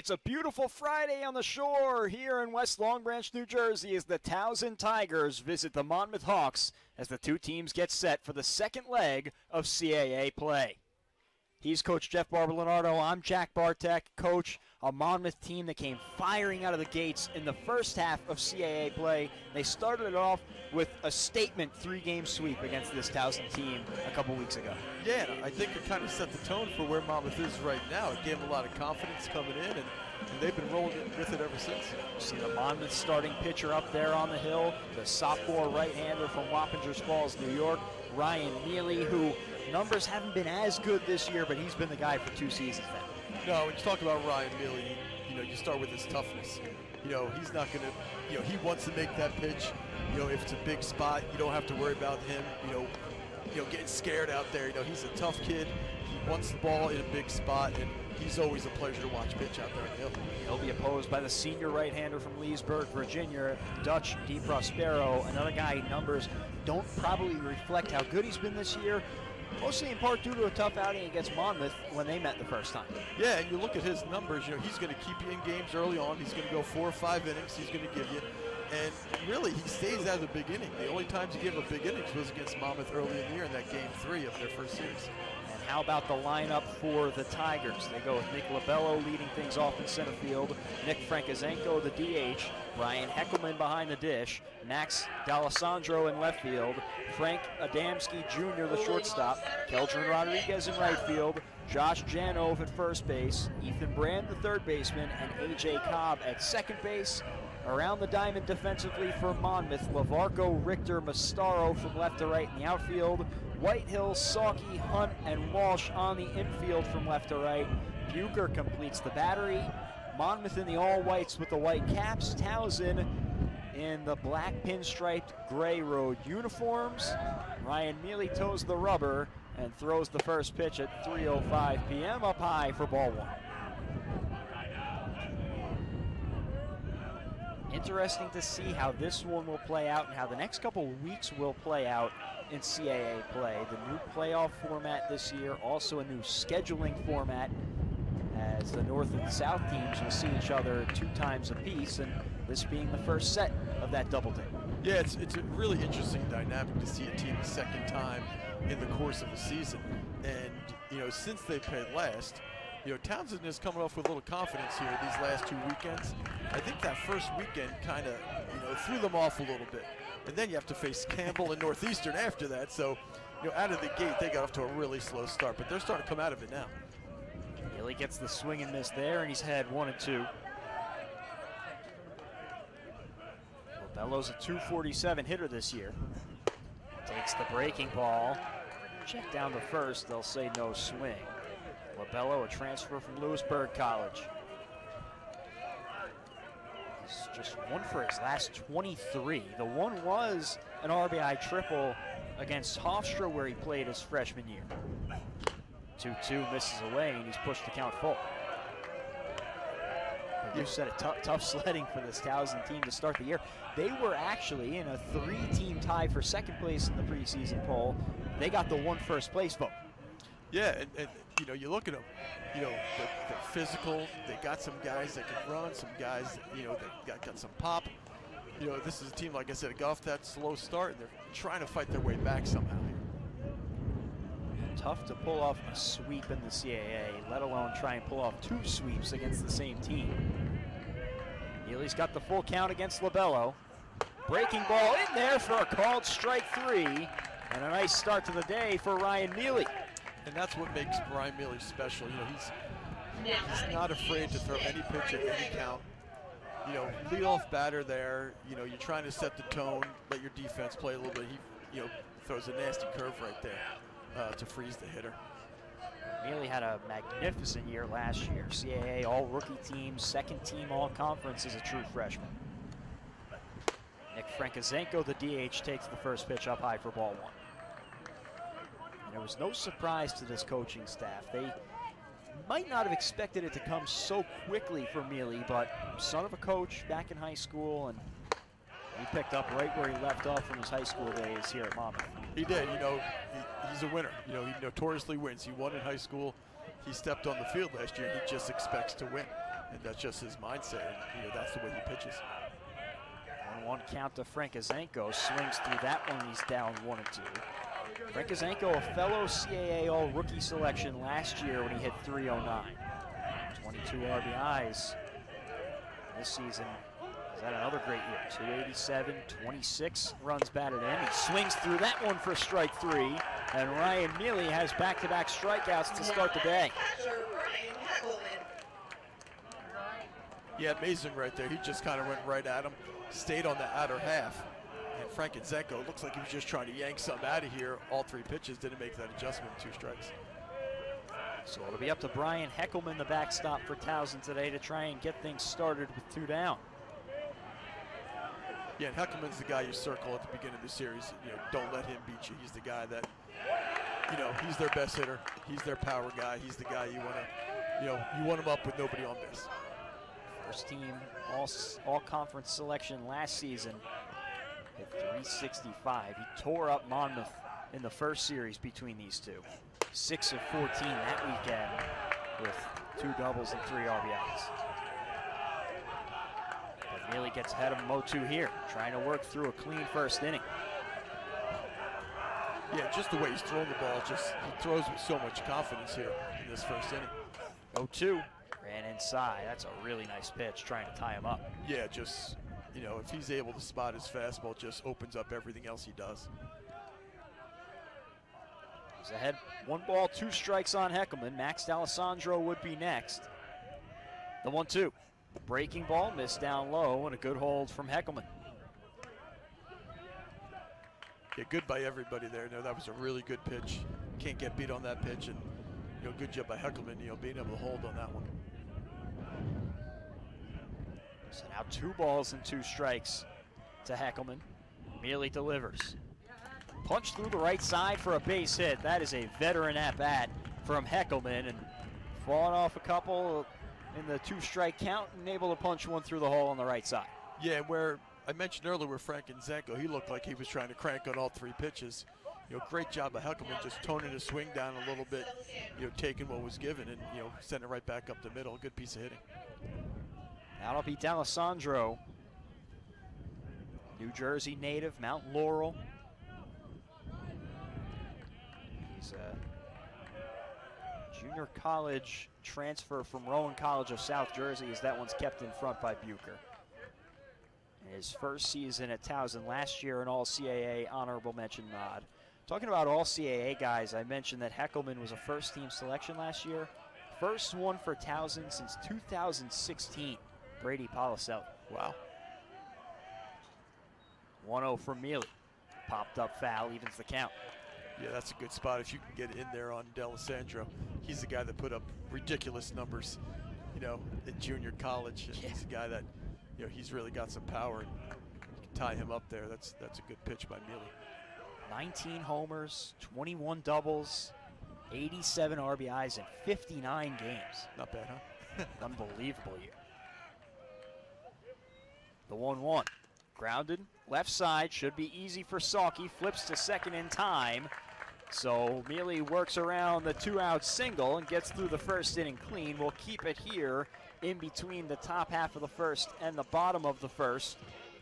It's a beautiful Friday on the shore here in West Long Branch, New Jersey, as the Towson Tigers visit the Monmouth Hawks as the two teams get set for the second leg of CAA play. He's Coach Jeff Barber-Leonardo. I'm Jack Bartek. Coach, a Monmouth team that came firing out of the gates in the first half of CAA play. They started it off with a statement three-game sweep against this Towson team a couple weeks ago. Yeah, I think it kind of set the tone for where Monmouth is right now. It gave them a lot of confidence coming in, and they've been rolling with it ever since. You see the Monmouth starting pitcher up there on the hill, the sophomore right-hander from Wappingers Falls, New York, Ryan Neely, who numbers haven't been as good this year, but he's been the guy for 2 seasons now. No, when you talk about Ryan Neely, you start with his toughness. He's not going to, he wants to make that pitch. If it's a big spot, you don't have to worry about him, getting scared out there. He's a tough kid. He wants the ball in a big spot, and he's always a pleasure to watch pitch out there on the hill. He'll be opposed by the senior right-hander from Leesburg, Virginia, Dutch DiProspero, another guy numbers don't probably reflect how good he's been this year, mostly in part due to a tough outing against Monmouth when they met the first time. Yeah, and you look at his numbers, he's going to keep you in games early on. He's going to go 4 or 5 innings. He's going to give you. And really, he stays out of the big inning. The only times he gave up big innings was against Monmouth early in the year in that Game 3 of their first series. And how about the lineup for the Tigers? They go with Nick Labello leading things off in center field, Nick Frankizenko, the DH, Brian Heckelman behind the dish, Max D'Alessandro in left field, Frank Adamski Jr., the shortstop, Keldrin Rodriguez in right field, Josh Janove at first base, Ethan Brand, the third baseman, and A.J. Cobb at second base. Around the diamond defensively for Monmouth, Lavarco, Richter, Mastaro from left to right in the outfield, Whitehill, Sauke, Hunt, and Walsh on the infield from left to right. Bucher completes the battery. Monmouth in the all-whites with the white caps. Towson in the black pinstriped gray road uniforms. Ryan Neely toes the rubber and throws the first pitch at 3:05 p.m. up high for ball one. Interesting to see how this one will play out and how the next couple weeks will play out in CAA play. The new playoff format this year, also a new scheduling format, as the North and South teams will see each other 2 times apiece, and this being the first set of that doubleheader. Yeah, it's a really interesting dynamic to see a team a second time in the course of a season. And, since they played last, Townsend is coming off with a little confidence here these last 2 weekends. I think that first weekend kind of, threw them off a little bit. And then you have to face Campbell and Northeastern after that. So, out of the gate, they got off to a really slow start, but they're starting to come out of it now. Neely gets the swing and miss there, and he's had 1 and 2. Labello's a .247 hitter this year. Takes the breaking ball. Check down to first. They'll say no swing. Labello, a transfer from Lewisburg College. He's just 1 for his last 23. The one was an RBI triple against Hofstra where he played his freshman year. 2-2 misses away, and he's pushed the count full. But you said it, tough sledding for this Towson team to start the year. They were actually in a 3-team tie for second place in the preseason poll. They got the 1 first place vote. Yeah, and you look at them, they're physical. They got some guys that can run, some guys, that got some pop. This is a team, like I said, that got off that slow start, and they're trying to fight their way back somehow here. Tough to pull off a sweep in the CAA, let alone try and pull off 2 sweeps against the same team. Neely's got the full count against Labello. Breaking ball in there for a called strike 3, and a nice start to the day for Ryan Neely. And that's what makes Ryan Neely special. He's not afraid to throw any pitch at any count. Leadoff batter there. You're trying to set the tone, let your defense play a little bit. He, throws a nasty curve right there to freeze the hitter. Neely had a magnificent year last year. CAA all-rookie team, second team all-conference as a true freshman. Nick Frankizenko, the DH, takes the first pitch up high for ball 1. There was no surprise to this coaching staff. They might not have expected it to come so quickly for Neely, but son of a coach back in high school, and he picked up right where he left off from his high school days here at Monmouth. He did. He's a winner. He notoriously wins. He won in high school. He stepped on the field last year, and he just expects to win. and that's just his mindset. And, that's the way he pitches. 1-1 count to Frankizenko. Swings through that one. He's down 1-2. Frankizenko, a fellow CAA All-Rookie selection last year when he hit .309. 22 RBIs this season. He's had another great year. 287, 26 runs batted in. He swings through that one for strike 3. And Ryan Neely has back-to-back strikeouts to start the day. Yeah, amazing right there. He just kind of went right at him, stayed on the outer half. And Frankizenko looks like he was just trying to yank something out of here. All 3 pitches, didn't make that adjustment, 2 strikes. So it'll be up to Brian Heckelman, the backstop for Towson today, to try and get things started with 2 down. Yeah, and Heckelman's the guy you circle at the beginning of the series. Don't let him beat you. He's the guy that, he's their best hitter. He's their power guy. He's the guy you want to, you want him up with nobody on base. First team all-conference selection last season. Hit .365. He tore up Monmouth in the first series between these two. 6 of 14 that weekend with 2 doubles and 3 RBIs. But Neely gets ahead of him 0-2 here, trying to work through a clean first inning. Yeah, just the way he's throwing the ball, he throws with so much confidence here in this first inning. 0-2, ran inside. That's a really nice pitch, trying to tie him up. Yeah, just, if he's able to spot his fastball, just opens up everything else he does. He's ahead, 1 ball, 2 strikes on Heckelman. Max D'Alessandro would be next. The 1-2, breaking ball, missed down low, and a good hold from Heckelman. Yeah, good by everybody there. That was a really good pitch. Can't get beat on that pitch, and good job by Heckelman, being able to hold on that one. So now 2 balls and 2 strikes to Heckelman. Neely delivers. Punch through the right side for a base hit. That is a veteran at bat from Heckelman, and falling off a couple in the 2-strike count and able to punch one through the hole on the right side. Yeah, where I mentioned earlier with Frankizenko, he looked like he was trying to crank on all 3 pitches. Great job by Heckelman, just toning his swing down a little bit, taking what was given and, sending it right back up the middle. Good piece of hitting. That'll be D'Alessandro. New Jersey native, Mount Laurel. He's a junior college transfer from Rowan College of South Jersey, as that one's kept in front by Bucher. His first season at Towson last year, an All-CAA honorable mention nod. Talking about All-CAA guys, I mentioned that Heckelman was a first-team selection last year. First one for Towson since 2016, Brady Policelli. Wow. 1-0 from Neely. Popped up foul, evens the count. Yeah, that's a good spot if you can get in there on D'Alessandro. He's the guy that put up ridiculous numbers, in junior college. Yeah. He's the guy that, he's really got some power, and you can tie him up there. That's a good pitch by Neely. 19 homers, 21 doubles, 87 RBIs in 59 games. Not bad, huh? Unbelievable year. The 1-1. Grounded, left side, should be easy for Salke. Flips to second in time. So Neely works around the 2-out single and gets through the first inning clean. We'll keep it here in between the top half of the first and the bottom of the first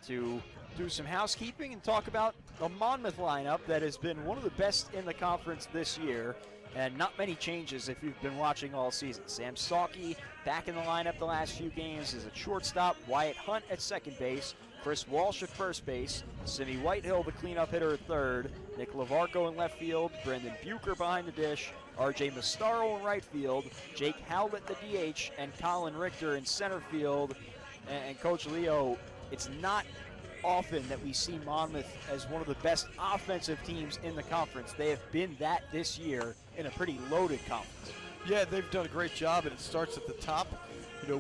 to do some housekeeping and talk about the Monmouth lineup that has been one of the best in the conference this year, and not many changes if you've been watching all season. Sam Salke back in the lineup the last few games is at shortstop, Wyatt Hunt at second base, Chris Walsh at first base, Simi Whitehill the cleanup hitter at third, Nick Lavarco in left field, Brendan Bucher behind the dish, RJ Mastaro in right field, Jake Howlett the DH, and Colin Richter in center field. And Coach Leo, it's not often that we see Monmouth as one of the best offensive teams in the conference. They have been that this year in a pretty loaded conference. Yeah, they've done a great job, and it starts at the top.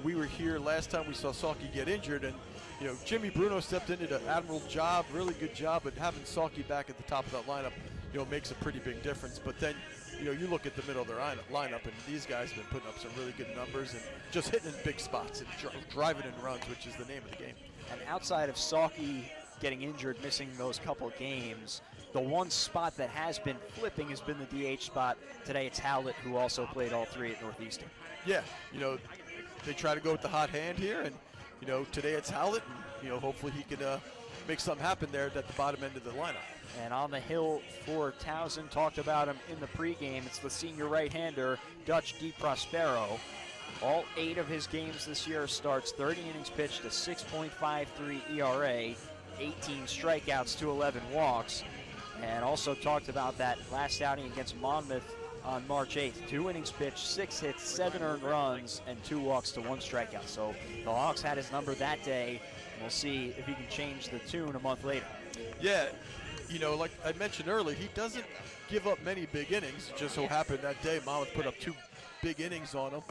We were here last time we saw Salke get injured, and Jimmy Bruno stepped in, did an admirable job, really good job, but having Salke back at the top of that lineup, makes a pretty big difference. But then, you look at the middle of their lineup, and these guys have been putting up some really good numbers and just hitting in big spots and driving in runs, which is the name of the game. And outside of Salke getting injured, missing those couple of games, the one spot that has been flipping has been the DH spot. Today it's Howlett, who also played all 3 at Northeastern. Yeah, they try to go with the hot hand here, and today it's Howlett, and hopefully he can make something happen there at the bottom end of the lineup. And on the hill for Towson, talked about him in the pregame, it's the senior right-hander, Dutch DiProspero. All 8 of his games this year starts, 30 innings pitched, a 6.53 ERA, 18 strikeouts to 11 walks. And also talked about that last outing against Monmouth on March 8th. 2 innings pitched, 6 hits, 7 earned runs, and 2 walks to 1 strikeout. So the Hawks had his number that day. We'll see if he can change the tune a month later. Yeah, like I mentioned earlier, he doesn't give up many big innings. It just so happened that day Monmouth put up 2 big innings on him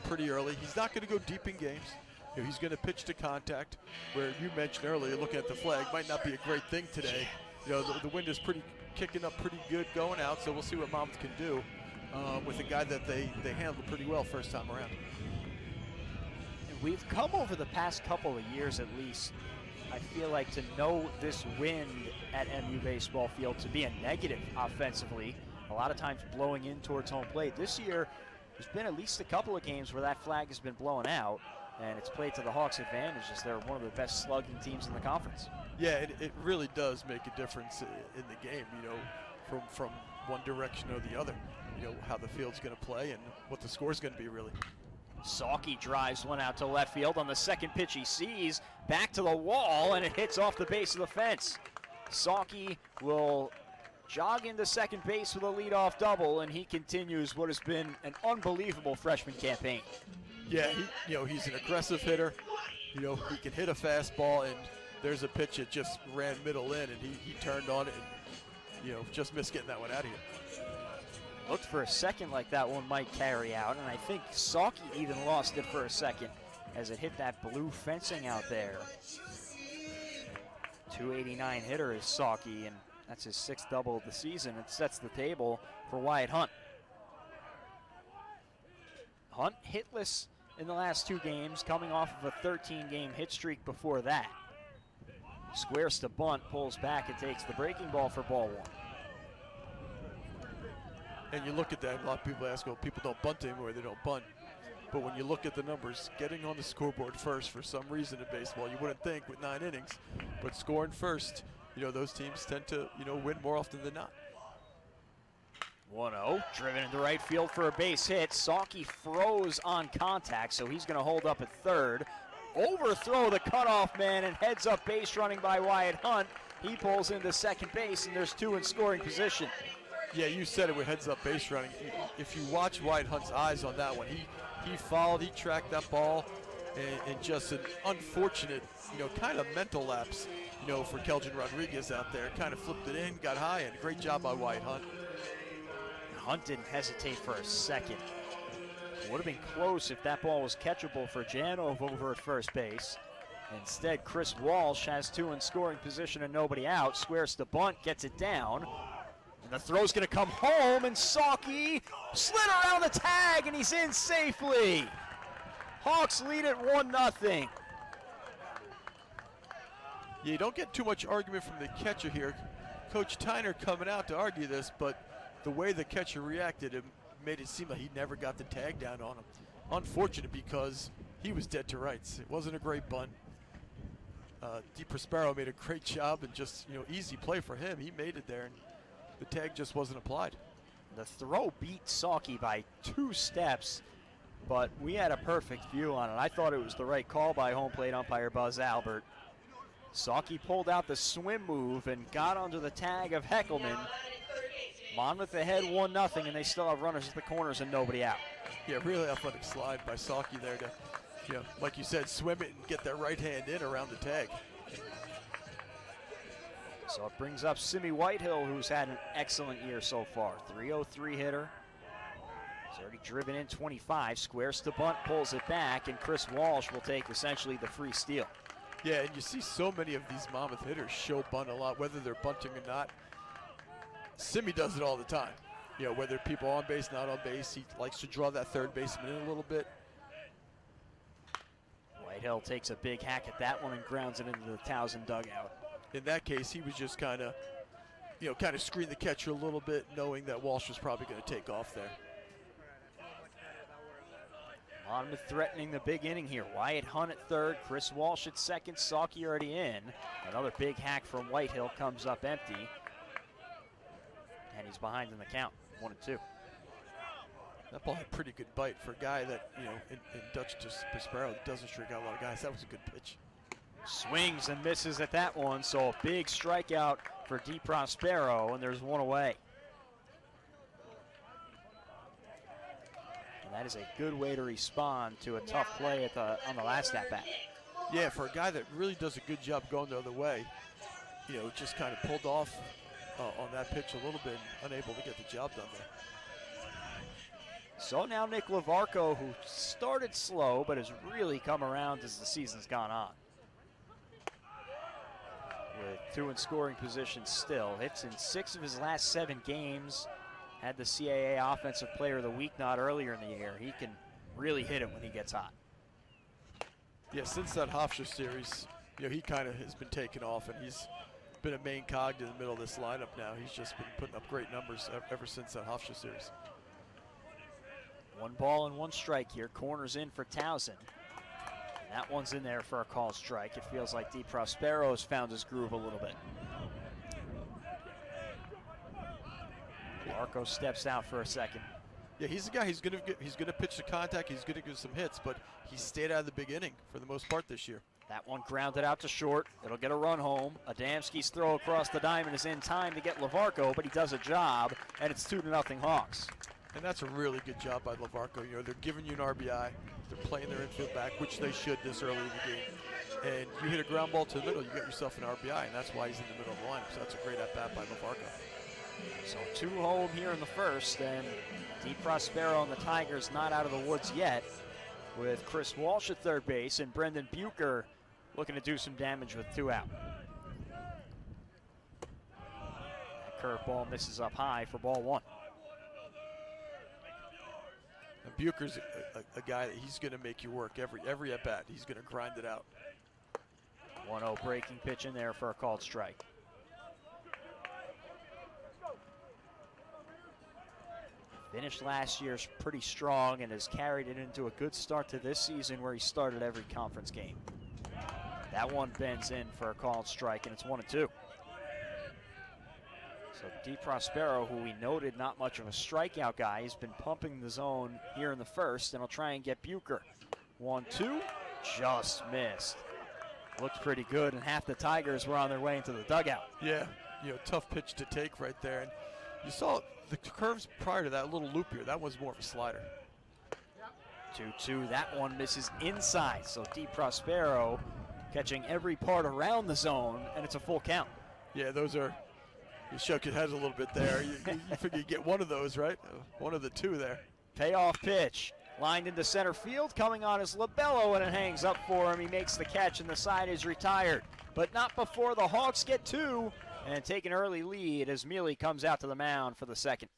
pretty early. He's not going to go deep in games. He's going to pitch to contact, where you mentioned earlier, looking at the flag, might not be a great thing today. The wind is kicking up pretty good going out, so we'll see what Monmouth can do with a guy that they handled pretty well first time around. We've come over the past couple of years at least, I feel like, to know this wind at MU Baseball Field to be a negative offensively, a lot of times blowing in towards home plate. This year, there's been at least a couple of games where that flag has been blown out, and it's played to the Hawks' advantage as they're one of the best slugging teams in the conference. Yeah, it really does make a difference in the game, from one direction or the other, how the field's going to play and what the score's going to be, really. Sawkey drives one out to left field on the second pitch he sees, back to the wall, and it hits off the base of the fence. Sawkey will jog into second base with a leadoff double, and he continues what has been an unbelievable freshman campaign. Yeah, he's an aggressive hitter. He can hit a fastball, and there's a pitch that just ran middle in, and he turned on it and, just missed getting that one out of here. Looked for a second like that one might carry out, and I think Sawkey even lost it for a second as it hit that blue fencing out there. 289 hitter is Sawkey, and that's his 6th double of the season. It sets the table for Wyatt Hunt. Hunt hitless in the last 2 games, coming off of a 13-game hit streak before that. Squares to bunt, pulls back, and takes the breaking ball for ball 1. And you look at that, a lot of people ask, well, people don't bunt anymore, they don't bunt. But when you look at the numbers, getting on the scoreboard first for some reason in baseball, you wouldn't think with 9 innings, but scoring first, those teams tend to, win more often than not. 1-0, driven into right field for a base hit. Sawkey froze on contact, so he's going to hold up at third. Overthrow the cutoff man and heads up base running by Wyatt Hunt. He pulls into second base, and there's 2 in scoring position. Yeah, you said it with heads up base running. If you watch Wyatt Hunt's eyes on that one, he followed, he tracked that ball, and just an unfortunate, kind of mental lapse, for Kelvin Rodriguez out there. Kind of flipped it in, got high, and great job by Wyatt Hunt. Hunt didn't hesitate for a second. Would have been close if that ball was catchable for Janov over at first base. Instead, Chris Walsh has 2 in scoring position and nobody out. Squares to bunt, gets it down. And the throw's going to come home, and Sawkey slid around the tag, and he's in safely. Hawks lead at 1-0. Yeah, you don't get too much argument from the catcher here. Coach Tyner coming out to argue this, but the way the catcher reacted, it made it seem like he never got the tag down on him. Unfortunate, because he was dead to rights. It wasn't a great bunt. DiProspero made a great job, and just, easy play for him. He made it there, and the tag just wasn't applied. The throw beat Sawkey by 2 steps, but we had a perfect view on it. I thought it was the right call by home plate umpire Buzz Albert. Sawkey pulled out the swim move and got under the tag of Heckelman. Monmouth ahead 1-0, and they still have runners at the corners and nobody out. Yeah, really athletic slide by Sawkey there to, like you said, swim it and get that right hand in around the tag. So it brings up Simi Whitehill, who's had an excellent year so far. 303 hitter. He's already driven in 25. Squares to bunt, pulls it back, and Chris Walsh will take essentially the free steal. Yeah, and you see so many of these Monmouth hitters show bunt a lot, whether they're bunting or not. Simi does it all the time. Whether people on base, not on base, he likes to draw that third baseman in a little bit. Whitehill takes a big hack at that one and grounds it into the Towson dugout. In that case, he was just kind of screen the catcher a little bit, knowing that Walsh was probably going to take off there. Monmouth threatening the big inning here. Wyatt Hunt at third, Chris Walsh at second, Salke already in. Another big hack from Whitehill comes up empty. And he's behind in the count, 1-2. That ball had a pretty good bite for a guy that, you know, in Dutch Prospero doesn't strike out a lot of guys. That was a good pitch. Swings and misses at that one, so a big strikeout for DiProspero, and there's one away. And that is a good way to respond to a tough play on the last at-bat. Yeah, for a guy that really does a good job going the other way, you know, just kind of pulled off on that pitch a little bit, unable to get the job done there. So now Nick Lavarco, who started slow but has really come around as the season's gone on. With 2 in scoring position still. Hits in 6 of his last 7 games. Had the CAA Offensive Player of the Week nod earlier in the year. He can really hit it when he gets hot. Yeah, since that Hofstra series, you know, he kind of has been taken off, and he's been a main cog in the middle of this lineup now. He's just been putting up great numbers ever since that Hofstra series. 1 ball and 1 strike here. Corners in for Towson. And that one's in there for a called strike. It feels like DiProspero has found his groove a little bit. Arco steps out for a second. Yeah, he's the guy. He's gonna pitch to contact. He's gonna give some hits, but he stayed out of the big inning for the most part this year. That one grounded out to short. It'll get a run home. Adamski's throw across the diamond is in time to get Lavarco, but he does a job, and it's 2-0 Hawks. And that's a really good job by Lavarco. You know, they're giving you an RBI. They're playing their infield back, which they should this early in the game. And you hit a ground ball to the middle, you get yourself an RBI, and that's why he's in the middle of the lineup. So that's a great at-bat by Lavarco. So 2 home here in the first, and DiProspero and the Tigers not out of the woods yet, with Chris Walsh at third base and Brendan Bucher looking to do some damage with 2 out. That curveball misses up high for ball 1. And Bucher's a guy that he's going to make you work every at bat. He's going to grind it out. 1-0 breaking pitch in there for a called strike. Finished last year's pretty strong and has carried it into a good start to this season where he started every conference game. That one bends in for a called strike, and it's 1-2. So DiProspero, who we noted not much of a strikeout guy, has been pumping the zone here in the first, and will try and get Bucher. 1-2, just missed. Looked pretty good, and half the Tigers were on their way into the dugout. Yeah, you know, tough pitch to take right there. And you saw the curves prior to that little loop here. That was more of a slider. 2-2, that one misses inside. So DiProspero catching every part around the zone, and it's a full count. Yeah, those are, you shook your head a little bit there. You figure you get one of those, right? One of the 2 there. Payoff pitch, lined into center field, coming on his Labello, and it hangs up for him. He makes the catch, and the side is retired. But not before the Hawks get 2 and take an early lead as Neely comes out to the mound for the second.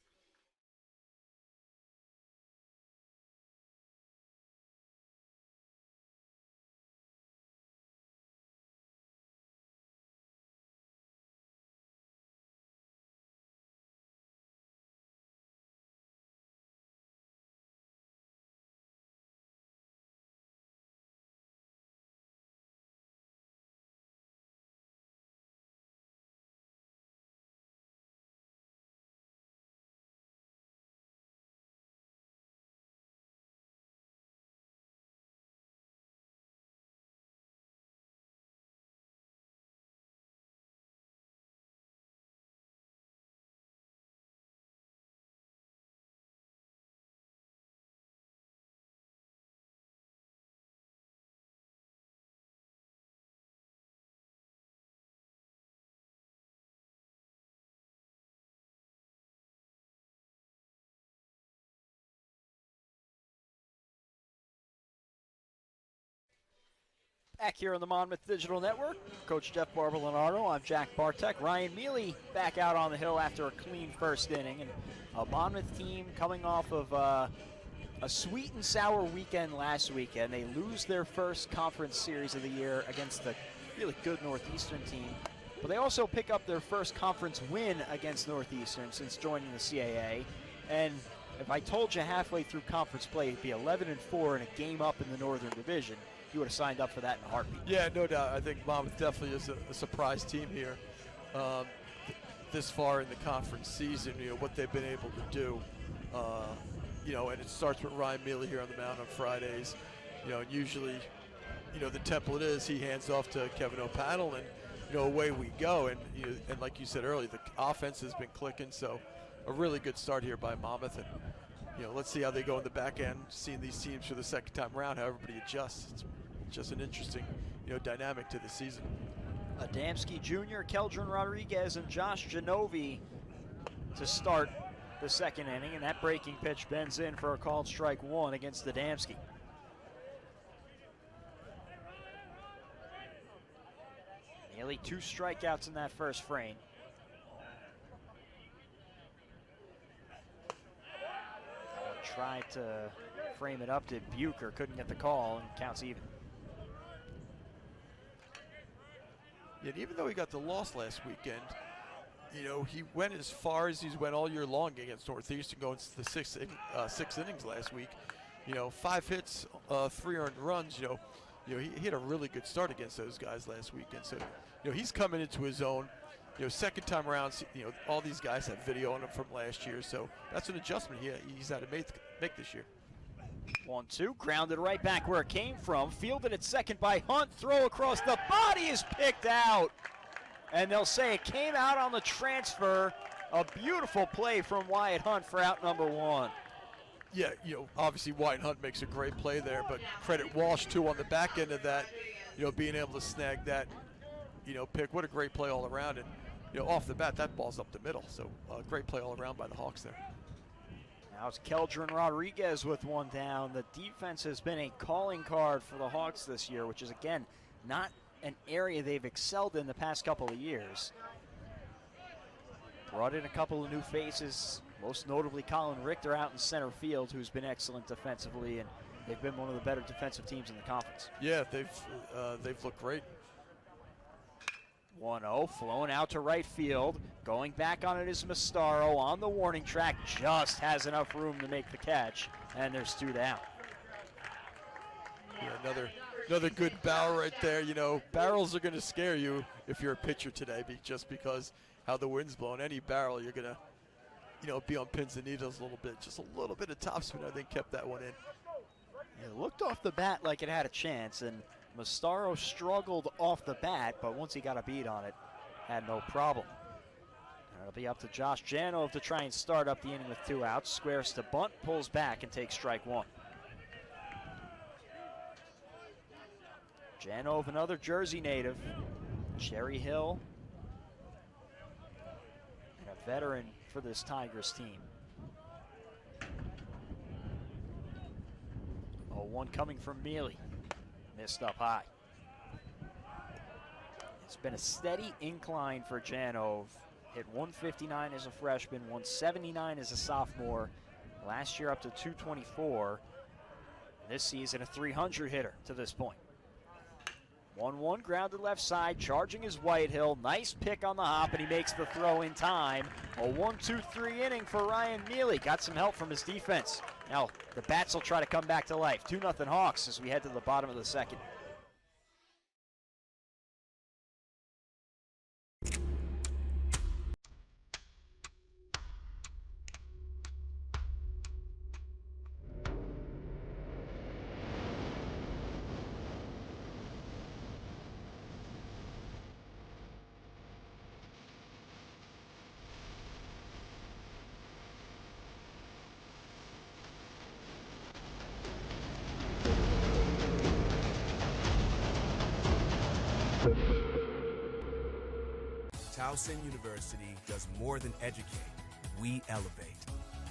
Back here on the Monmouth Digital Network, Coach Jeff Barber-Leonardo, I'm Jack Bartek. Ryan Neely back out on the hill after a clean first inning. And a Monmouth team coming off of a sweet and sour weekend last weekend. They lose their first conference series of the year against a really good Northeastern team. But they also pick up their first conference win against Northeastern since joining the CAA. And if I told you halfway through conference play it'd be 11-4 and a game up in the Northern Division, you would have signed up for that in a heartbeat. Yeah, no doubt. I think Monmouth definitely is a surprise team here. This far in the conference season, what they've been able to do, and it starts with Ryan Neely here on the mound on Fridays, and usually, the template is he hands off to Kevin O'Pannell and, away we go. And, and like you said earlier, the offense has been clicking, so a really good start here by Monmouth. And, let's see how they go in the back end, seeing these teams for the second time around, how everybody adjusts. It's just an interesting, dynamic to the season. Adamski Jr., Keldrin Rodriguez, and Josh Genovi to start the second inning, and that breaking pitch bends in for a called strike one against Adamski. Nearly 2 strikeouts in that first frame. Tried to frame it up to Bucher, couldn't get the call, and counts even. Yeah, and even though he got the loss last weekend, he went as far as he's went all year long against Northeastern, going to the six innings last week. 5 hits, 3 earned runs. He had a really good start against those guys last weekend. So, he's coming into his own. Second time around, all these guys have video on him from last year, so that's an adjustment he's had to make this year. 1-2, grounded right back where it came from. Fielded at second by Hunt. Throw across the body is picked out. And they'll say it came out on the transfer. A beautiful play from Wyatt Hunt for out number 1. Yeah, obviously Wyatt Hunt makes a great play there, but credit Walsh too on the back end of that, being able to snag that, pick. What a great play all around. And, off the bat, that ball's up the middle. So great play all around by the Hawks there. Now it's Keldrin Rodriguez with one down. The defense has been a calling card for the Hawks this year, which is, again, not an area they've excelled in the past couple of years. Brought in a couple of new faces, most notably Colin Richter out in center field, who's been excellent defensively, and they've been one of the better defensive teams in the conference. Yeah, they've looked great. 1-0, flown out to right field. Going back on it is Mastaro on the warning track. Just has enough room to make the catch, and there's 2 down. Yeah, another good barrel right there. Barrels are going to scare you if you're a pitcher today, just because how the wind's blowing. Any barrel, you're going to, be on pins and needles a little bit. Just a little bit of topspin, I think, kept that one in. It looked off the bat like it had a chance, and Mastaro struggled off the bat, but once he got a beat on it, had no problem. And it'll be up to Josh Janov to try and start up the inning with 2 outs. Squares to bunt, pulls back, and takes strike 1. Janov, another Jersey native. Cherry Hill, and a veteran for this Tigers team. 0-1 coming from Neely. Missed up high. It's been a steady incline for Janov. Hit 159 as a freshman, 179 as a sophomore. Last year up to 224. This season a 300 hitter to this point. 1-1 grounded left side, charging is Whitehill. Nice pick on the hop, and he makes the throw in time. A 1-2-3 inning for Ryan Neely. Got some help from his defense. Now the bats will try to come back to life. 2-0 Hawks as we head to the bottom of the second. Towson University does more than educate. We elevate,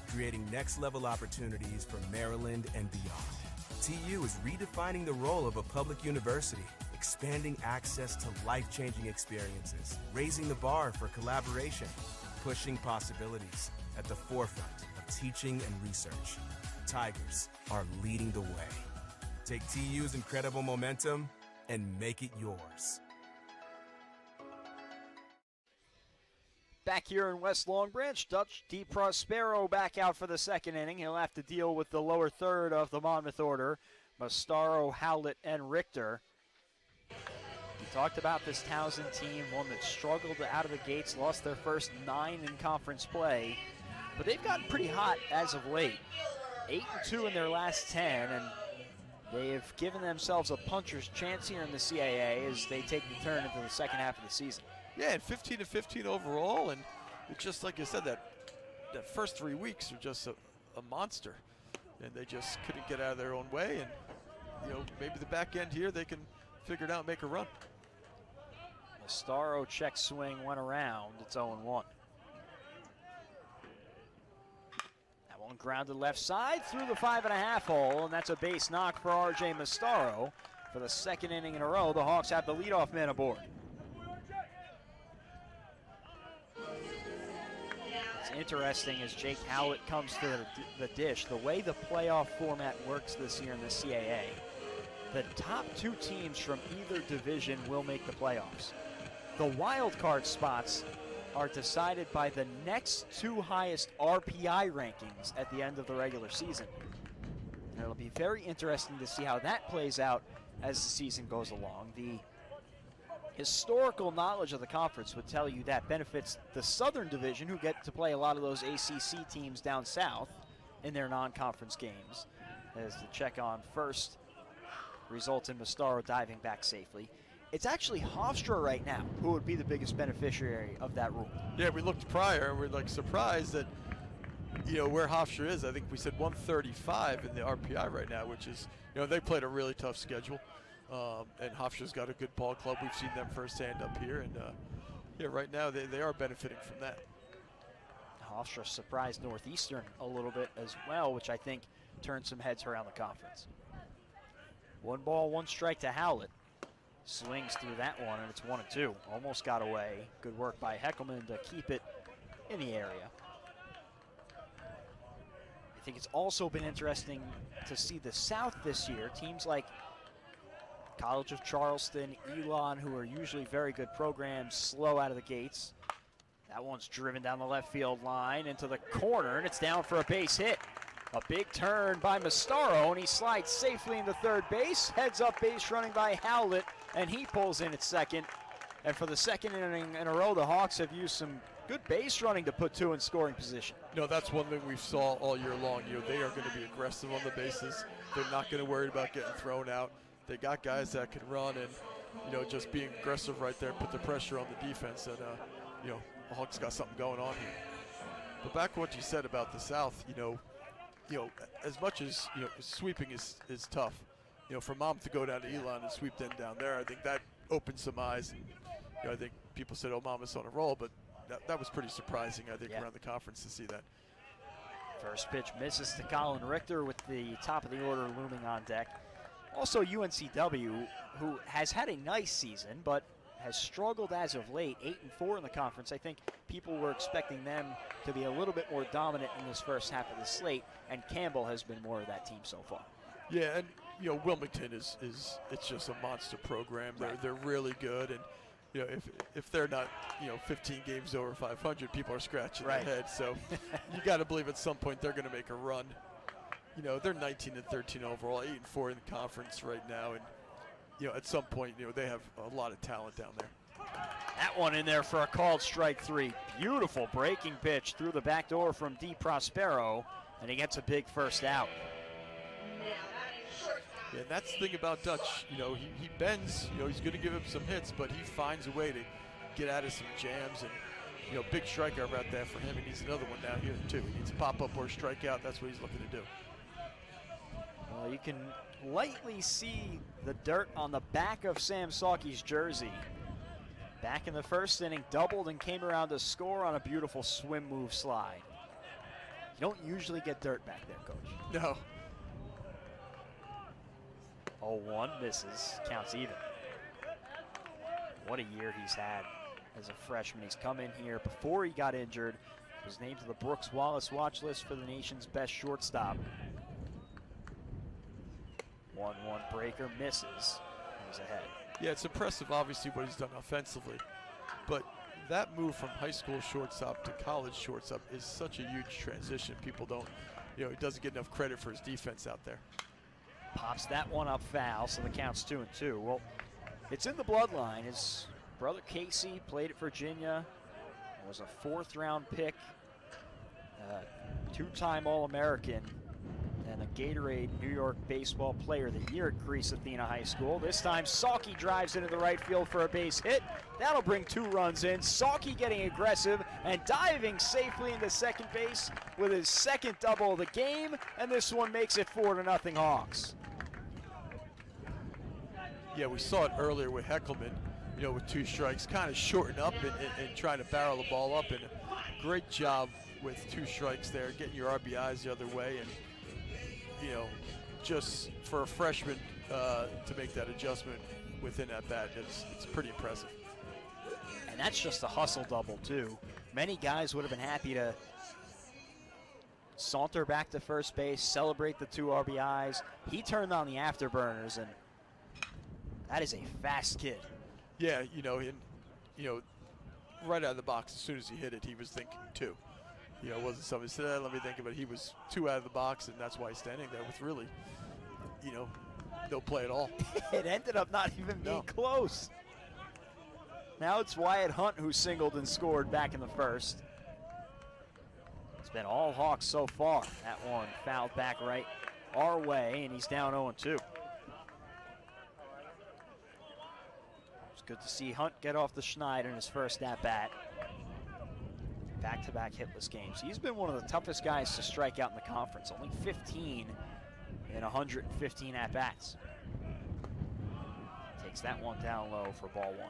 creating next-level opportunities for Maryland and beyond. TU is redefining the role of a public university, expanding access to life-changing experiences, raising the bar for collaboration, pushing possibilities at the forefront of teaching and research. Tigers are leading the way. Take TU's incredible momentum and make it yours. Back here in West Long Branch, Dutch DeProspero back out for the second inning. He'll have to deal with the lower third of the Monmouth order. Mastaro, Howlett, and Richter. We talked about this Towson team, one that struggled out of the gates, lost their first 9 in conference play. But they've gotten pretty hot as of late. 8-2 in their last 10, and they've given themselves a puncher's chance here in the CAA as they take the turn into the second half of the season. Yeah, and 15-15 overall, and it's just like you said, that first 3 weeks are just a monster, and they just couldn't get out of their own way, and maybe the back end here they can figure it out and make a run. Mastaro check swing went around. It's 0-1. That one grounded left side through the 5.5 hole, and that's a base knock for R.J. Mastaro. For the second inning in a row, the Hawks have the leadoff man aboard. Interesting as Jake Howlett comes to the dish. The way the playoff format works this year in the CAA, the top 2 teams from either division will make the playoffs. The wild card spots are decided by the next 2 highest RPI rankings at the end of the regular season. And it'll be very interesting to see how that plays out as the season goes along. The historical knowledge of the conference would tell you that benefits the Southern Division, who get to play a lot of those ACC teams down south in their non-conference games, as the check on first results in Mastaro diving back safely. It's actually Hofstra right now who would be the biggest beneficiary of that rule. Yeah, we looked prior, and we're surprised that where Hofstra is. I think we said 135 in the RPI right now, which is, they played a really tough schedule. And Hofstra's got a good ball club. We've seen them firsthand up here, and right now they are benefiting from that. Hofstra surprised Northeastern a little bit as well, which I think turned some heads around the conference. 1 ball, 1 strike to Howlett. Swings through that one, and it's 1-2. Almost got away. Good work by Heckelman to keep it in the area. I think it's also been interesting to see the South this year. Teams like College of Charleston, Elon, who are usually very good programs, slow out of the gates. That one's driven down the left field line into the corner, and it's down for a base hit. A big turn by Mastaro, and he slides safely into third base. Heads up base running by Howlett, and he pulls in at second. And for the second inning in a row, the Hawks have used some good base running to put 2 in scoring position. That's one thing we saw all year long. They are going to be aggressive on the bases. They're not going to worry about getting thrown out. They got guys that can run, and just being aggressive right there, put the pressure on the defense, and the Hawks got something going on here. But back to what you said about the South, as much as sweeping is tough, for Monmouth to go down to Elon and sweep them down there, I think that opened some eyes. And, I think people said, "Oh, Monmouth's on a roll," but that was pretty surprising, I think, around the conference to see that. First pitch misses to Colin Richter with the top of the order looming on deck. Also UNCW, who has had a nice season, but has struggled as of late, 8-4 in the conference. I think people were expecting them to be a little bit more dominant in this first half of the slate, and Campbell has been more of that team so far. Yeah, and Wilmington is it's just a monster program. They're really good, and if they're not 15 games over 500, people are scratching their head. So you got to believe at some point they're going to make a run. They're 19-13 overall, 8-4 in the conference right now, and at some point, they have a lot of talent down there. That one in there for a called strike 3. Beautiful breaking pitch through the back door from DeProspero, and he gets a big first out. Yeah, and that's the thing about Dutch. He bends. He's going to give him some hits, but he finds a way to get out of some jams, and big strikeout right there for him. He needs another one down here too. He needs a pop up or strike out. That's what he's looking to do. Well, you can lightly see the dirt on the back of Sam Sawkey's jersey. Back in the first inning, doubled and came around to score on a beautiful swim move slide. You don't usually get dirt back there, Coach. No. 0-1 misses, counts even. What a year he's had as a freshman. He's come in here before he got injured. Was named to the Brooks Wallace watch list for the nation's best shortstop. 1-1 breaker misses. He's ahead. Yeah, it's impressive, obviously, what he's done offensively. But that move from high school shortstop to college shortstop is such a huge transition. People don't, he doesn't get enough credit for his defense out there. Pops that one up foul, so the count's 2-2. Well, it's in the bloodline. His brother Casey played at Virginia, was a 4th-round pick, 2-time All-American, and a Gatorade New York Baseball Player of the Year at Greece Athena High School. This time, Salke drives into the right field for a base hit. That'll bring 2 runs in. Salke getting aggressive and diving safely into second base with his 2nd double of the game, and this one makes it 4-0 Hawks. Yeah, we saw it earlier with Heckelman, with 2 strikes, kind of shorten up and trying to barrel the ball up, and a great job with 2 strikes there, getting your RBIs the other way, and just for a freshman to make that adjustment within that bat, it's pretty impressive. And that's just a hustle double, too. Many guys would have been happy to saunter back to first base, celebrate the 2 RBIs. He turned on the afterburners, and that is a fast kid. Yeah, right out of the box, as soon as he hit it, he was thinking 2. It wasn't something he said, let me think of it. He was 2 out of the box, and that's why he's standing there with really, no play at all. It ended up not even being close. Now it's Wyatt Hunt who singled and scored back in the 1st. It's been all Hawks so far. That one fouled back right our way, and he's down 0-2. It's good to see Hunt get off the schneid in his first at-bat. Back-to-back hitless games. He's been one of the toughest guys to strike out in the conference. Only 15 in 115 at-bats. Takes that one down low for ball 1.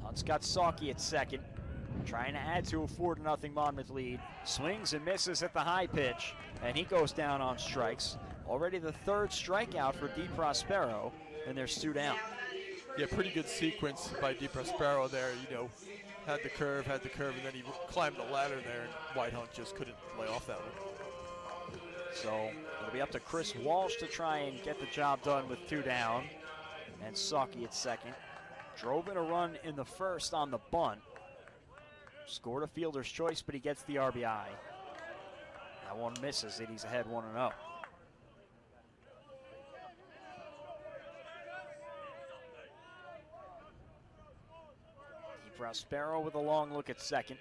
Hunt's got Salke at second. Trying to add to a 4-0 Monmouth lead. Swings and misses at the high pitch, and he goes down on strikes. Already the 3rd strikeout for DiProspero, and there's 2 down. Yeah, pretty good sequence by DiProspero there. Had the curve, and then he climbed the ladder there, and Wyatt Hunt just couldn't lay off that one. So it'll be up to Chris Walsh to try and get the job done with 2 down, and Salke at second. Drove in a run in the 1st on the bunt. Scored a fielder's choice, but he gets the RBI. That one misses it. He's ahead 1-0. DiProspero with a long look at second.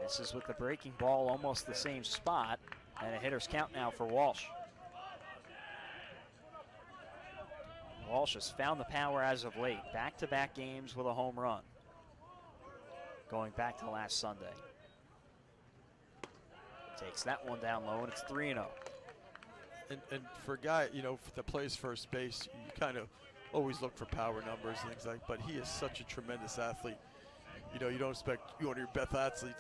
Misses with the breaking ball, almost the same spot, and a hitter's count now for Walsh. Walsh has found the power as of late. Back-to-back games with a home run, going back to last Sunday. Takes that one down low, and it's 3-0. And for a guy, that plays first base, you kind of always look for power numbers and things like, but he is such a tremendous athlete. You don't expect one of your best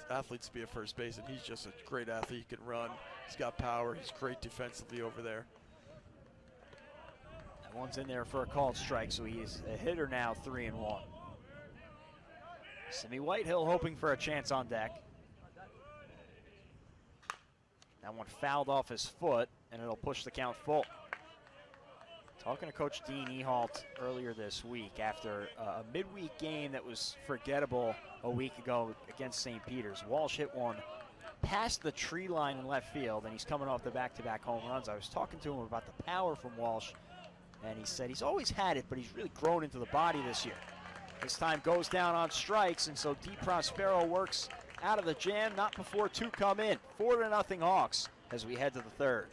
athletes to be at first base, and he's just a great athlete. He can run, he's got power, he's great defensively over there. That one's in there for a called strike, so he's a hitter now, 3-1. Simi Whitehill hoping for a chance on deck. That one fouled off his foot, and it'll push the count full. Talking to Coach Dean Ehalt earlier this week after a midweek game that was forgettable a week ago against St. Peter's. Walsh hit one past the tree line in left field, and he's coming off the back-to-back home runs. I was talking to him about the power from Walsh, and he said he's always had it, but he's really grown into the body this year. This time goes down on strikes, and so DiProspero works out of the jam, not before 2 come in. 4-0 Hawks as we head to the 3rd.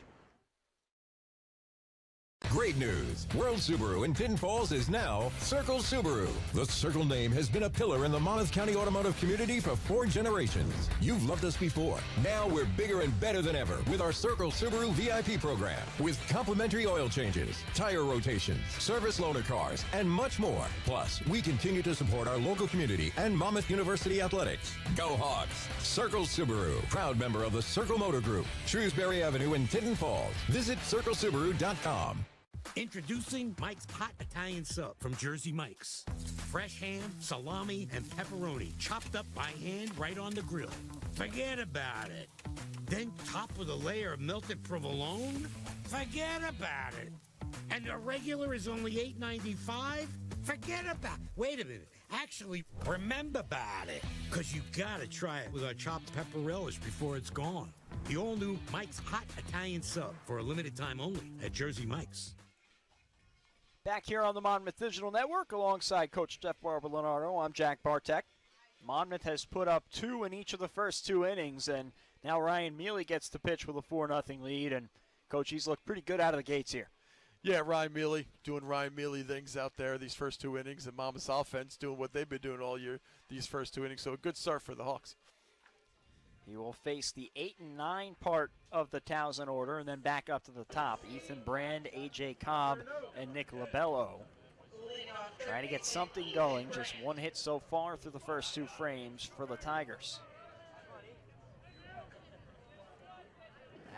Great news! World Subaru in Tinton Falls is now Circle Subaru. The Circle name has been a pillar in the Monmouth County automotive community for 4 generations. You've loved us before. Now we're bigger and better than ever with our Circle Subaru VIP program with complimentary oil changes, tire rotations, service loaner cars, and much more. Plus, we continue to support our local community and Monmouth University athletics. Go Hawks! Circle Subaru, proud member of the Circle Motor Group, Shrewsbury Avenue in Tinton Falls. Visit circlesubaru.com. Introducing Mike's Hot Italian Sub from Jersey Mike's. Fresh ham, salami, and pepperoni chopped up by hand right on the grill. Forget about it. Then topped with a layer of melted provolone? Forget about it. And the regular is only $8.95? Forget about it. Wait a minute. Actually, remember about it. Because you got to try it with our chopped pepper relish before it's gone. The all-new Mike's Hot Italian Sub for a limited time only at Jersey Mike's. Back here on the Monmouth Digital Network alongside Coach Jeff Barber-Leonardo, I'm Jack Bartek. Monmouth has put up 2 in each of the first 2 innings, and now Ryan Neely gets to pitch with a 4-0 lead. And, Coach, he's looked pretty good out of the gates here. Yeah, Ryan Neely doing Ryan Neely things out there these first 2 innings, and Monmouth's offense doing what they've been doing all year these first 2 innings. So a good start for the Hawks. He will face the 8 and 9 part of the Towson order and then back up to the top. Ethan Brand, A.J. Cobb, and Nick Labello. Trying to get something going. Just 1 hit so far through the first 2 frames for the Tigers.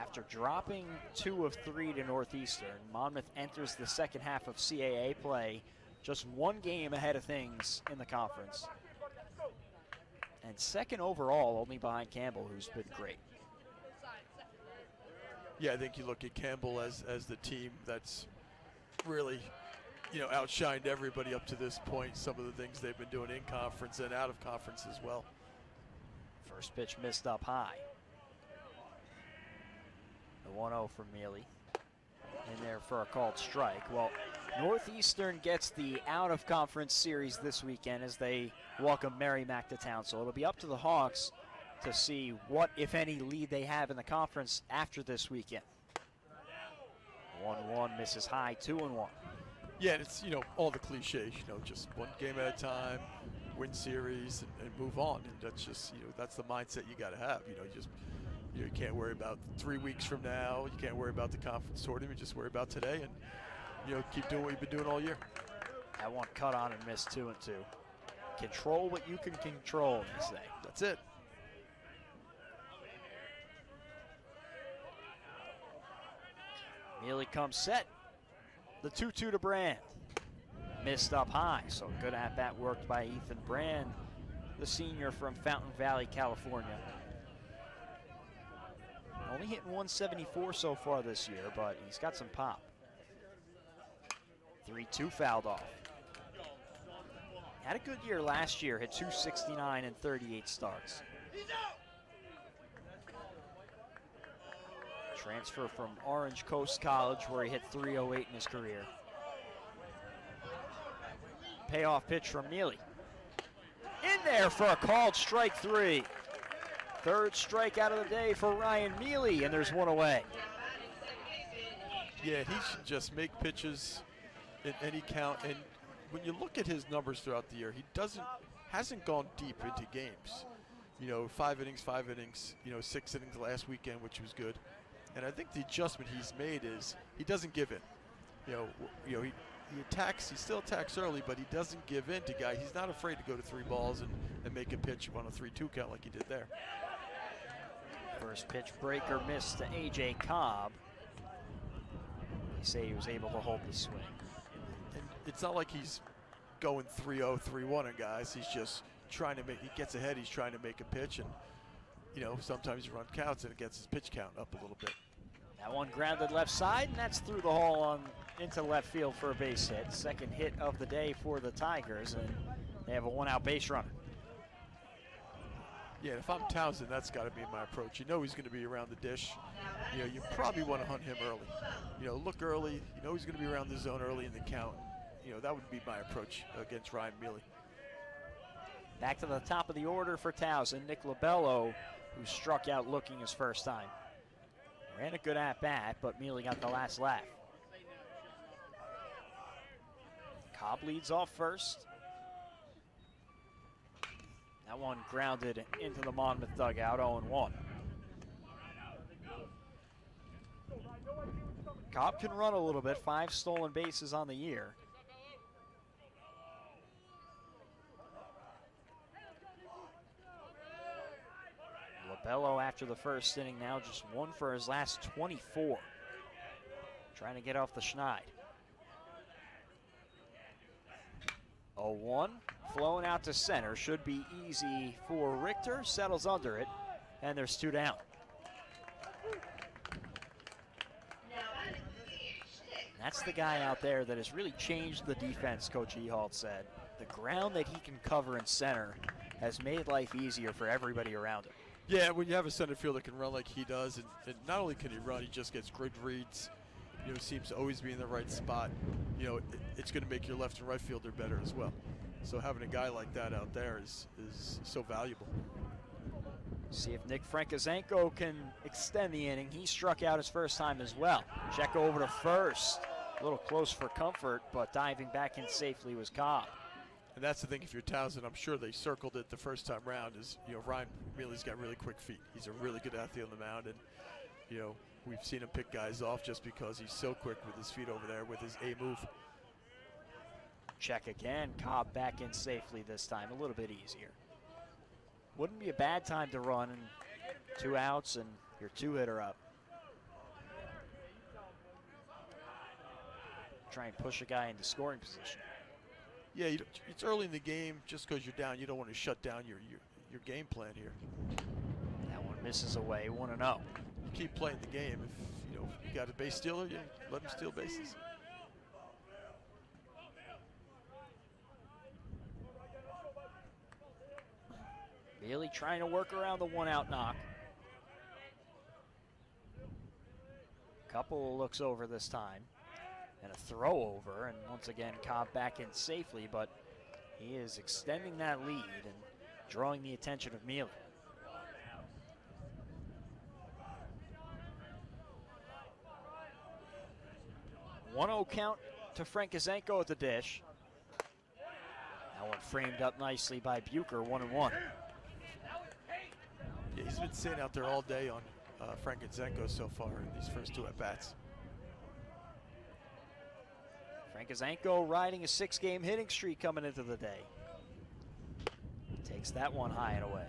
After dropping 2 of 3 to Northeastern, Monmouth enters the second half of CAA play just 1 game ahead of things in the conference. And second overall, only behind Campbell, who's been great. Yeah, I think you look at Campbell as the team that's really, outshined everybody up to this point. Some of the things they've been doing in conference and out of conference as well. First pitch missed up high. The 1-0 from Neely. In there for a called strike. Well, Northeastern gets the out-of-conference series this weekend as they welcome Merrimack to town. So it'll be up to the Hawks to see what, if any, lead they have in the conference after this weekend. 1-1 misses high, 2-1. Yeah, and it's, all the cliches, just 1 game at a time, win series, and move on. And that's just, that's the mindset you got to have. You can't worry about 3 weeks from now. You can't worry about the conference tournament. Just worry about today and, keep doing what you've been doing all year. That one cut on and missed 2-2. Control what you can control, they say. That's it. Neely comes set. The 2-2 to Brand. Missed up high, so good at-bat worked by Ethan Brand, the senior from Fountain Valley, California. Only hitting 174 so far this year, but he's got some pop. 3-2 fouled off. Had a good year last year, hit 269 in 38 starts. Transfer from Orange Coast College, where he hit 308 in his career. Payoff pitch from Neely. In there for a called strike 3. Third strikeout of the day for Ryan Neely, and there's 1 away. Yeah, he should just make pitches in any count. And when you look at his numbers throughout the year, he hasn't gone deep into games. 5 innings, 6 innings last weekend, which was good. And I think the adjustment he's made is he doesn't give in. He attacks. He still attacks early, but he doesn't give in to guys. He's not afraid to go to 3 balls and make a pitch on a 3-2 count like he did there. First pitch breaker missed to A.J. Cobb. They say he was able to hold the swing. And it's not like he's going 3-0, 3-1 on guys. He's just trying to he gets ahead, he's trying to make a pitch, and sometimes you run counts and it gets his pitch count up a little bit. That one grounded left side, and that's through the hole into left field for a base hit. Second hit of the day for the Tigers, and they have a 1-out base runner. Yeah, if I'm Towson, that's got to be my approach. He's going to be around the dish. You probably want to hunt him early. Look early. He's going to be around the zone early in the count. That would be my approach against Ryan Neely. Back to the top of the order for Towson, Nick Labello, who struck out looking his first time. Ran a good at-bat, but Neely got the last laugh. Cobb leads off first. That one grounded into the Monmouth dugout, 0-1. Cobb can run a little bit, 5 stolen bases on the year. Labello after the first inning now just 1 for his last 24. Trying to get off the schneid. 0-1, flowing out to center. Should be easy for Richter. Settles under it, and there's 2 down. That's the guy out there that has really changed the defense, Coach Ehalt said. The ground that he can cover in center has made life easier for everybody around him. Yeah, when you have a center fielder that can run like he does, and not only can he run, he just gets good reads. You know, seems to always be in the right spot. You know, it's going to make your left and right fielder better as well. So having a guy like that out there is so valuable. See if Nick Frankizenko can extend the inning. He struck out his first time as well. Check over to first. A little close for comfort, but diving back in safely was Cobb. And that's the thing, if you're Towson, I'm sure they circled it the first time round, is, you know, Ryan Neely's got really quick feet. He's a really good athlete on the mound, and, you know, we've seen him pick guys off just because he's so quick with his feet over there with his A move. Check again. Cobb back in safely this time, a little bit easier. Wouldn't be a bad time to run, and 2 outs and your 2-hitter up. Try and push a guy into scoring position. Yeah, it's early in the game. Just because you're down, you don't want to shut down your game plan here. That one misses away, 1-0. You keep playing the game. If you got a base stealer, you let him steal bases. Neely trying to work around the 1-out knock. Couple looks over this time. And a throw over, and once again Cobb back in safely, but he is extending that lead and drawing the attention of Neely. One 1-0 count to Frankizenko at the dish. That one framed up nicely by Bucher, 1-1. Yeah, he's been sitting out there all day on Frankizenko so far in these first 2 at-bats. Frankizenko riding a 6-game hitting streak coming into the day. Takes that one high and away.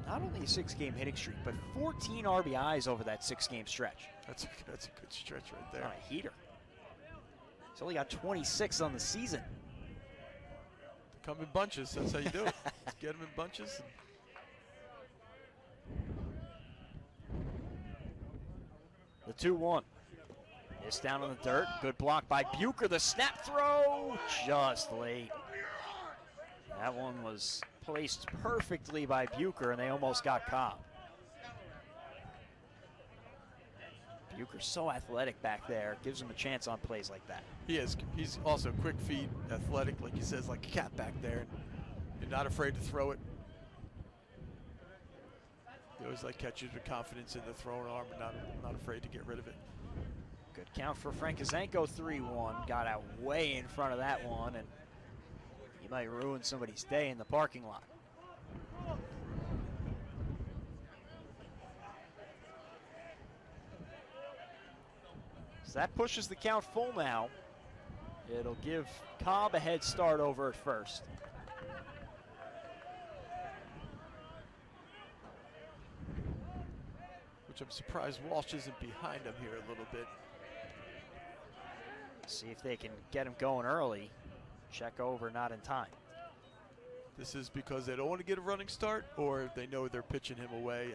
Not only a 6-game hitting streak, but 14 RBIs over that 6-game stretch. That's a good stretch right there. On a heater. He's only got 26 on the season. Come in bunches, that's how you do it. Get them in bunches. The 2-1. It's down on the dirt. Good block by Bucher. The snap throw just late. That one was placed perfectly by Bucher, and they almost got Cobb. Bucher's so athletic back there. Gives him a chance on plays like that. He is. He's also quick feet, athletic, like he says, like a cat back there. And not afraid to throw it. He always like catches with confidence in the throwing arm and not afraid to get rid of it. Good count for Frankizenko, 3-1. Got out way in front of that one, and he might ruin somebody's day in the parking lot. So that pushes the count full now. It'll give Cobb a head start over at first. Which I'm surprised Walsh isn't behind him here a little bit. See if they can get him going early. Check over, not in time. This is because they don't want to get a running start, or they know they're pitching him away,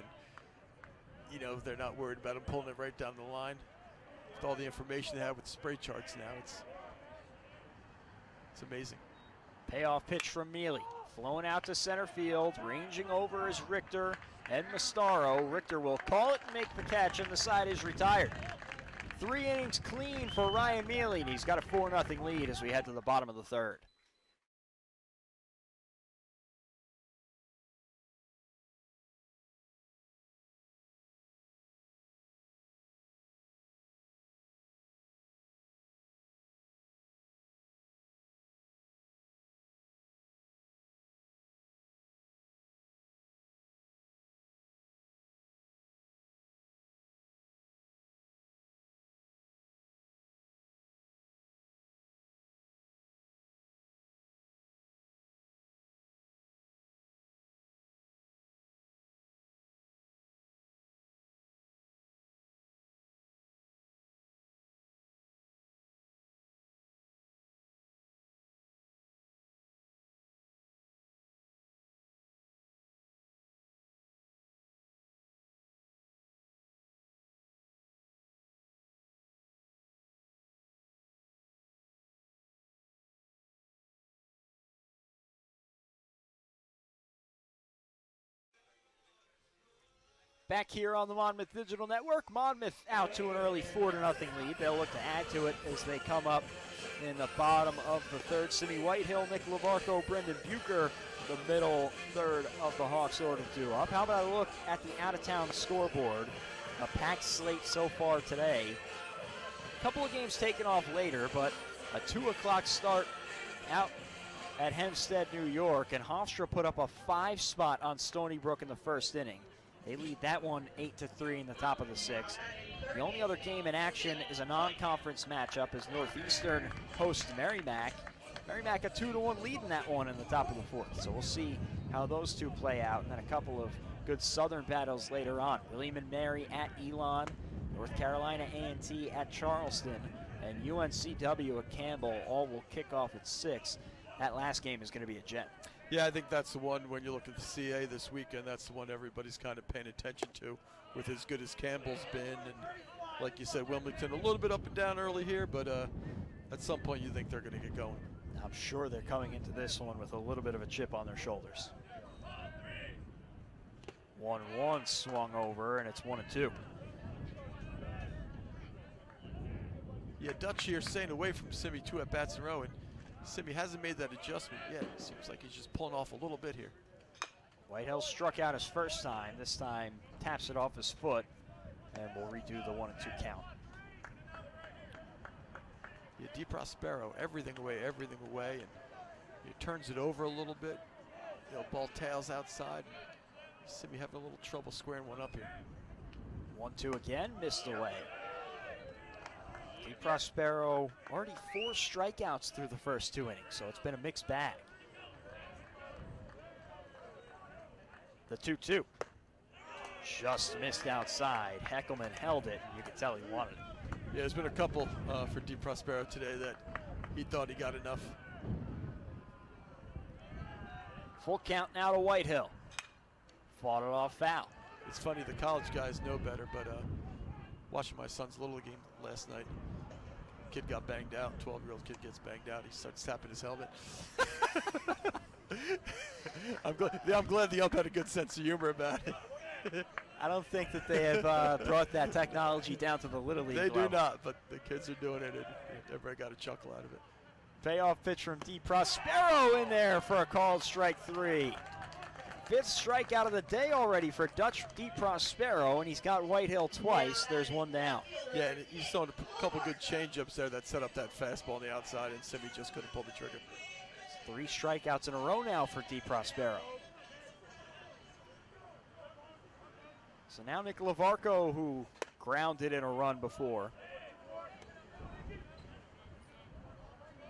and they're not worried about him pulling it right down the line. With all the information they have with spray charts now, it's amazing. Payoff pitch from Neely. Flowing out to center field, ranging over is Richter and Mastaro. Richter will call it and make the catch, and the side is retired. 3 innings clean for Ryan Neely, and he's got a 4-0 lead as we head to the bottom of the 3rd. Back here on the Monmouth Digital Network, Monmouth out to an early 4-0 lead. They'll look to add to it as they come up in the bottom of the third. Simi Whitehill, Nick Lavarco, Brendan Bucher, the middle third of the Hawks order to up. How about a look at the out-of-town scoreboard? A packed slate so far today. A couple of games taken off later, but a 2 o'clock start out at Hempstead, New York, and Hofstra put up a 5 spot on Stony Brook in the first inning. They lead that one 8-3 in the top of the 6th. The only other game in action is a non-conference matchup as Northeastern hosts Merrimack. Merrimack a 2-1 lead in that one in the top of the 4th. So we'll see how those two play out, and then a couple of good Southern battles later on. William and Mary at Elon, North Carolina A&T at Charleston, and UNCW at Campbell all will kick off at 6. That last game is going to be a gem. Yeah, I think that's the one when you look at the CAA this weekend, that's the one everybody's kind of paying attention to with as good as Campbell's been. And like you said, Wilmington a little bit up and down early here, but at some point you think they're going to get going. I'm sure they're coming into this one with a little bit of a chip on their shoulders. 1-1 swung over, and it's 1-2. Yeah, Dutch here staying away from Simi 2 at bats in a row, and Simi hasn't made that adjustment yet. It seems like he's just pulling off a little bit here. Whitehill struck out his first time. This time taps it off his foot, and we'll redo the 1-2 count. Yeah, DeProspero, everything away, and he turns it over a little bit. You know, ball tails outside. Simi having a little trouble squaring one up here. 1-2 again, missed away. DeProspero already 4 strikeouts through the first 2 innings, so it's been a mixed bag. The 2-2. Just missed outside. Heckelman held it, and you could tell he wanted it. Yeah, there's been a couple for DeProspero today that he thought he got enough. Full count now to Whitehill. Fought it off foul. It's funny, the college guys know better, but watching my son's Little League game last night, kid got banged out, 12-year-old kid gets banged out. He starts tapping his helmet. I'm glad the ump had a good sense of humor about it. I don't think that they have brought that technology down to the Little League level. They do not, but the kids are doing it, and everybody got a chuckle out of it. Payoff pitch from DeProspero in there for a called strike 3. 5th strikeout of the day already for Dutch DeProspero, and he's got Whitehill twice. There's one down. Yeah, and he's throwing a couple good change-ups there that set up that fastball on the outside, and Simi just couldn't pull the trigger. 3 strikeouts in a row now for DeProspero. So now Nick Lavarco, who grounded in a run before.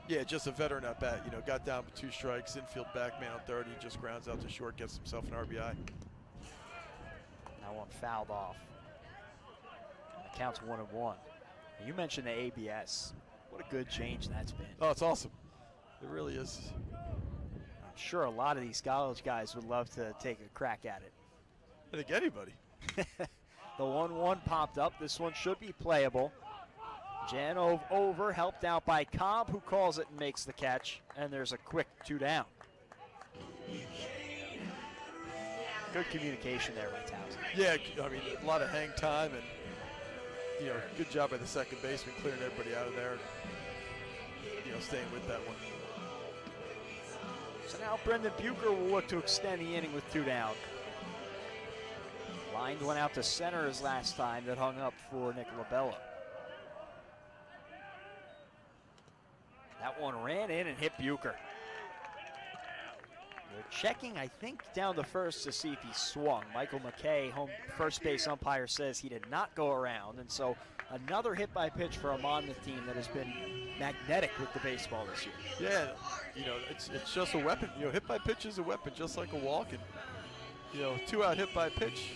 Yeah, just a veteran at bat. You know, got down with 2 strikes, infield back, man on third. He just grounds out to short, gets himself an RBI. Now one fouled off. And the count's 1-1. You mentioned the ABS. What a good change that's been. Oh, it's awesome. It really is. I'm sure a lot of these college guys would love to take a crack at it. I think anybody. The 1-1 popped up. This one should be playable. Janov over, helped out by Cobb, who calls it and makes the catch. And there's a quick 2 down. Good communication there by Towson. Yeah, I mean, a lot of hang time, and, you know, good job by the second baseman clearing everybody out of there and, you know, staying with that one. So now Brendan Bucher will look to extend the inning with 2 down. Lined one out to center his last time that hung up for Nick Labella. That one ran in and hit Bucher. They're checking, I think, down the first to see if he swung. Michael McKay, home first base umpire, says he did not go around. And so another hit by pitch for a Monmouth team that has been magnetic with the baseball this year. Yeah, you know, it's just a weapon. You know, hit by pitch is a weapon, just like a walk. And, you know, 2-out hit by pitch,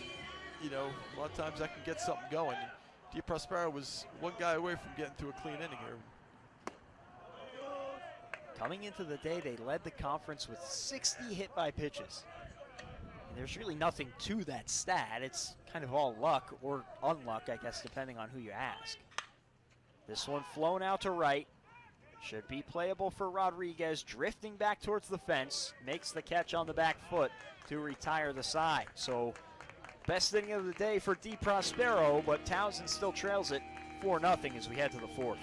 you know, a lot of times that can get something going. DeProspero was one guy away from getting to a clean inning here. Coming into the day, they led the conference with 60 hit by pitches. And there's really nothing to that stat. It's kind of all luck or unluck, I guess, depending on who you ask. This one flown out to right. Should be playable for Rodriguez, drifting back towards the fence. Makes the catch on the back foot to retire the side. So Best inning of the day for Di Prospero, but Towson still trails it 4-0 as we head to the fourth.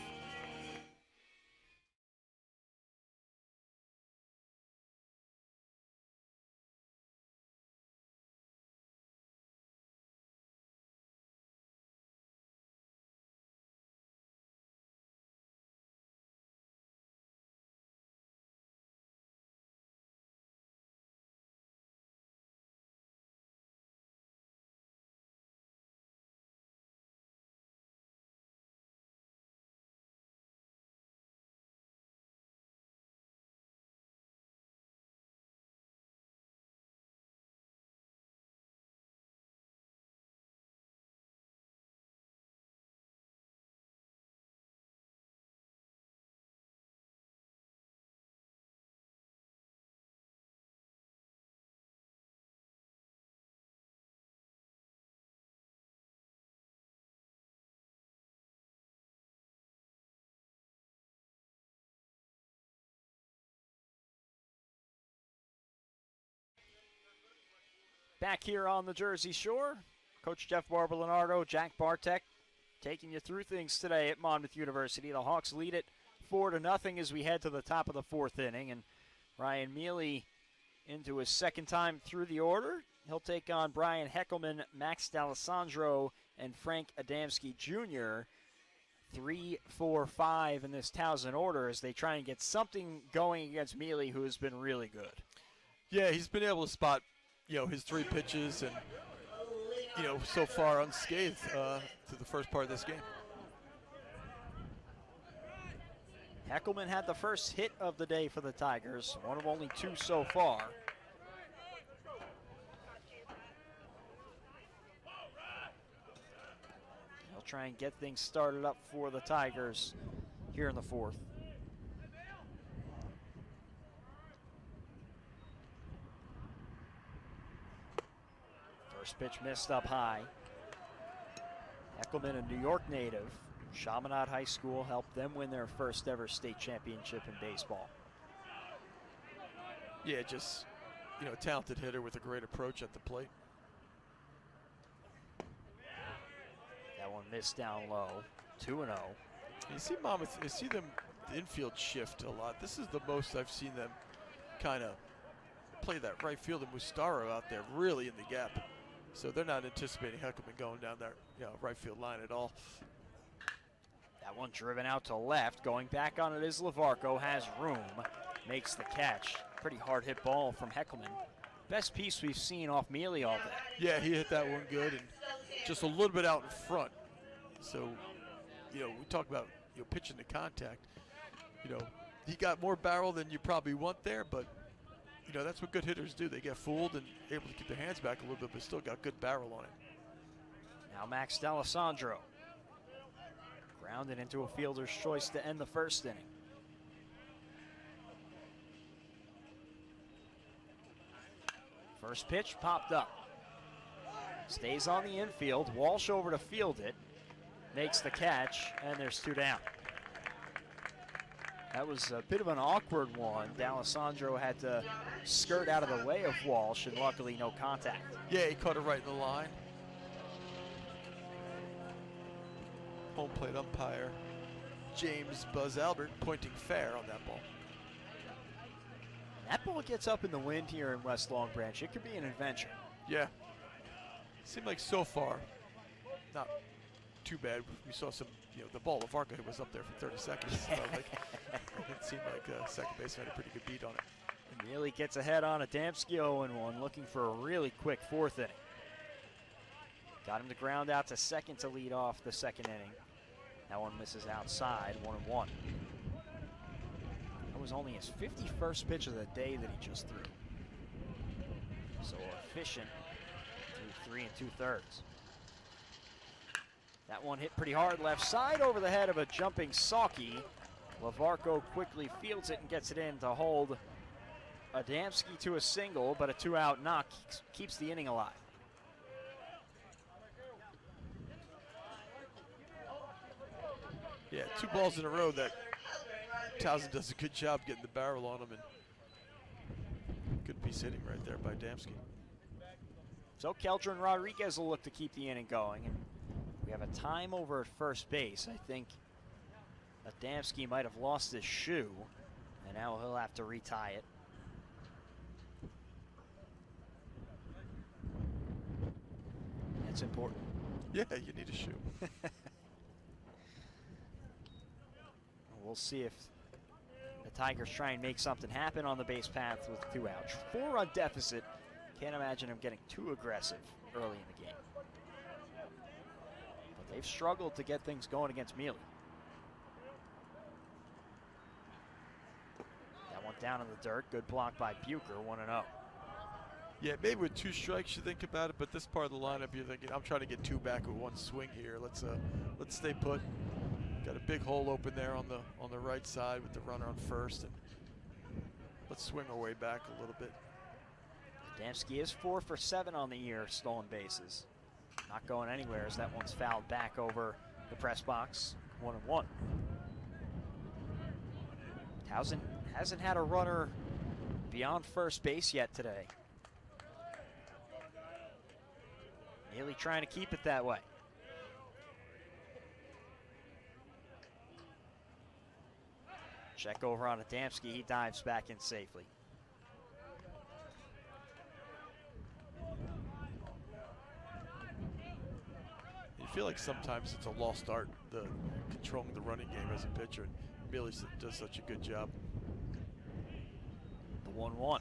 Back here on the Jersey Shore, Coach Jeff Barber-Leonardo, Jack Bartek taking you through things today at Monmouth University. The Hawks lead it 4-0 as we head to the top of the fourth inning, and Ryan Neely into his second time through the order. He'll take on Brian Heckelman, Max D'Alessandro, and Frank Adamski Jr. 3, 4, 5 in this Towson order as they try and get something going against Neely, who has been really good. Yeah, he's been able to spot, his 3 pitches and, so far unscathed through the first part of this game. Heckelman had the first hit of the day for the Tigers, one of only 2 so far. He'll try and get things started up for the Tigers here in the fourth. First pitch missed up high. Heckelman, a New York native, Chaminade High School, helped them win their first ever state championship in baseball. Yeah, just, a talented hitter with a great approach at the plate. That one missed down low, 2-0. You see Monmouth, you see them infield shift a lot. This is the most I've seen them kind of play that right field, and Mustaro out there really in the gap. So they're not anticipating Heckelman going down that right field line at all. That one driven out to left. Going back on it is Lavarco, has room, makes the catch. Pretty hard hit ball from Heckelman. Best piece we've seen off Neely all day. Yeah, he hit that one good and just a little bit out in front. So, we talk about pitching to contact. He got more barrel than you probably want there, but that's what good hitters do. They get fooled and able to keep their hands back a little bit, but still got good barrel on it. Now Max D'Alessandro. Grounded into a fielder's choice to end the first inning. First pitch popped up. Stays on the infield. Walsh over to field it. Makes the catch, and there's 2 down. That was a bit of an awkward one. D'Alessandro had to skirt out of the way of Walsh, and luckily no contact. Yeah, he caught it right in the line. Home plate umpire James Buzz Albert pointing fair on that ball. That ball gets up in the wind here in West Long Branch. It could be an adventure. Yeah. Seemed like so far, not too bad. We saw some, the ball Lavarco hit was up there for 30 seconds. It seemed like second baseman had a pretty good beat on it. And Neely gets ahead on Adamski 0-1, looking for a really quick fourth inning. Got him to ground out to second to lead off the second inning. That one misses outside, 1-1. That was only his 51st pitch of the day that he just threw. So efficient through 3 2/3. That one hit pretty hard left side over the head of a jumping Sawkey. Lavarco quickly fields it and gets it in to hold Adamski to a single, but a 2-out knock keeps the inning alive. Yeah, 2 balls in a row that Towson does a good job getting the barrel on him, and good piece hitting right there by Adamski. So Keldrin Rodriguez will look to keep the inning going. And we have a time over at first base. I think Adamski might have lost his shoe, and now he'll have to retie it. That's important. Yeah, you need a shoe. We'll see if the Tigers try and make something happen on the base path with 2 outs. 4-run deficit. Can't imagine them getting too aggressive early in the game. But they've struggled to get things going against Neely. That one down in the dirt. Good block by Bucher, 1-0. Yeah, maybe with 2 strikes you think about it, but this part of the lineup you're thinking, I'm trying to get 2 back with 1 swing here. Let's stay put. Got a big hole open there on the right side with the runner on first, and let's swing our way back a little bit. Adamski is 4 for 7 on the year, stolen bases. Not going anywhere as that one's fouled back over the press box. 1-1. Towson hasn't had a runner beyond first base yet today. Neely trying to keep it that way. Check over on Adamski. He dives back in safely. You feel like sometimes it's a lost art, the controlling the running game as a pitcher. Neely does such a good job. The 1-1.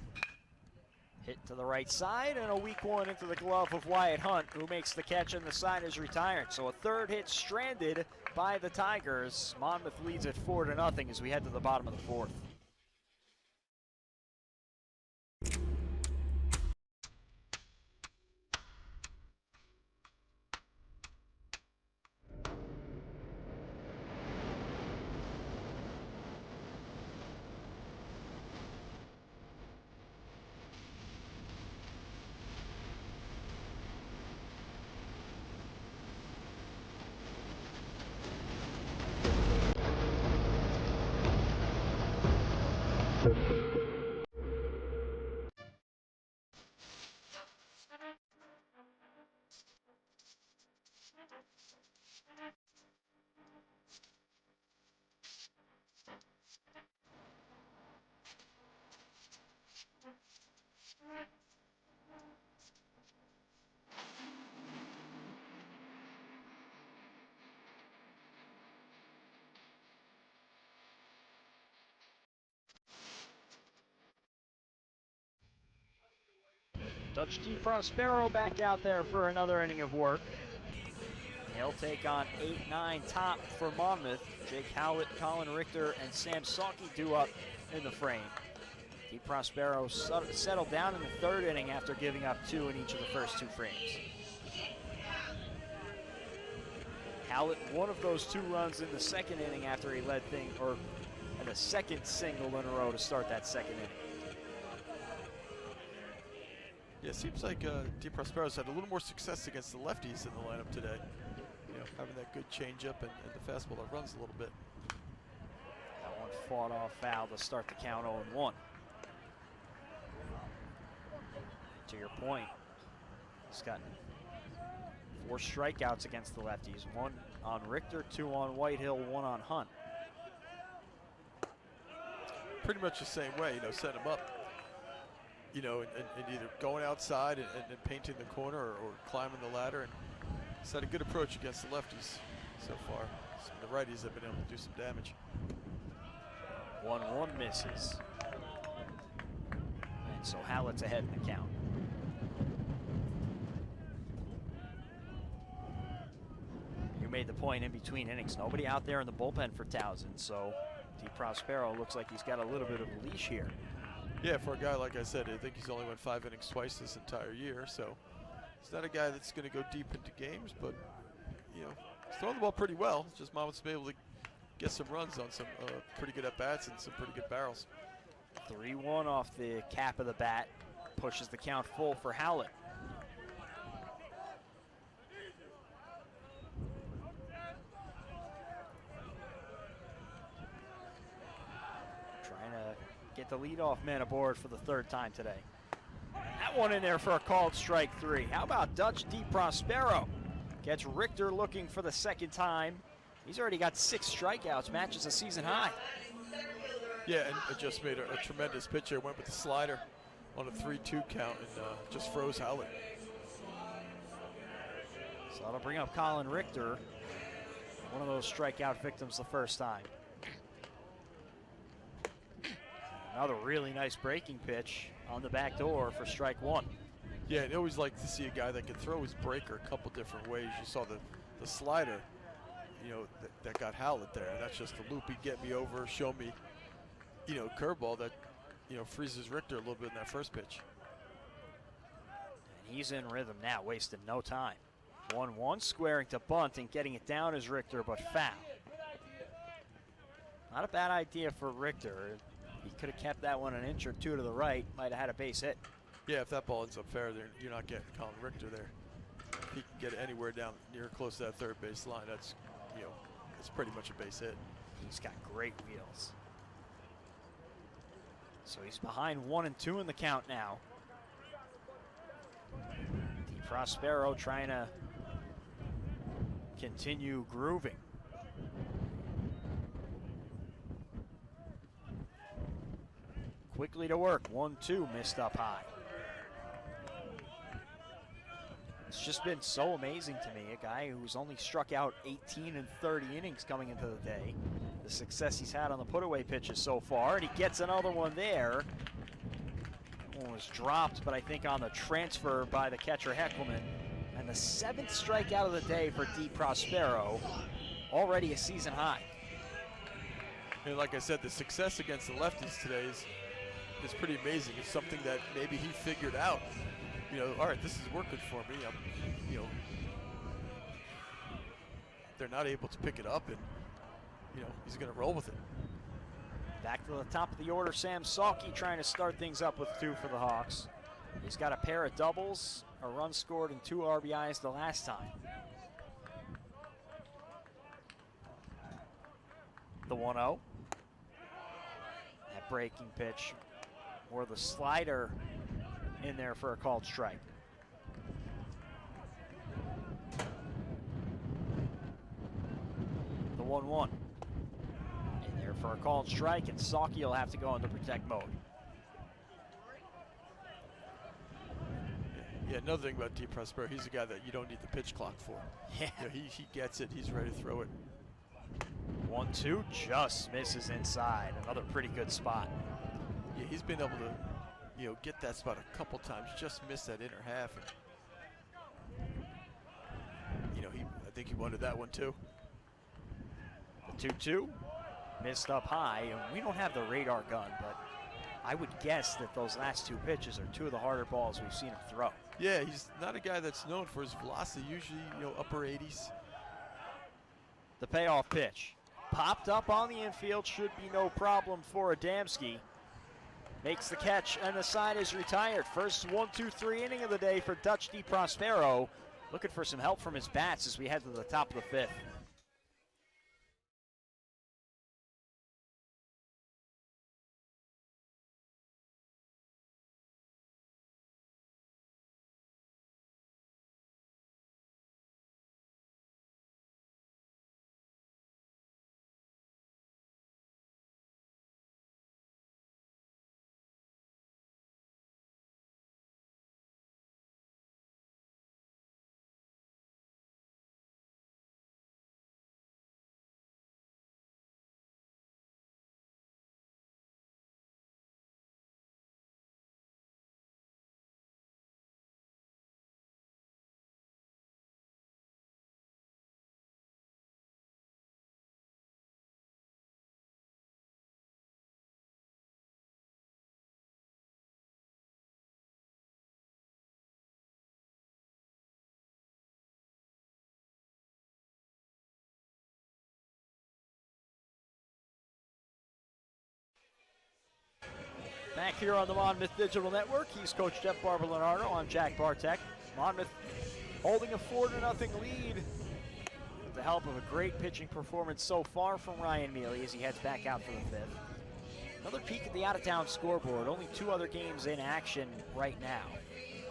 Hit to the right side, and a weak one into the glove of Wyatt Hunt, who makes the catch, and the side is retired. So a third hit stranded by the Tigers. Monmouth leads it 4-0 as we head to the bottom of the 4th. Dutch D. Prospero back out there for another inning of work. He'll take on 8-9 top for Monmouth. Jake Howlett, Colin Richter, and Sam Salke due up in the frame. D. Prospero settled down in the 3rd inning after giving up 2 in each of the first 2 frames. Howlett, one of those 2 runs in the 2nd inning after he led the 2nd single in a row to start that 2nd inning. Yeah, it seems like D. Prospero's had a little more success against the lefties in the lineup today. You know, having that good changeup and the fastball that runs a little bit. That one fought off foul to start the count 0-1. To your point, he's got 4 strikeouts against the lefties. 1 on Richter, 2 on Whitehill, 1 on Hunt. Pretty much the same way, you know, set him up. You know, and either going outside and painting the corner or climbing the ladder. And he's had a good approach against the lefties so far. The righties have been able to do some damage. 1-1 misses. And so Hallett's ahead in the count. You made the point in between innings. Nobody out there in the bullpen for Towson, so D. Prospero looks like he's got a little bit of a leash here. Yeah, for a guy like I said, I think he's only went 5 innings twice this entire year, so he's not a guy that's going to go deep into games, but you know, he's throwing the ball pretty well. It's just Monmouth's been able to get some runs on some pretty good at-bats and some pretty good barrels. 3-1 off the cap of the bat, pushes the count full for Howlett. Trying to get the leadoff man aboard for the 3rd time today. That that one in there for a called strike 3. How about Dutch DeProspero? Gets Richter looking for the second time. He's already got 6 strikeouts, matches a season high. Yeah, and just made a tremendous pitch there. Went with the slider on a 3-2 count and just froze Howlett. So that'll bring up Colin Richter, one of those strikeout victims the first time. Another really nice breaking pitch on the back door for strike 1. Yeah, and I always like to see a guy that can throw his breaker a couple different ways. You saw the slider, you know, that got Howlett there. And that's just a loopy, get me over, show me, you know, curveball that, you know, freezes Richter a little bit in that first pitch. And he's in rhythm now, wasting no time. 1-1, squaring to bunt and getting it down is Richter, but foul. Not a bad idea for Richter. He could have kept that one an inch or 2 to the right, might have had a base hit. Yeah, if that ball ends up fair, then you're not getting Colin Richter there. If he can get it anywhere down near close to that third base line, that's, you know, it's pretty much a base hit. He's got great wheels. So he's behind 1-2 in the count now. DeProspero trying to continue grooving. Quickly to work, 1-2, missed up high. It's just been so amazing to me, a guy who's only struck out 18 in 30 innings coming into the day. The success he's had on the put-away pitches so far, and he gets another one there. One was dropped, but I think on the transfer by the catcher Heckelman. And the 7th strikeout of the day for DeProspero, already a season high. And like I said, the success against the lefties today is pretty amazing. It's something that maybe he figured out. You know, all right, this is working for me. You know, they're not able to pick it up, and you know, he's going to roll with it. Back to the top of the order, Sam Salke trying to start things up with 2 for the Hawks. He's got a pair of doubles, a run scored, and 2 RBIs the last time. The 1-0. That breaking pitch, or the slider in there for a called strike. The 1-1. In there for a called strike, and Salke will have to go into protect mode. Yeah, another thing about DeProspero, he's a guy that you don't need the pitch clock for. Yeah. You know, he gets it, he's ready to throw it. 1-2, just misses inside. Another pretty good spot. Yeah, he's been able to, you know, get that spot a couple times, just missed that inner half. And, you know, I think he wanted that one too. The 2-2, missed up high, and we don't have the radar gun, but I would guess that those last 2 pitches are 2 of the harder balls we've seen him throw. Yeah, he's not a guy that's known for his velocity, usually, you know, upper 80s. The payoff pitch, popped up on the infield, should be no problem for Adamski. Makes the catch, and the side is retired. First 1-2-3 inning of the day for Dutch DeProspero. Looking for some help from his bats as we head to the top of the 5th. Back here on the Monmouth Digital Network, he's Coach Jeff Barber-Leonardo. I'm Jack Bartek. Monmouth holding a 4-0 lead with the help of a great pitching performance so far from Ryan Neely as he heads back out for the 5th. Another peek at the out-of-town scoreboard. Only 2 other games in action right now.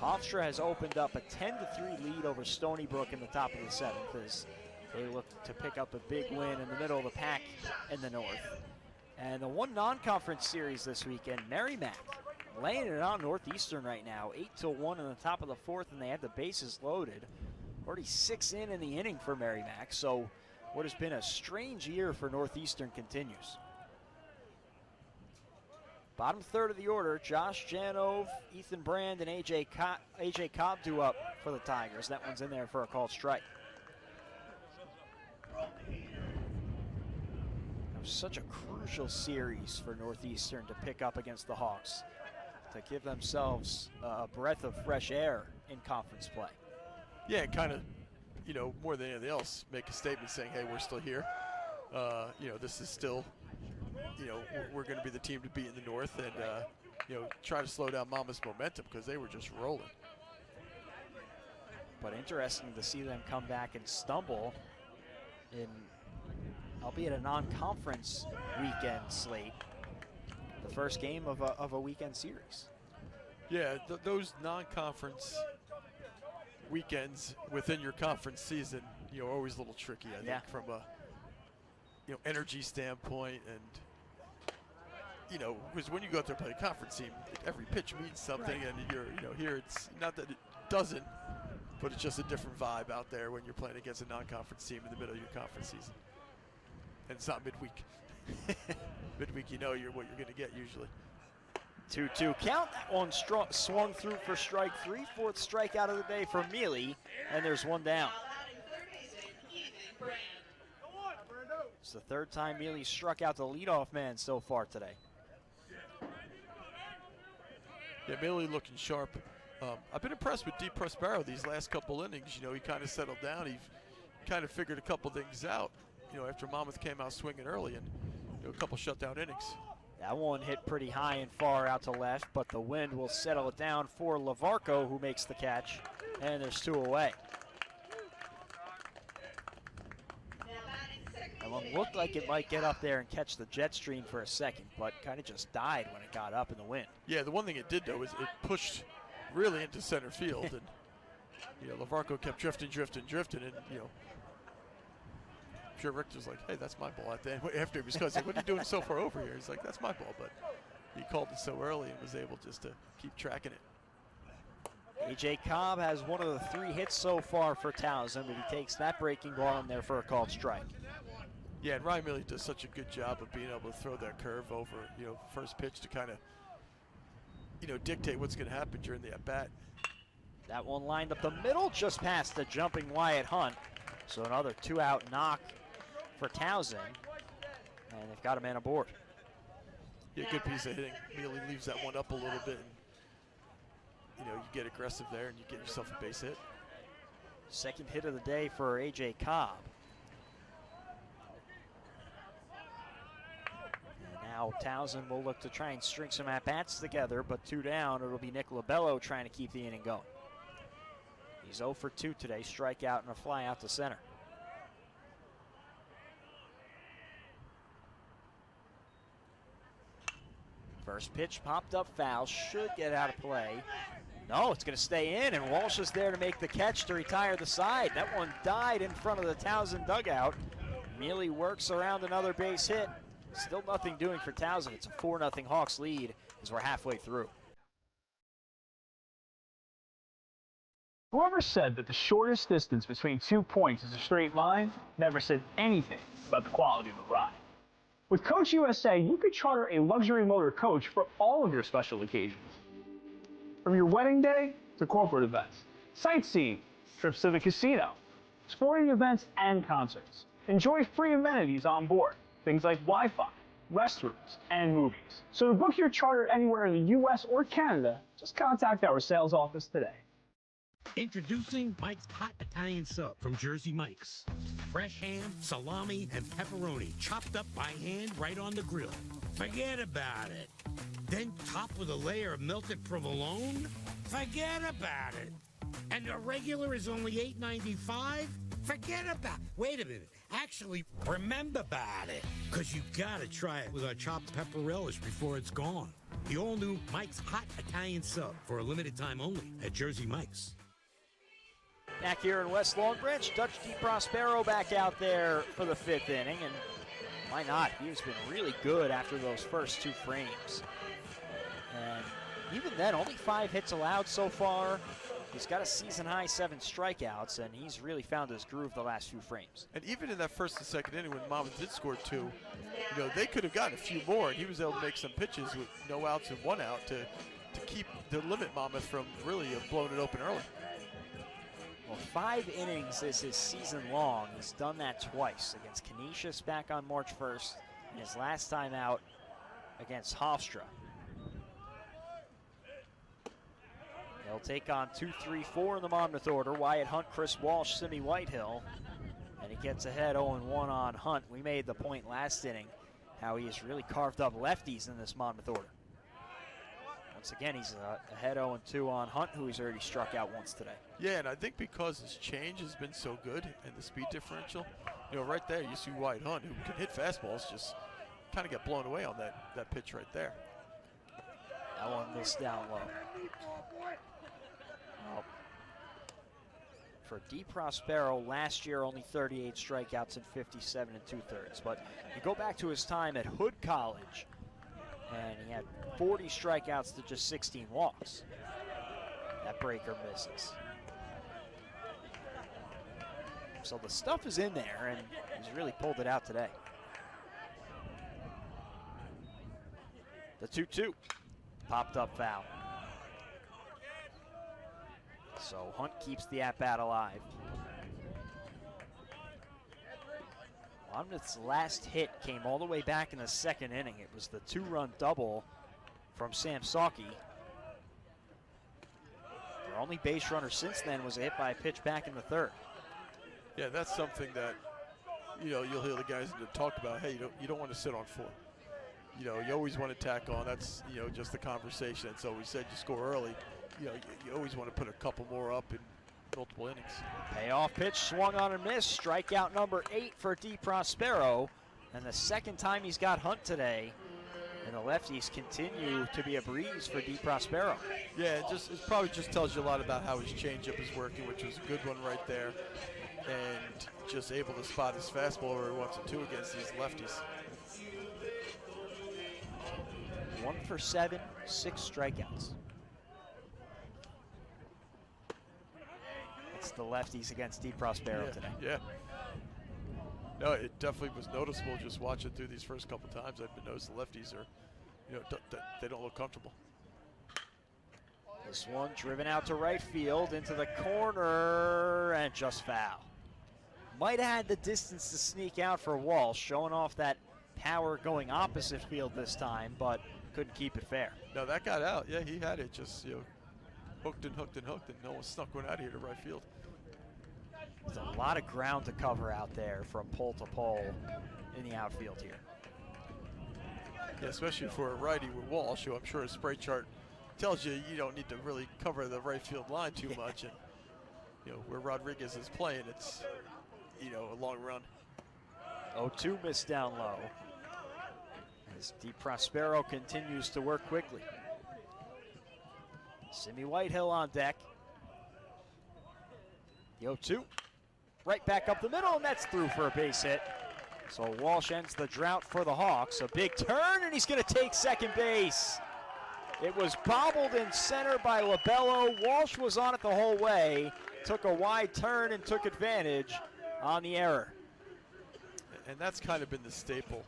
Hofstra has opened up a 10-3 lead over Stony Brook in the top of the 7th as they look to pick up a big win in the middle of the pack in the north. And the one non-conference series this weekend, Merrimack, laying it on Northeastern right now, 8-1 in the top of the 4th, and they have the bases loaded. Already 6 in the inning for Merrimack, so what has been a strange year for Northeastern continues. Bottom third of the order, Josh Janove, Ethan Brand, and AJ Cobb due up for the Tigers. That one's in there for a called strike. That was such a crucial series for Northeastern to pick up against the Hawks, to give themselves a breath of fresh air in conference play. Yeah, kind of, you know, more than anything else, make a statement saying, hey, we're still here. You know, this is still, you know, we're going to be the team to beat in the north, and, you know, try to slow down Monmouth's momentum because they were just rolling. But interesting to see them come back and stumble in, albeit a non-conference weekend slate, the first game of a weekend series. Yeah, those non-conference weekends within your conference season, you know, are always a little tricky, I think, from a, you know, energy standpoint. And, you know, because when you go out there and play a conference team, every pitch means something, and you're, you know, here it's not that it doesn't, but it's just a different vibe out there when you're playing against a non-conference team in the middle of your conference season. And it's not midweek. Midweek, you know what you're going to get usually. 2-2 count. That one swung through for strike 3. 4th strikeout of the day for Neely, and there's one down. It's the 3rd time Neely struck out the leadoff man so far today. Yeah, Neely looking sharp. I've been impressed with Deep Prospero these last couple innings. You know, he kind of settled down. He kind of figured a couple things out, you know, after Monmouth came out swinging early, and, you know, a couple shutdown innings. That one hit pretty high and far out to left, but the wind will settle it down for Lavarco, who makes the catch, and there's 2 away. That one looked like it might get up there and catch the jet stream for a second, but kind of just died when it got up in the wind. Yeah, the one thing it did, though, is it pushed really into center field, and, you know, Lavarco kept drifting, and, you know, I'm sure Richter's like, hey, that's my ball out there. After he was close, like, what are you doing so far over here? He's like, that's my ball, but he called it so early and was able just to keep tracking it. AJ Cobb has one of the 3 hits so far for Towson, but he takes that breaking ball in there for a called strike. Yeah, and Ryan Neely does such a good job of being able to throw that curve over, you know, first pitch to kind of, you know, dictate what's going to happen during the at-bat. That one lined up the middle, just past the jumping Wyatt Hunt. So another 2-out knock for Towson, and they've got a man aboard. Yeah, good piece of hitting. Neely leaves that one up a little bit, and, you know, you get aggressive there and you get yourself a base hit. 2nd hit of the day for AJ Cobb. And now Towson will look to try and string some at-bats together, but 2 down, it'll be Nick Labello trying to keep the inning going. He's 0 for 2 today, strikeout and a fly out to center. First pitch popped up foul, should get out of play. No, it's going to stay in, and Walsh is there to make the catch to retire the side. That one died in front of the Towson dugout. Neely works around another base hit. Still nothing doing for Towson. It's a 4-0 Hawks lead as we're halfway through. Whoever said that the shortest distance between 2 points is a straight line never said anything about the quality of the ride. With Coach USA, you could charter a luxury motor coach for all of your special occasions. From your wedding day to corporate events, sightseeing, trips to the casino, sporting events, and concerts. Enjoy free amenities on board, things like Wi-Fi, restrooms, and movies. So to book your charter anywhere in the US or Canada, just contact our sales office today. Introducing Mike's Hot Italian Sub from Jersey Mike's. Fresh ham, salami, and pepperoni chopped up by hand right on the grill. Forget about it. Then topped with a layer of melted provolone? Forget about it. And the regular is only $8.95? Forget about it. Wait a minute. Actually, remember about it. Because you gotta try it with our chopped pepper relish before it's gone. The all-new Mike's Hot Italian Sub for a limited time only at Jersey Mike's. Back here in West Long Branch, Dutch DiProspero back out there for the 5th inning, and why not? He's been really good after those first 2 frames. And even then, only 5 hits allowed so far. He's got a season-high 7 strikeouts, and he's really found his groove the last few frames. And even in that first and second inning when Monmouth did score 2, they could have gotten a few more, and he was able to make some pitches with no outs and 1 out to limit Monmouth from really blowing it open early. Well, 5 innings is his season long. He's done that twice against Canisius back on March 1st, and his last time out against Hofstra. They'll take on 2, 3, 4 in the Monmouth order. Wyatt Hunt, Chris Walsh, Simi Whitehill. And he gets ahead 0-1 on Hunt. We made the point last inning how he has really carved up lefties in this Monmouth order. Once again, he's ahead 0-2 on Hunt, who he's already struck out once today. Yeah, and I think because his change has been so good and the speed differential, right there you see Wyatt Hunt, who can hit fastballs, just kind of get blown away on that pitch right there. That one missed down low. Well, for DiProspero, last year only 38 strikeouts and 57 2/3. But you go back to his time at Hood College, and he had 40 strikeouts to just 16 walks. That breaker misses. So the stuff is in there, and he's really pulled it out today. The 2-2. Popped up foul. So Hunt keeps the at-bat alive. Monmouth's last hit came all the way back in the 2nd inning. It was the 2-run double from Sam Sawkey. Their only base runner since then was a hit by a pitch back in the 3rd. Yeah, that's something that, you'll hear the guys talk about. Hey, you don't want to sit on 4. You always want to tack on. That's, just the conversation. And so we said you score early. You always want to put a couple more up in multiple innings. Payoff pitch swung on and missed. Strikeout number 8 for DiProspero. And the 2nd time he's got Hunt today. And the lefties continue to be a breeze for DiProspero. Yeah, it probably just tells you a lot about how his changeup is working, which was a good one right there. And just able to spot his fastball where he wants it to against these lefties. 1 for 7, 6 strikeouts. It's the lefties against DiProspero today. Yeah. No, it definitely was noticeable just watching through these first couple times. I've been noticing the lefties are, they don't look comfortable. This one driven out to right field into the corner and just foul. Might have had the distance to sneak out for Walsh, showing off that power going opposite field this time, but couldn't keep it fair. No, that got out. Yeah, he had it just, hooked and hooked and hooked, and no one snuck one out of here to right field. There's a lot of ground to cover out there from pole to pole in the outfield here. Yeah, especially for a righty with Walsh, who I'm sure his spray chart tells you don't need to really cover the right field line too much. And, where Rodriguez is playing, it's, a long run. 0-2 missed down low. As DiProspero continues to work quickly. Simi Whitehill on deck. The 0-2. Right back up the middle, and that's through for a base hit. So Walsh ends the drought for the Hawks. A big turn, and he's going to take second base. It was bobbled in center by Labello. Walsh was on it the whole way. Took a wide turn and took advantage on the error. And that's kind of been the staple.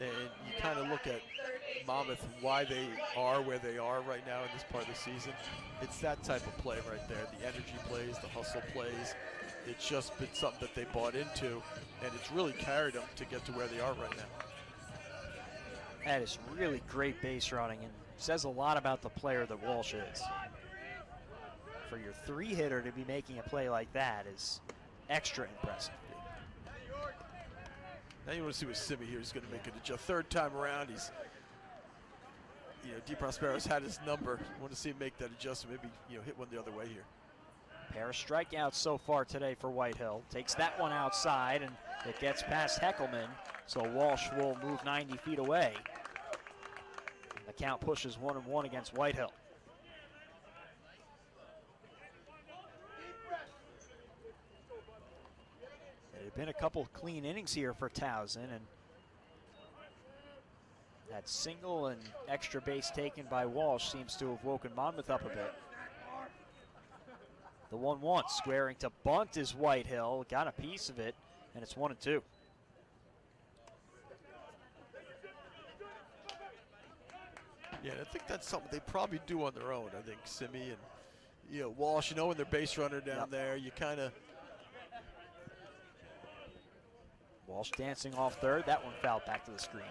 And you kind of look at Monmouth, why they are where they are right now in this part of the season. It's that type of play right there. The energy plays, the hustle plays. It's just been something that they bought into, and it's really carried them to get to where they are right now. That is really great base running and says a lot about the player that Walsh is. For your 3-hitter to be making a play like that is extra impressive. Now you want to see what Simi here is going to make it a 3rd time around. He's, DiProspero's had his number. You want to see him make that adjustment, maybe, hit one the other way here. Pair of strikeouts so far today for Whitehill. Takes that one outside, and it gets past Heckelman, so Walsh will move 90 feet away. And the count pushes 1-1 against Whitehill. There have been a couple clean innings here for Towson, and that single and extra base taken by Walsh seems to have woken Monmouth up a bit. The 1-1 squaring to bunt is Whitehill, got a piece of it, and it's 1-2. Yeah, I think that's something they probably do on their own. I think Simi and Walsh, when they're base runner down there, you kind of. Walsh dancing off third. That one fouled back to the screen.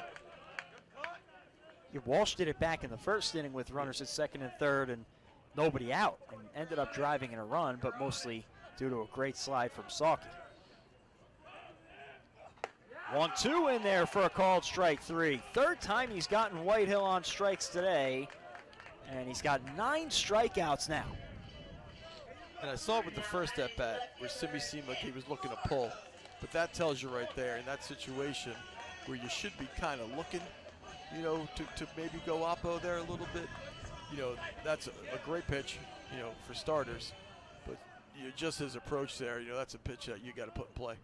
Yeah, Walsh did it back in the first inning with runners at second and third and nobody out, and ended up driving in a run, but mostly due to a great slide from Salke. 1-2 in there for a called strike 3. Third time he's gotten Whitehill on strikes today, and he's got 9 strikeouts now. And I saw it with the first at-bat where Simi seemed like he was looking to pull, but that tells you right there in that situation where you should be kind of looking, to maybe go oppo there a little bit. That's a great pitch, for starters, but just his approach there, that's a pitch that you got to put in play.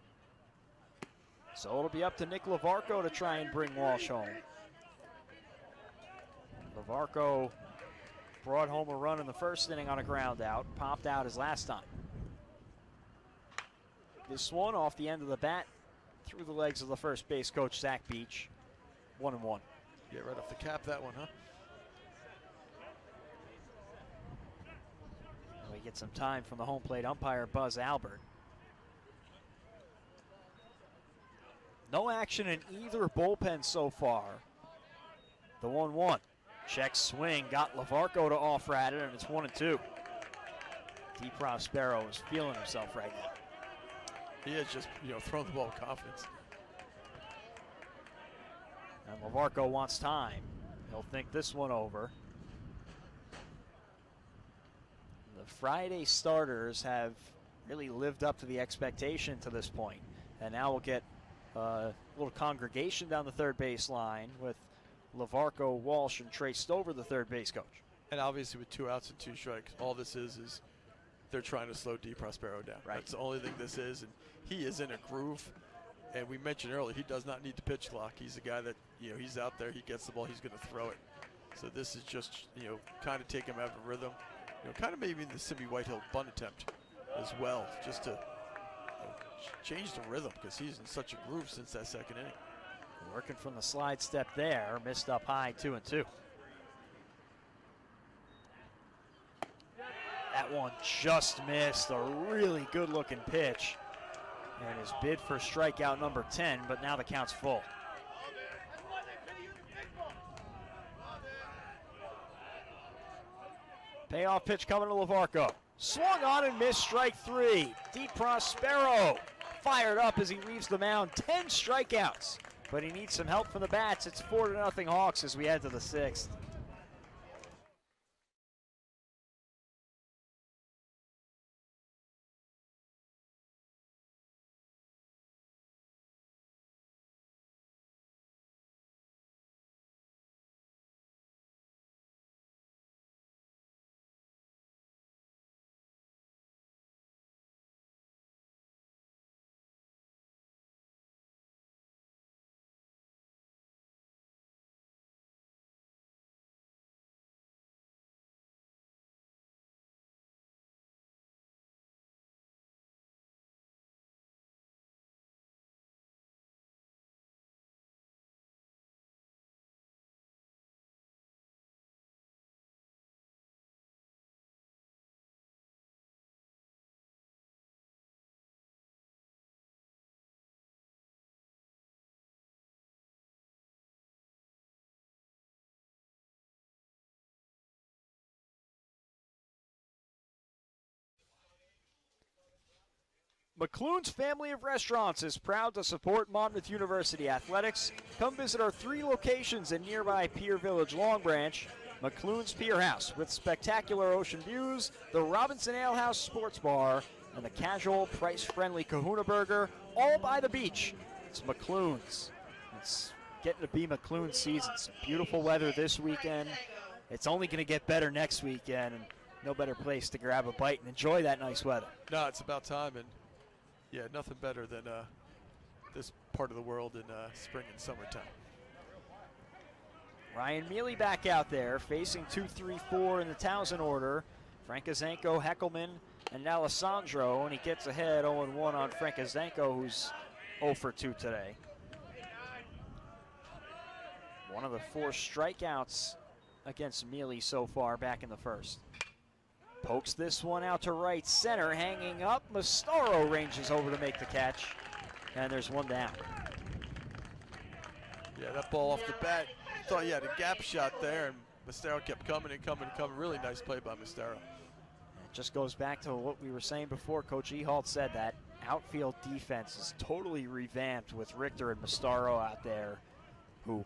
So it'll be up to Nick Lavarco to try and bring Walsh home. Lavarco brought home a run in the first inning on a ground out, popped out his last time. This one off the end of the bat, through the legs of the first base coach, Zach Beach, 1-1. Yeah, right off the cap, that one, huh? And we get some time from the home plate umpire, Buzz Albert. No action in either bullpen so far. The 1-1. Check swing, got Lavarco to off-rat it, and it's 1-2. D. Prospero is feeling himself right now. He has just, thrown the ball with confidence. And Lavarco wants time. He'll think this one over. The Friday starters have really lived up to the expectation to this point. And now we'll get a little congregation down the third base line with Lavarco, Walsh, and Trey Stover, the third base coach. And obviously with 2 outs and 2 strikes, all this is they're trying to slow D. Prospero down. Right. That's the only thing this is, and he is in a groove. And we mentioned earlier, he does not need the pitch clock. He's a guy that, he's out there, he gets the ball, he's going to throw it. So this is just, kind of take him out of rhythm. Kind of maybe the Simi Whitehill bunt attempt as well, just to change the rhythm, because he's in such a groove since that second inning. Working from the slide step there, missed up high, 2-2. That one just missed, a really good looking pitch. And his bid for strikeout number 10, but now the count's full. Payoff pitch coming to Lavarco. Swung on and missed, strike 3. D. Prospero fired up as he leaves the mound. 10 strikeouts, but he needs some help from the bats. It's 4-0 Hawks as we head to the 6th. McClune's family of restaurants is proud to support Monmouth University athletics. Come visit our 3 locations in nearby Pier Village, Long Branch. McClune's Pier House with spectacular ocean views, the Robinson Ale House Sports Bar, and the casual, price-friendly Kahuna Burger, all by the beach. It's McClune's. It's getting to be McClune's season. Some beautiful weather this weekend. It's only going to get better next weekend, and no better place to grab a bite and enjoy that nice weather. No, it's about time, and yeah, nothing better than this part of the world in spring and summertime. Ryan Neely back out there, facing 2-3-4 in the Towson order. Frankizenko, Heckelman, and Alessandro, and he gets ahead 0-1 on Frankizenko, who's 0 for 2 today. One of the 4 strikeouts against Neely so far back in the first. Pokes this one out to right center, hanging up. Mastaro ranges over to make the catch, and there's one down. Yeah, that ball off the bat, thought you had a gap shot there, and Mastaro kept coming and coming and coming. Really nice play by Mastaro. It just goes back to what we were saying before. Coach Ehalt said that outfield defense is totally revamped with Richter and Mastaro out there, who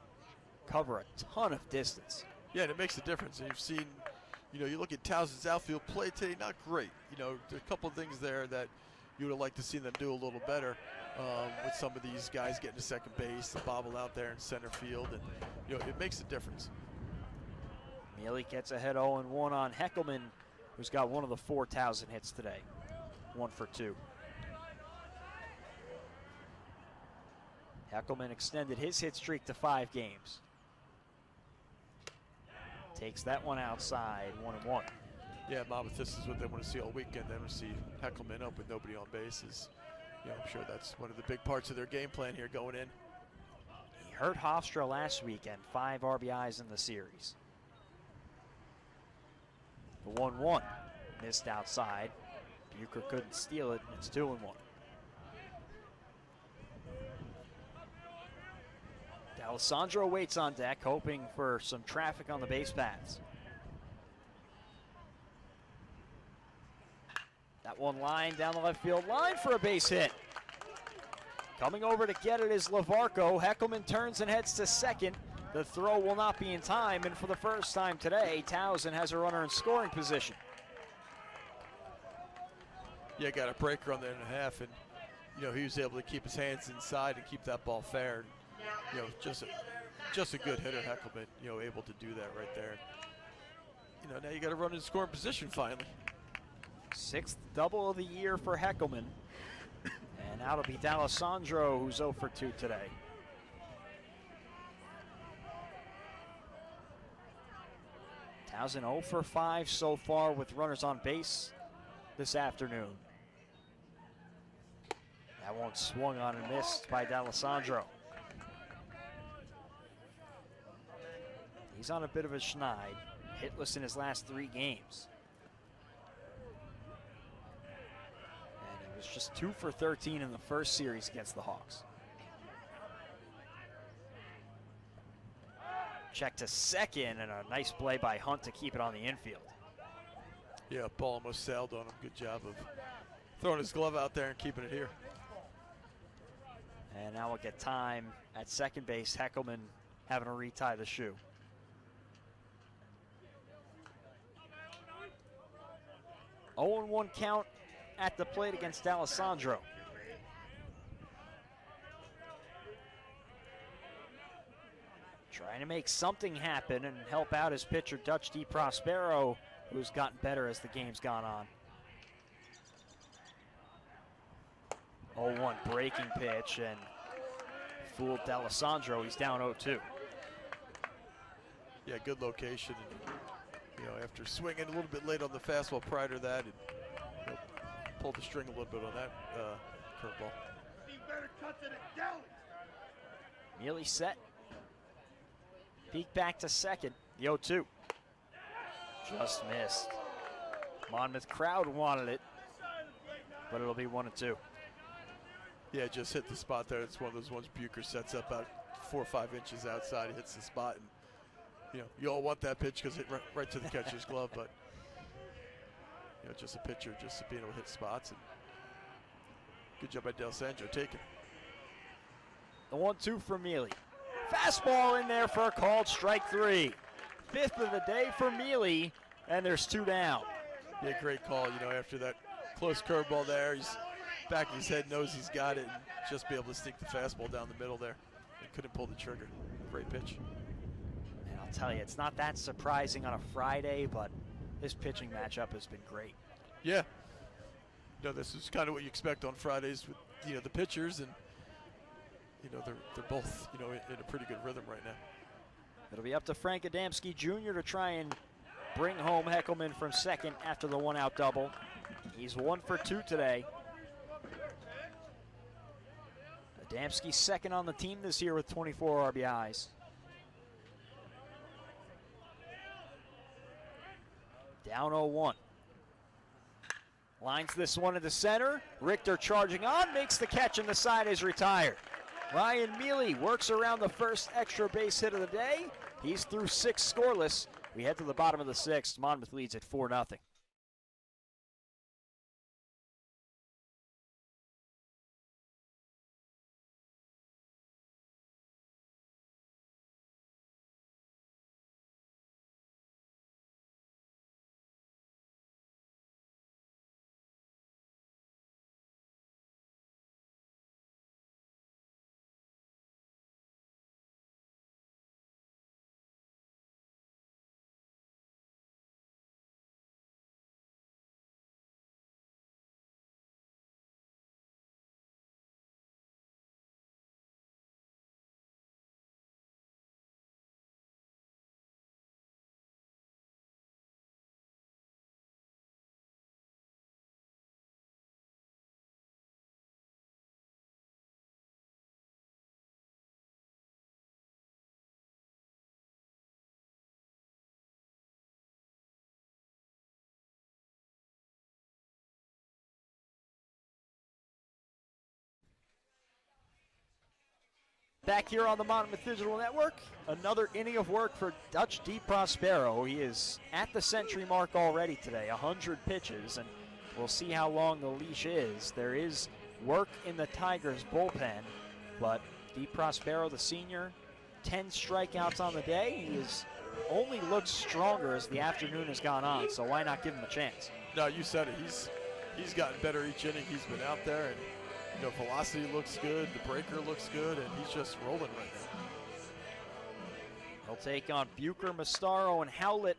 cover a ton of distance. Yeah, and it makes a difference. And you've seen, you look at Towson's outfield play today, not great. There are a couple of things there that you would have liked to see them do a little better with some of these guys getting to second base, the bobble out there in center field, and it makes a difference. Neely gets ahead 0-1 on Heckelman, who's got one of the 4 Towson hits today, 1 for 2. Heckelman extended his hit streak to 5 games. Takes that one outside, 1-1. Yeah, Monmouth, this is what they want to see all weekend. They want to see Heckelman up with nobody on bases. I'm sure that's one of the big parts of their game plan here going in. He hurt Hofstra last weekend, 5 RBIs in the series. The 1-1 missed outside. Bucher couldn't steal it, and it's 2-1. Alessandro waits on deck, hoping for some traffic on the base paths. That one line down the left field line for a base hit. Coming over to get it is Lavarco. Heckelman turns and heads to second. The throw will not be in time, and for the first time today, Towson has a runner in scoring position. Yeah, got a breaker on there in a half, and he was able to keep his hands inside and keep that ball fair. Just a good hitter, Heckelman, able to do that right there. Now you got to run in scoring position finally. 6th double of the year for Heckelman. And now it'll be D'Alessandro, who's 0 for 2 today. Towson 0 for 5 so far with runners on base this afternoon. That one swung on and missed by D'Alessandro. He's on a bit of a schneid, hitless in his last 3 games. And he was just 2 for 13 in the first series against the Hawks. Check to second, and a nice play by Hunt to keep it on the infield. Yeah, ball almost sailed on him. Good job of throwing his glove out there and keeping it here. And now we'll get time at second base. Heckelman having to retie the shoe. Oh, 0-1 count at the plate against D'Alessandro. Trying to make something happen and help out his pitcher, Dutch D. Prospero, who's gotten better as the game's gone on. 0-1 breaking pitch and fooled D'Alessandro. He's down 0-2. Yeah, good location. And, after swinging a little bit late on the fastball prior to that, it pulled the string a little bit on that curveball. Neely set. Peek back to second. The 0-2. Just missed. Monmouth crowd wanted it, but it'll be 1-2. Yeah, just hit the spot there. It's one of those ones Bucher sets up about 4 or 5 inches outside. He hits the spot, and you all want that pitch because it right to the catcher's glove, but just a pitcher just being able to hit spots. And good job by D'Alessandro taking. The 1-2 from Neely. Fastball in there for a called strike 3. 5th of the day for Neely, and there's 2 down. Yeah, great call. After that close curveball there, he's back of his head, knows he's got it, and just be able to sneak the fastball down the middle there and couldn't pull the trigger. Great pitch. And I'll tell you, it's not that surprising on a Friday, but this pitching matchup has been great. Yeah. You know, this is kind of what you expect on Fridays with, you know, the pitchers, and, you know, they're both, you know, in a pretty good rhythm right now. It'll be up to Frank Adamski Jr. to try and bring home Heckelman from second after the one-out double. He's 1 for 2 today. Adamski's second on the team this year with 24 RBIs. Down 0-1. Lines this one into center. Richter charging on, makes the catch, and the side is retired. Ryan Neely works around the first extra base hit of the day. He's through 6 scoreless. We head to the bottom of the 6th. Monmouth leads at 4-0. Back here on the Monmouth Digital Network, another inning of work for Dutch DiProspero. He is at the century mark already today, 100 pitches, and we'll see how long the leash is. There is work in the Tigers bullpen, but DiProspero, the senior, 10 strikeouts on the day. He has only looked stronger as the afternoon has gone on, so why not give him a chance? No, you said it. He's gotten better each inning he's been out there, and you know, velocity looks good, the breaker looks good, and he's just rolling right now. He'll take on Bucher, Mastaro, and Howlett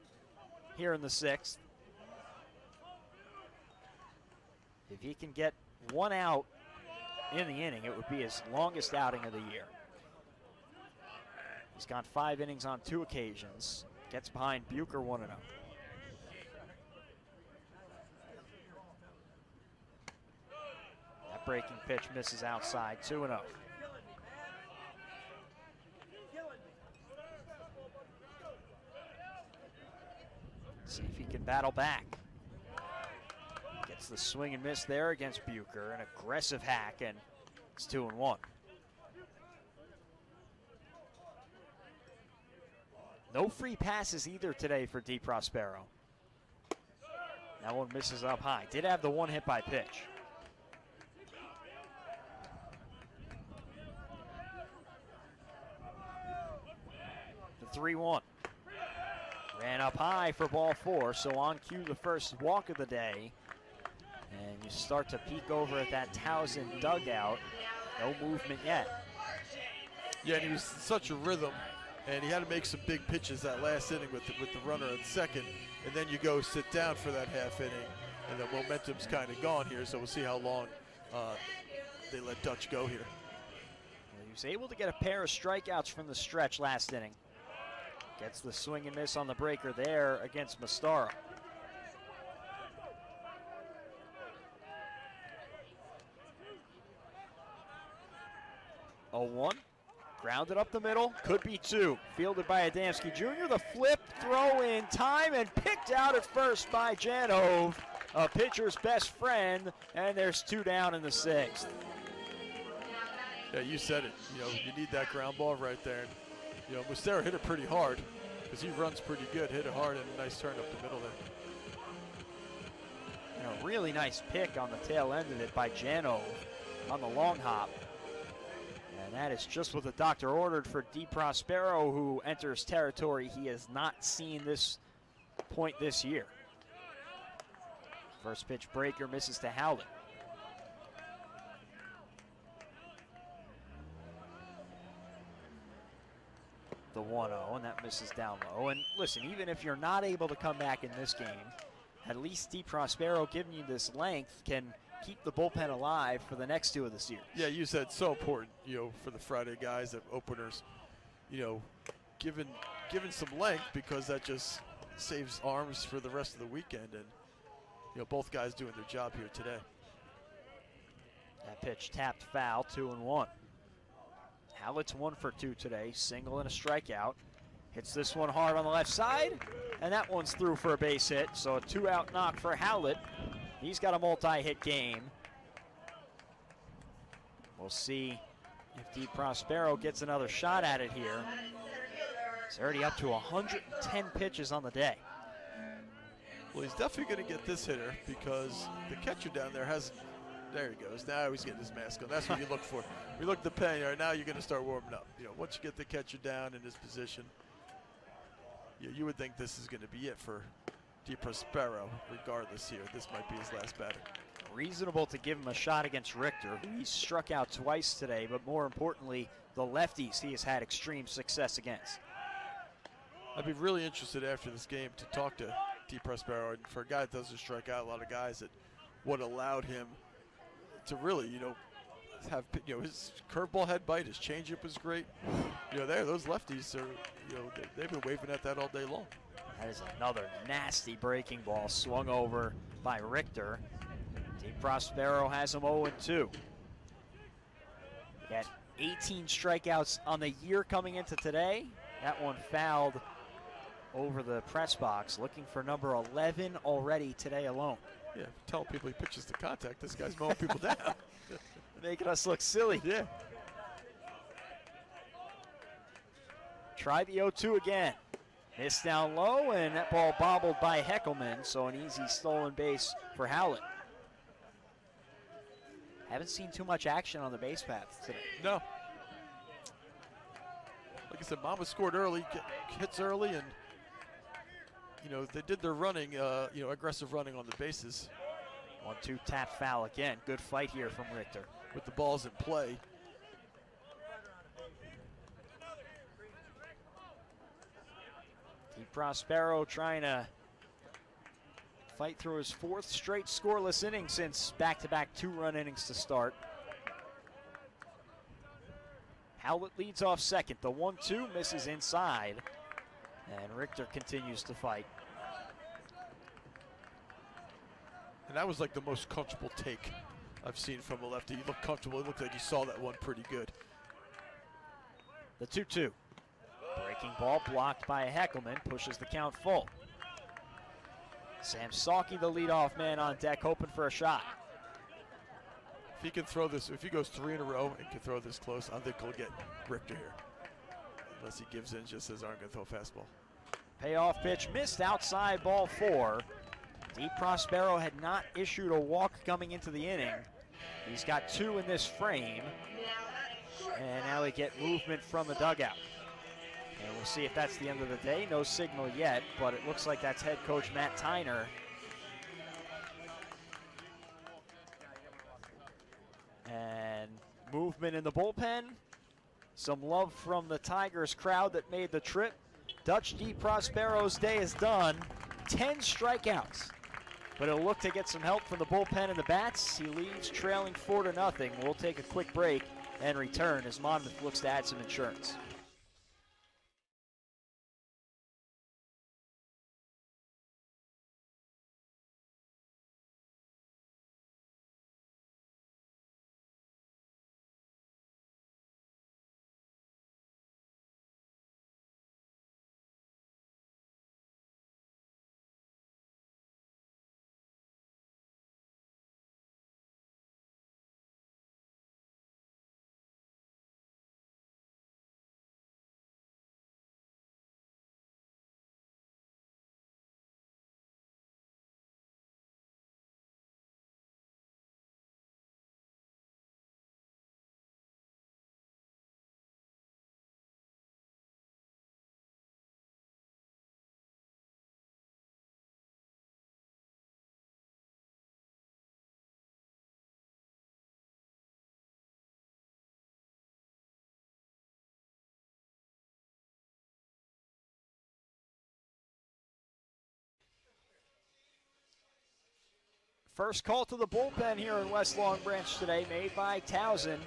here in the 6th. If he can get 1 out in the inning, it would be his longest outing of the year. He's gone 5 innings on 2 occasions. Gets behind Bucher 1-0. Breaking pitch misses outside, 2-0. See if he can battle back. Gets the swing and miss there against Bucher, an aggressive hack, and it's 2-1. No free passes either today for DiProspero. That one misses up high. Did have the 1 hit by pitch. The 3-1. Ran up high for ball 4, so on cue the first walk of the day. And you start to peek over at that Towson dugout. No movement yet. Yeah, and he was in such a rhythm, and he had to make some big pitches that last inning with the runner at second, and then you go sit down for that half inning, and the momentum's kind of gone here, so we'll see how long they let Dutch go here. Well, he was able to get a pair of strikeouts from the stretch last inning. Gets the swing and miss on the breaker there against Mastaro. Oh, 1. Grounded up the middle, could be 2. Fielded by Adamski Jr. The flip, throw in time, and picked out at first by Janove, a pitcher's best friend, and there's 2 down in the 6th. Yeah, you said it. You know, you need that ground ball right there. And, you know, Mastaro hit it pretty hard because he runs pretty good. Hit it hard and a nice turn up the middle there. And a really nice pick on the tail end of it by Janove on the long hop. And that is just what the doctor ordered for DiProspero, who enters territory he has not seen this point this year. First pitch breaker misses to Howlett. the 1-0, and that misses down low. And listen, even if you're not able to come back in this game, at least DeProspero giving you this length can keep the bullpen alive for the next 2 of the series. Yeah, you said so important, for the Friday guys at openers, given some length, because that just saves arms for the rest of the weekend. And, both guys doing their job here today. That pitch tapped foul, 2-1. Howlett's 1 for 2 today, single and a strikeout. Hits this one hard on the left side, and that one's through for a base hit. So a 2-out knock for Howlett. He's got a multi-hit game. We'll see if DeProspero gets another shot at it here. He's already up to 110 pitches on the day. Well, he's definitely going to get this hitter because the catcher down there hasn't. There he goes. Now he's getting his mask on. That's what you look for. We look at the pen. All right, now you're going to start warming up. Once you get the catcher down in his position, you would think this is going to be it for DeProspero. Regardless here, this might be his last batter. Reasonable to give him a shot against Richter, who he's struck out twice today, but more importantly, the lefties he has had extreme success against. I'd be really interested after this game to talk to DeProspero, and for a guy that doesn't strike out a lot of guys, that what allowed him to really, have, his curveball had bite, his changeup was great. Those lefties are, they've been waving at that all day long. That is another nasty breaking ball swung over by Richter. DeProspero has him 0-2. He had 18 strikeouts on the year coming into today. That one fouled over the press box, looking for number 11 already today alone. Yeah, tell people he pitches to contact. This guy's mowing people down. Making us look silly. Yeah. Try the 0-2 again. Missed down low, and that ball bobbled by Heckelman, so an easy stolen base for Howlett. Haven't seen too much action on the base paths today. No. Like I said, Monmouth scored early, hits early, and they did their running, aggressive running on the bases. 1-2 tap foul again. Good fight here from Richter. With the balls in play. DeProspero trying to fight through his 4th straight scoreless inning since back-to-back 2-run innings to start. Howlett leads off second. The 1-2 misses inside, and Richter continues to fight. And that was like the most comfortable take I've seen from a lefty. He looked comfortable. It looked like he saw that one pretty good. The 2-2. Breaking ball blocked by Heckelman, pushes the count full. Sam Sawkey, the leadoff man on deck, hoping for a shot. If he can throw this, if he goes 3 in a row and can throw this close, I think he'll get Richter here. Unless he gives in, just says, I'm going to throw a fastball. Payoff pitch missed outside, ball 4. DeProspero had not issued a walk coming into the inning. He's got 2 in this frame. And now we get movement from the dugout. And we'll see if that's the end of the day. No signal yet, but it looks like that's head coach Matt Tyner. And movement in the bullpen. Some love from the Tigers crowd that made the trip. Dutch DeProspero's day is done. 10 strikeouts. But he'll look to get some help from the bullpen and the bats. He leaves trailing 4-0. We'll take a quick break and return as Monmouth looks to add some insurance. First call to the bullpen here in West Long Branch today, made by Towson.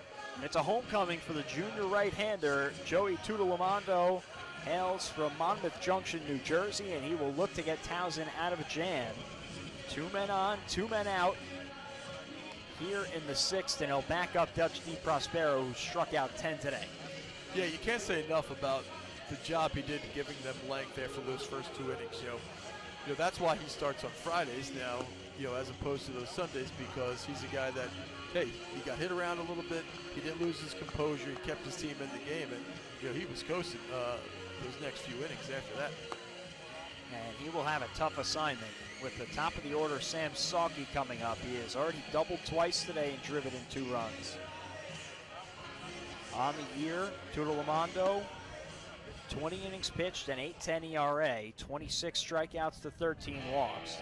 It's a homecoming for the junior right-hander, Joey Tutelamondo. Hails from Monmouth Junction, New Jersey, and he will look to get Towson out of a jam. 2 men on, 2 men out here in the 6th, and he'll back up Dutch DiProspero, who struck out 10 today. Yeah, you can't say enough about the job he did giving them length after those first 2 innings. You know, that's why he starts on Fridays now, as opposed to those Sundays, because he's a guy that, hey, he got hit around a little bit. He didn't lose his composure. He kept his team in the game, and he was coasting those next few innings after that. And he will have a tough assignment with the top of the order, Sam Sawkey, coming up. He has already doubled twice today and driven in 2 runs. On the year, Tutelamondo, 20 innings pitched, an 8.10 ERA, 26 strikeouts to 13 walks.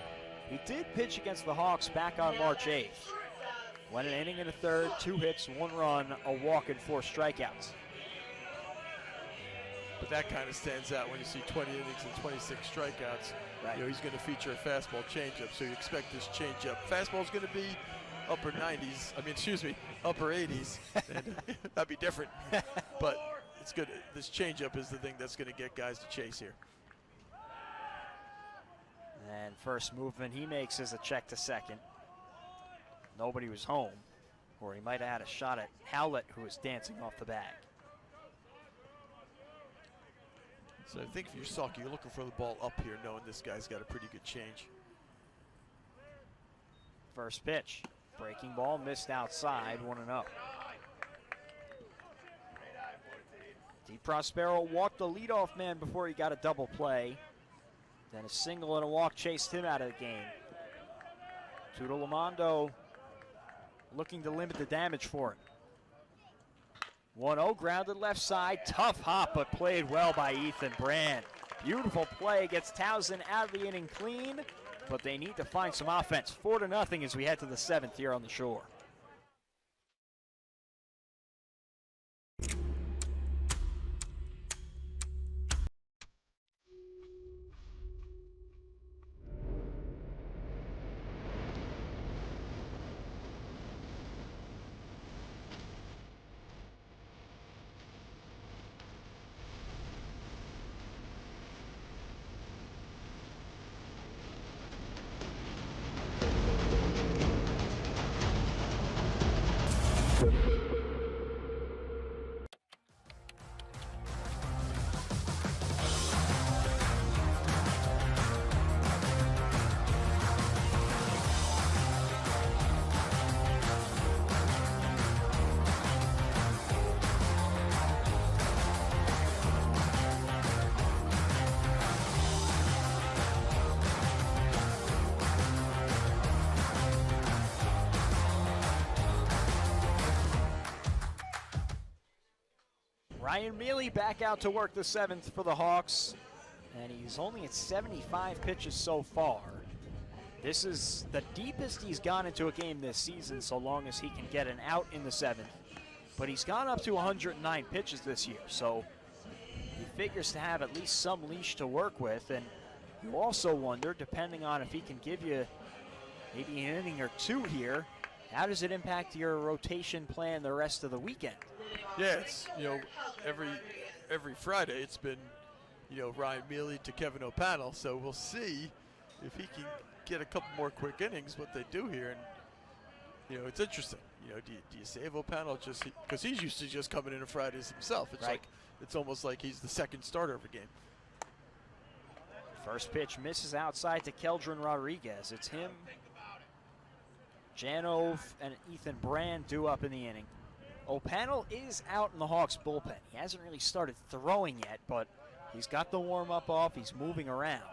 He did pitch against the Hawks back on March 8th. Went an inning and a third, 2 hits, 1 run, a walk, and 4 strikeouts. But that kind of stands out when you see 20 innings and 26 strikeouts. Right. He's going to feature a fastball changeup, so you expect this changeup. Fastball's going to be upper 80s, and that'd be different. But it's good. This changeup is the thing that's going to get guys to chase here. And first movement he makes is a check to second. Nobody was home, or he might have had a shot at Howlett, who was dancing off the bag. So I think if you're Sawkey, you're looking for the ball up here, knowing this guy's got a pretty good change. First pitch, breaking ball, missed outside, 1-0. DiProspero walked the leadoff man before he got a double play. Then a single and a walk chased him out of the game. Tutelamondo looking to limit the damage for him. 1-0, grounded left side, tough hop, but played well by Ethan Brand. Beautiful play, gets Towson out of the inning clean, but they need to find some offense. 4-0 as we head to the 7th here on the Shore. Ryan Neely back out to work the 7th for the Hawks, and he's only at 75 pitches so far. This is the deepest he's gone into a game this season, so long as he can get an out in the 7th. But he's gone up to 109 pitches this year, so he figures to have at least some leash to work with. And you also wonder, depending on if he can give you maybe an inning or 2 here, how does it impact your rotation plan the rest of the weekend? Yeah, it's, every Friday it's been, Ryan Neely to Kevin O'Pannell, so we'll see if he can get a couple more quick innings, what they do here. And, it's interesting. Do you save O'Pannell just because he's used to just coming in on Fridays himself? It's right. It's almost like he's the second starter of a game. First pitch misses outside to Keldrin Rodriguez. It's him, Janov, and Ethan Brand due up in the inning. O'Pannell is out in the Hawks bullpen. He hasn't really started throwing yet, but he's got the warm-up off. He's moving around.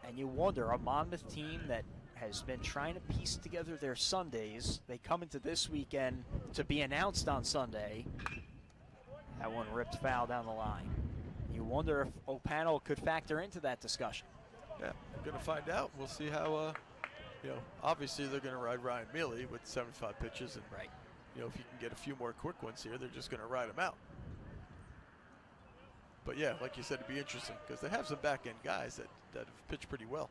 And you wonder, a Monmouth team that has been trying to piece together their Sundays, they come into this weekend to be announced on Sunday. That one ripped foul down the line. You wonder if O'Pannell could factor into that discussion. Yeah, we're going to find out. We'll see how, obviously they're going to ride Ryan Neely with 75 pitches. And, right. If you can get a few more quick ones here, they're just going to ride him out. But, yeah, like you said, it'd be interesting because they have some back-end guys that have pitched pretty well.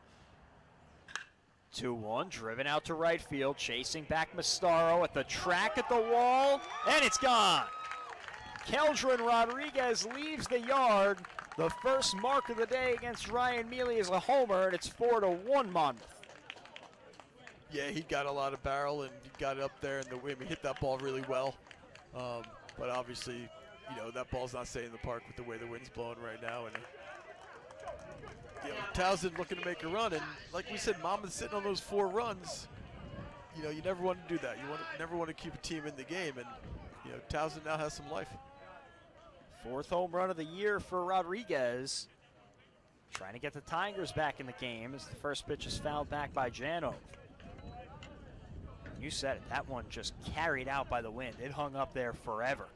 2-1, driven out to right field, chasing back Mastaro at the track at the wall, and it's gone. Keldrin Rodriguez leaves the yard. The first mark of the day against Ryan Neely is a homer, and it's 4-1 Monmouth. Yeah, he got a lot of barrel, and he got it up there, and he hit that ball really well. But obviously, that ball's not staying in the park with the way the wind's blowing right now. And Towson looking to make a run, and like we said, Monmouth's sitting on those 4 runs. You never want to do that. You never want to keep a team in the game, and Towson now has some life. 4th home run of the year for Rodriguez. Trying to get the Tigers back in the game as the first pitch is fouled back by Jano. You said it, that one just carried out by the wind. It hung up there forever.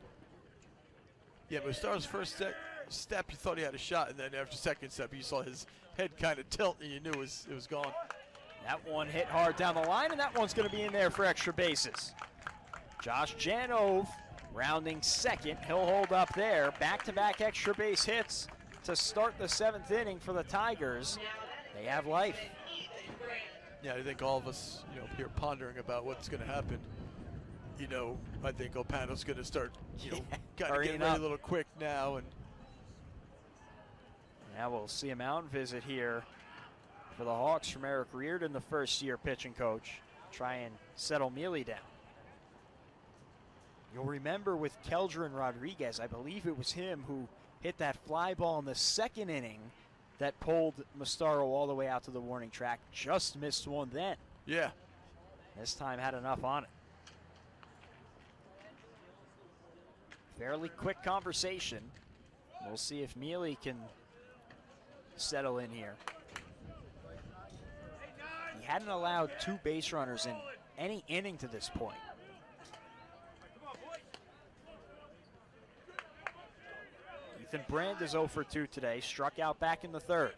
Yeah, but Star's first step, you thought he had a shot, and then after second step, you saw his head kind of tilt, and you knew it was gone. That one hit hard down the line, and that one's going to be in there for extra bases. Josh Janove rounding second. He'll hold up there. Back-to-back extra base hits to start the 7th inning for the Tigers. They have life. Yeah, I think all of us, here pondering about what's going to happen. I think Opano's going to start, kind of getting ready a little quick now. And now we'll see a mound visit here for the Hawks from Eric Reardon, the first-year pitching coach. Try and settle Neely down. You'll remember with Keldrin Rodriguez, I believe it was him who hit that fly ball in the 2nd inning that pulled Mastaro all the way out to the warning track. Just missed one then. Yeah. This time had enough on it. Fairly quick conversation. We'll see if Neely can settle in here. He hadn't allowed 2 base runners in any inning to this point. Ethan Brand is 0 for 2 today, struck out back in the 3rd.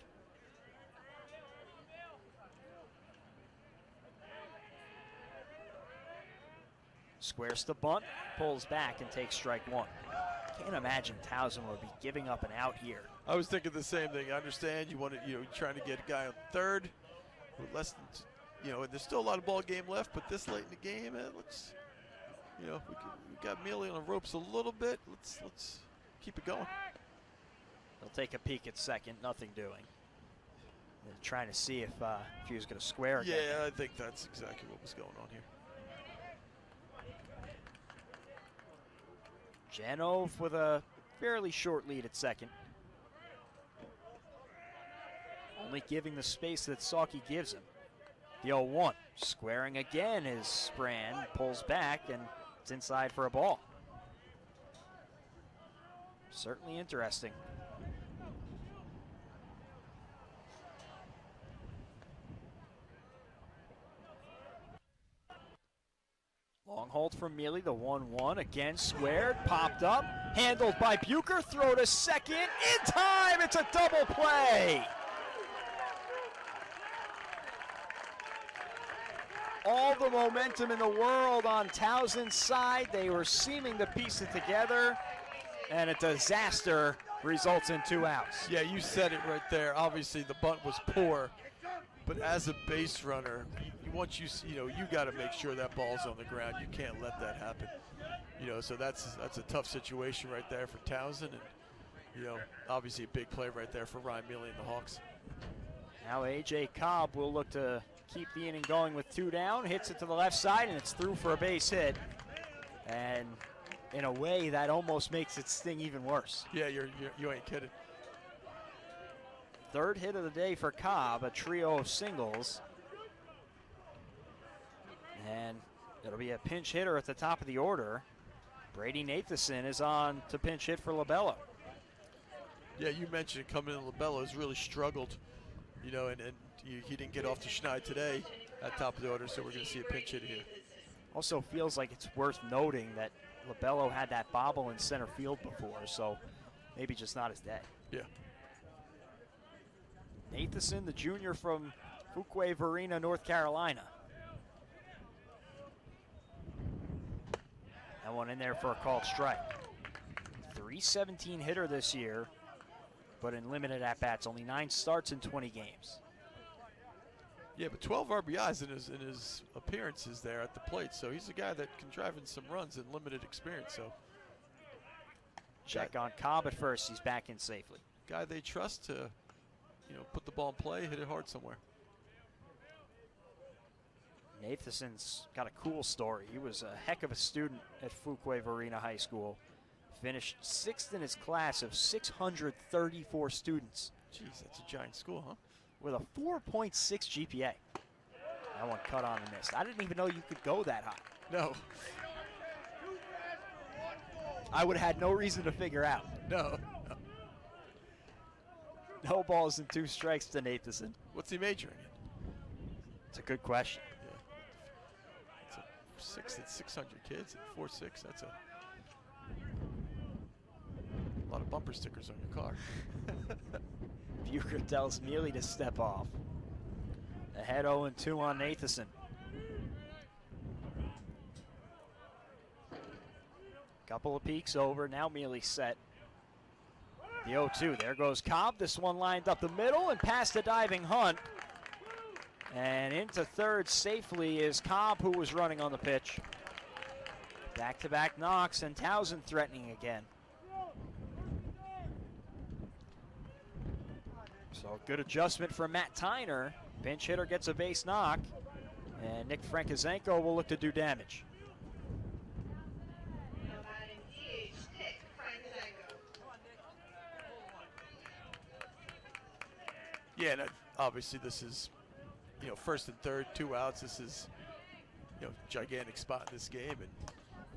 Squares the bunt, pulls back and takes strike 1. Can't imagine Towson would be giving up an out here. I was thinking the same thing. I understand you want to, trying to get a guy on 3rd with less than, there's still a lot of ball game left, but this late in the game, let's, we got Neely on the ropes a little bit. Let's keep it going. They'll take a peek at second, nothing doing. They're trying to see if he was going to square again. Yeah, I think that's exactly what was going on here. Janove with a fairly short lead at second. Only giving the space that Sawkey gives him. The 0-1. Squaring again is Sprand, pulls back, and it's inside for a ball. Certainly interesting. Long hold from Neely, the 1-1, again squared, popped up, handled by Bucher, throw to second, in time, it's a double play! All the momentum in the world on Towson's side, they were seeming to piece it together, and a disaster results in 2 outs. Yeah, you said it right there. Obviously the bunt was poor, but as a base runner, once you got to make sure that ball's on the ground. You can't let that happen. So that's a tough situation right there for Towson, and obviously a big play right there for Ryan Neely and the Hawks. Now A.J. Cobb will look to keep the inning going with 2 down, hits it to the left side, and it's through for a base hit. And in a way, that almost makes it sting even worse. Yeah, you ain't kidding. 3rd hit of the day for Cobb, a trio of singles. And it'll be a pinch hitter at the top of the order. Brady Nathanson is on to pinch hit for Labello. Yeah, you mentioned coming in, Labello has really struggled, and he didn't get off to Schneid today at top of the order, so we're going to see a pinch hit here. Also feels like it's worth noting that Labello had that bobble in center field before, so maybe just not his day. Yeah. Nathanson, the junior from Fuquay-Varina, North Carolina. That one in there for a called strike. .317 hitter this year, but in limited at-bats, only 9 starts in 20 games. Yeah, but 12 RBIs in his appearances there at the plate. So he's a guy that can drive in some runs in limited experience. So check on Cobb at first. He's back in safely. Guy they trust to, put the ball in play, hit it hard somewhere. Nathason's got a cool story. He was a heck of a student at Fuquay-Varina High School. Finished 6th in his class of 634 students. Jeez, that's a giant school, huh? With a 4.6 GPA. That one cut on and missed. I didn't even know you could go that high. No. I would have had no reason to figure out. No. No balls and 2 strikes to Nathason. What's he majoring in? It's a good question. Yeah. It's 600 kids and 4.6. That's a lot of bumper stickers on your car. Bucher tells Neely to step off. Ahead 0-2 on Nathason. Couple of peaks over. Now Neely's set. The 0-2. There goes Cobb. This one lined up the middle and past the diving Hunt. And into third safely is Cobb, who was running on the pitch. Back-to-back knocks, and Towson threatening again. So good adjustment for Matt Tyner. Pinch hitter gets a base knock, and Nick Frankizenko will look to do damage. Yeah, and obviously this is, first and third, 2 outs. This is, gigantic spot in this game,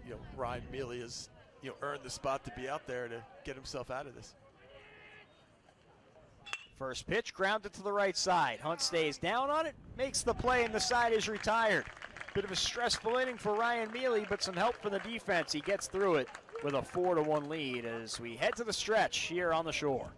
and Ryan Neely has, earned the spot to be out there to get himself out of this. First pitch grounded to the right side. Hunt stays down on it, makes the play, and the side is retired. Bit of a stressful inning for Ryan Neely, but some help from the defense. He gets through it with a 4-1 lead as we head to the stretch here on the Shore.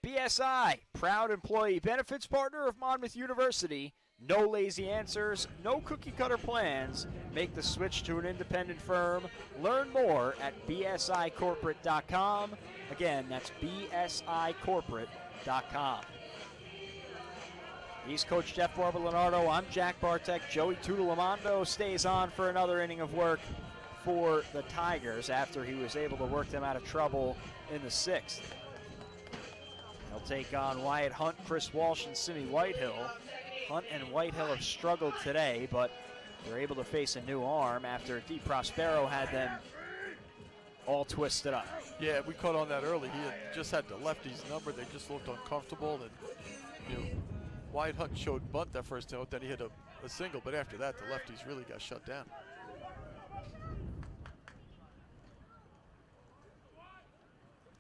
BSI, proud employee benefits partner of Monmouth University. No lazy answers, no cookie cutter plans. Make the switch to an independent firm. Learn more at bsicorporate.com. Again, that's bsicorporate.com. He's Coach Jeff Barber-Leonardo. I'm Jack Bartek. Joey Tutelamondo stays on for another inning of work for the Tigers after he was able to work them out of trouble in the 6th. They'll take on Wyatt Hunt, Chris Walsh, and Simi Whitehill. Hunt and Whitehill have struggled today, but they're able to face a new arm after Di Prospero had them all twisted up. Yeah, we caught on that early. He had just had the lefties number. They just looked uncomfortable, and Wyatt Hunt showed bunt that first note. Then he hit a single, but after that, the lefties really got shut down.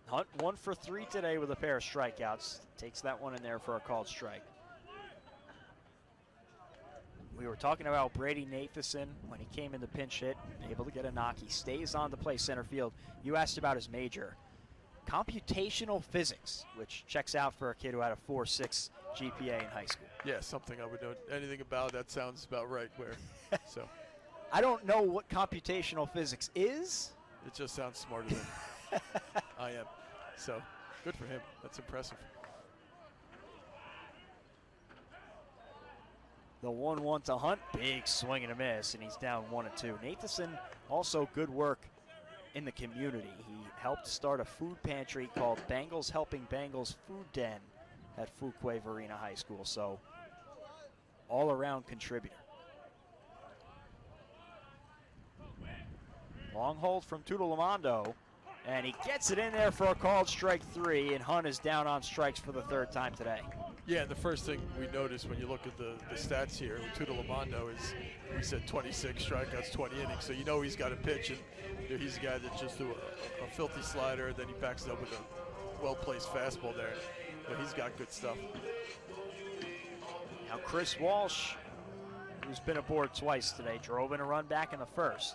Hunt 1 for 3 today with a pair of strikeouts. Takes that one in there for a called strike. We were talking about Brady Nathason when he came in the pinch hit, able to get a knock. He stays on to play center field. You asked about his major. Computational physics, which checks out for a kid who had a 4.6 GPA in high school. Yeah, something I would know anything about. That sounds about right. So I don't know what computational physics is. It just sounds smarter than I am. So good for him. That's impressive. The 1-1 to Hunt, big swing and a miss, and he's down 1-2. Nathason, also good work in the community. He helped start a food pantry called Bengals Helping Bengals Food Den at Fuquay Varina High School. So all-around contributor. Long hold from Tutolamando, and he gets it in there for a called strike 3, and Hunt is down on strikes for the 3rd time today. Yeah, and the first thing we noticed when you look at the stats here with Tutolamando is we said 26 strikeouts, 20 innings. So you know he's got a pitch, and you know, he's a guy that just threw a filthy slider, then he backs it up with a well-placed fastball there. So he's got good stuff. Now Chris Walsh, who's been aboard twice today, drove in a run back in the 1st.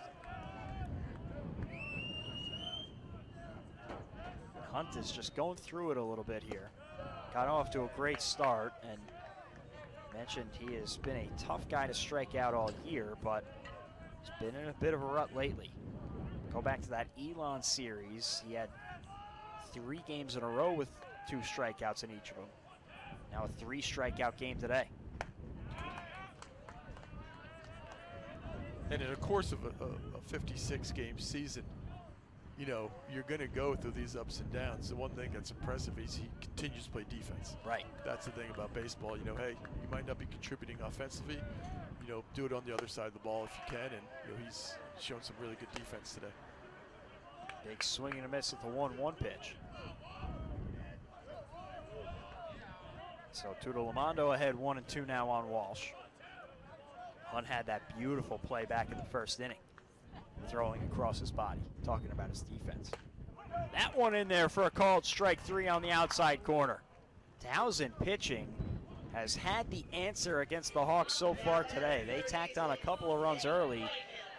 Hunt is just going through it a little bit here. Got off to a great start, and mentioned he has been a tough guy to strike out all year, but he's been in a bit of a rut lately. Go back to that Elon series. He had 3 games in a row with 2 strikeouts in each of them. Now a 3 strikeout game today. And in the course of a 56-game season, you know, you're going to go through these ups and downs. The one thing that's impressive is he continues to play defense. Right. That's the thing about baseball. You know, hey, you might not be contributing offensively. You know, do it on the other side of the ball if you can. And, you know, he's shown some really good defense today. Big swing and a miss at the 1-1 pitch. So Tutolamando ahead 1-2 now on Walsh. Hunt had that beautiful play back in the 1st inning, throwing across his body, talking about his defense. That one in there for a called strike 3 on the outside corner. Towson pitching has had the answer against the Hawks so far today. They tacked on a couple of runs early,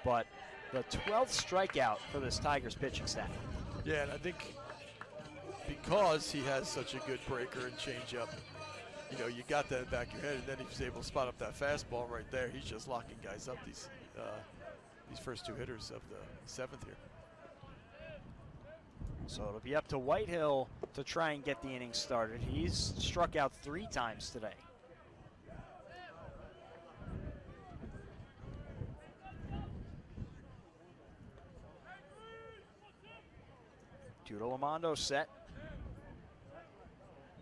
but the 12th strikeout for this Tigers pitching staff. Yeah, and I think because he has such a good breaker and changeup, you know, you got that in the back of your head, and then if he's able to spot up that fastball right there, he's just locking guys up, these first 2 hitters of the 7th here. So it'll be up to Whitehill to try and get the inning started. He's struck out 3 times today. Tutolamando set.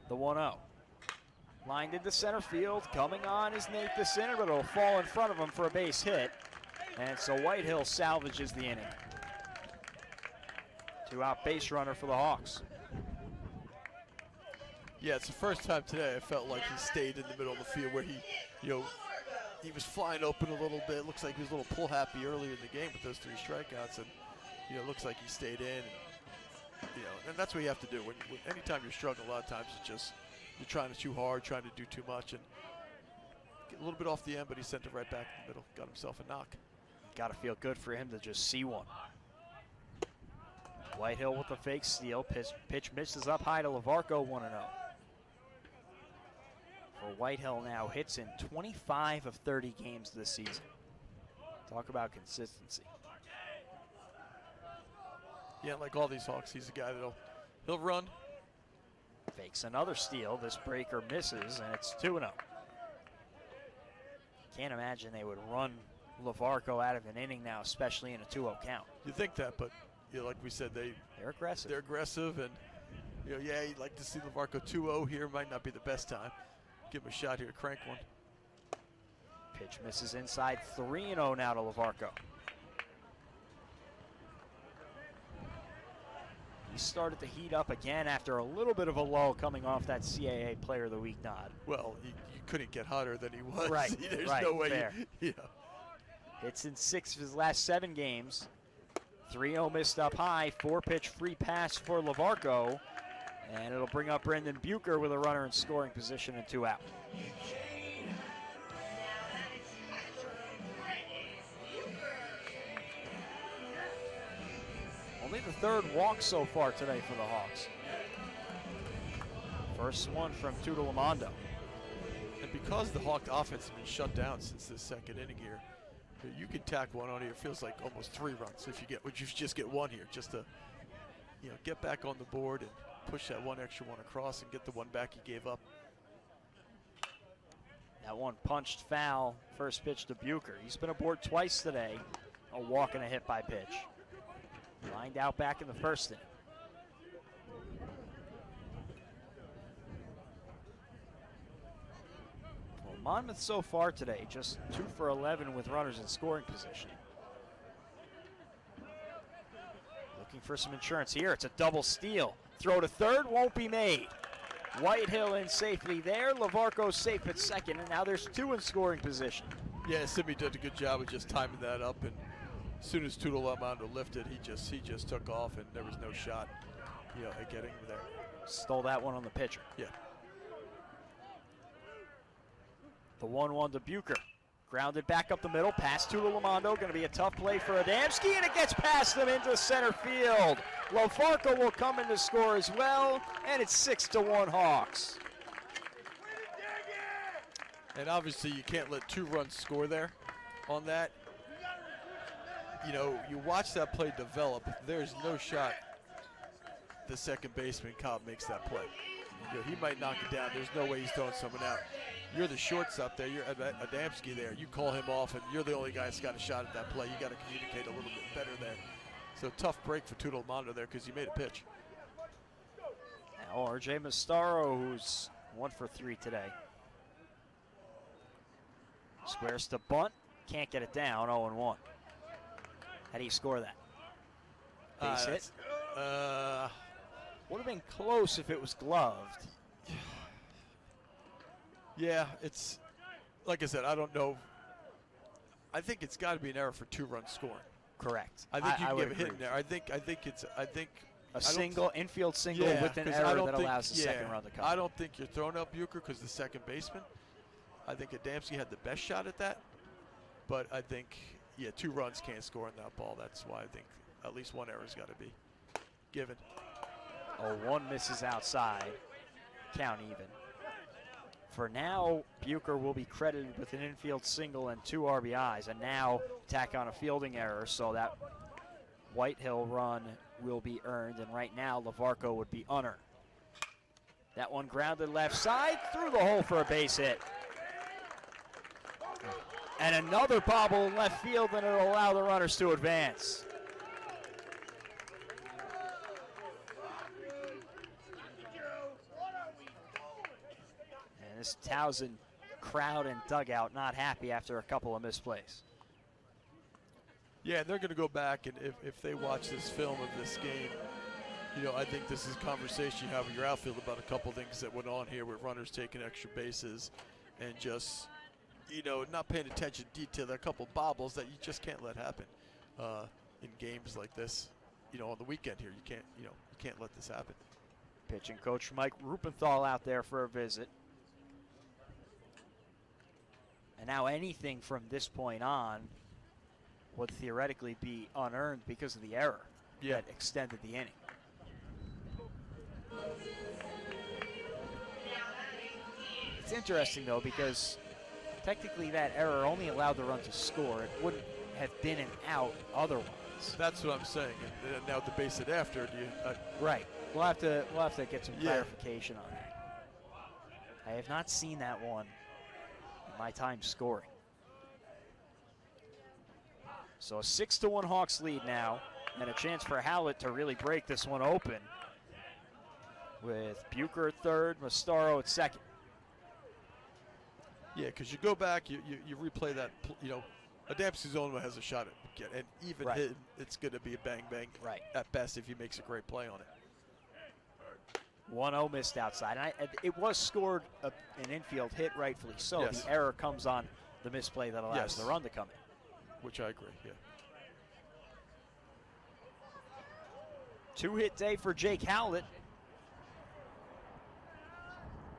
The 1-0. Lined into center field. Coming on is Nate DeCinner, but it'll fall in front of him for a base hit. And so Whitehill salvages the inning. 2-out base runner for the Hawks. Yeah, it's the first time today I felt like he stayed in the middle of the field where he, you know, he was flying open a little bit. Looks like he was a little pull happy earlier in the game with those 3 strikeouts, and you know, looks like he stayed in. And, you know, and that's what you have to do. When anytime you're struggling, a lot of times it's just you're trying too hard, trying to do too much, and get a little bit off the end, but he sent it right back in the middle. Got himself a knock. Got to feel good for him to just see one. Whitehill with the fake steal. Pitch misses up high to Lavarco, 1-0. For Whitehill now, hits in 25 of 30 games this season. Talk about consistency. Yeah, like all these Hawks, he's a guy he'll run. Fakes another steal. This breaker misses, and it's 2-0. Can't imagine they would run Lavarco out of an inning now, especially in a 2-0 count. You think that, but you know, like we said, they're aggressive. They're aggressive, and you know, yeah, you'd like to see Lavarco 2-0 here. Might not be the best time. Give him a shot here to crank one. Pitch misses inside. 3-0 now to Lavarco. He started to heat up again after a little bit of a lull coming off that CAA Player of the Week nod. Well, you couldn't get hotter than he was. Right, There's right, no way. fair. Yeah. It's in 6 of his last 7 games. 3-0 missed up high. 4-pitch free pass for Lavarco. And it'll bring up Brendan Bucher with a runner in scoring position and 2 out. Only the 3rd walk so far today for the Hawks. First one from Tutolamando. And because the Hawk offense has been shut down since the 2nd inning here, you can tack one on here. It feels like almost 3 runs if you just get one here, just to, you know, get back on the board and push that one extra one across and get the one back he gave up. That one punched foul. First pitch to Bucher. He's been aboard twice today. A walk and a hit by pitch. Lined out back in the first inning. Well, Monmouth so far today, just 2 for 11 with runners in scoring position. Looking for some insurance here. It's a double steal. Throw to third won't be made. Whitehill in safely there. Lavarco safe at second, and now there's 2 in scoring position. Yeah, Simi did a good job of just timing that up, and as soon as Tutalimondo lifted, he just took off, and there was no shot, at getting there. Stole that one on the pitcher. Yeah. The 1-1 to Bucher. Grounded back up the middle, past Tutalimondo. Going to be a tough play for Adamski, and it gets past him into center field. Lavarco will come in to score as well, and it's 6-1 Hawks. And obviously you can't let 2 runs score there on that. You watch that play develop, there's no shot the second baseman, Cobb, makes that play. He might knock it down. There's no way he's throwing someone out. You're the shortstop there. You're Adamski there. You call him off, and you're the only guy that's got a shot at that play. You got to communicate a little bit better there. So tough break for Tutalimondo there because he made a pitch. Now R.J. Mastaro, who's 1 for 3 today. Squares to bunt. Can't get it down. 0-1. How do you score that? Base hit? Would have been close if it was gloved. Yeah, it's like I said, I don't know. I think it's got to be an error for 2-run scoring. Correct. I think you can give a hit in there. I think a single infield single with an error that allows the second run to come. I don't think you're throwing out Bucher because the second baseman. I think Adamski had the best shot at that, but I think 2 runs can't score in that ball. That's why I think at least 1 error's got to be given. 1 misses outside. Count even. For now, Bucher will be credited with an infield single and 2 RBIs, and now tack on a fielding error, so that Whitehill run will be earned, and right now Lavarco would be unearned. That one grounded left side, through the hole for a base hit. And another bobble in left field, and it'll allow the runners to advance. This Towson crowd and dugout not happy after a couple of misplays. Yeah, they're going to go back, and if they watch this film of this game, I think this is a conversation you have with your outfield about a couple things that went on here with runners taking extra bases and just, not paying attention to detail. There are a couple bobbles that you just can't let happen in games like this. On the weekend here, you can't let this happen. Pitching coach Mike Rupenthal out there for a visit. And now anything from this point on would theoretically be unearned because of the error that extended the inning. It's interesting, though, because technically that error only allowed the run to score. It wouldn't have been an out otherwise. That's what I'm saying. And now to base it after, right. We'll have to get some clarification on that. I have not seen that one in my time scoring. So a 6-1 Hawks lead now, and a chance for Howlett to really break this one open with Bucher at third, Mastaro at second. Yeah, because you go back, you replay that, Adamski's only one has a shot at it, and even hit, it's going to be a bang-bang at best if he makes a great play on it. 1-0 missed outside. And it was scored an infield hit, rightfully so. Yes. The error comes on the misplay that allows the run to come in. Which I agree, yeah. 2-hit day for Jake Howlett.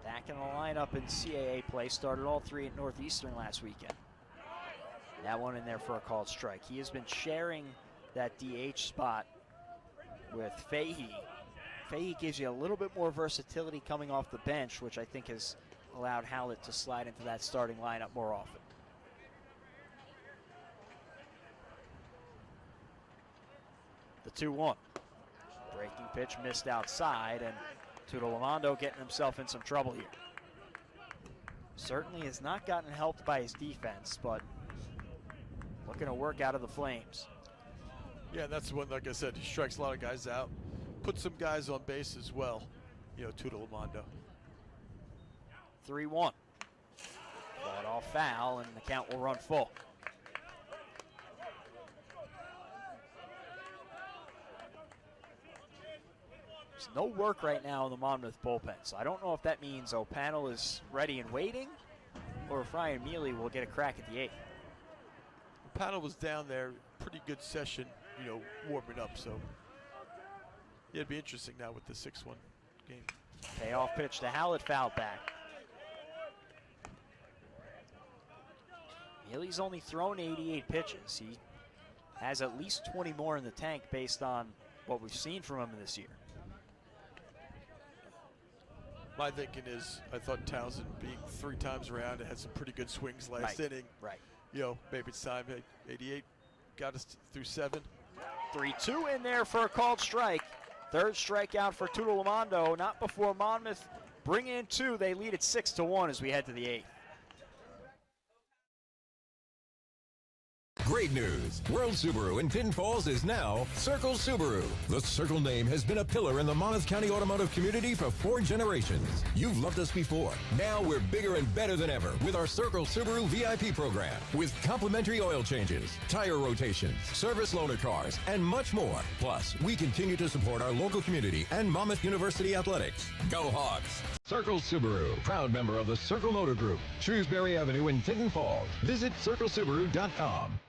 Back in the lineup in CAA play. Started all 3 at Northeastern last weekend. That one in there for a called strike. He has been sharing that DH spot with Fahey. Fahey gives you a little bit more versatility coming off the bench, which I think has allowed Howlett to slide into that starting lineup more often. The 2-1. Breaking pitch missed outside, and Tutalimondo getting himself in some trouble here. Certainly has not gotten helped by his defense, but looking to work out of the Flames. Yeah, that's one, like I said, he strikes a lot of guys out. Put some guys on base as well, you know, Tutolamando. 3-1. Fought off foul, and the count will run full. There's no work right now in the Monmouth bullpen, so I don't know if that means O'Pannell is ready and waiting, or if Ryan Neely will get a crack at the 8th. O'Pannell was down there, pretty good session, you know, warming up, so yeah, it'd be interesting now with the 6-1 game. Payoff pitch to Howlett, fouled back. Neely's only thrown 88 pitches. He has at least 20 more in the tank based on what we've seen from him this year. My thinking is, I thought Towson being 3 times around and had some pretty good swings last inning. Right. You know, maybe it's time. 88 got us through 7. 3-2 in there for a called strike. Third strikeout for Tutolamando. Not before Monmouth bring in 2. They lead it 6-1 as we head to the 8th. Great news! World Subaru in Tin Falls is now Circle Subaru. The Circle name has been a pillar in the Monmouth County automotive community for 4 generations. You've loved us before. Now we're bigger and better than ever with our Circle Subaru VIP program with complimentary oil changes, tire rotations, service loaner cars, and much more. Plus, we continue to support our local community and Monmouth University athletics. Go Hawks! Circle Subaru, proud member of the Circle Motor Group, Shrewsbury Avenue in Tinton Falls. Visit circlesubaru.com.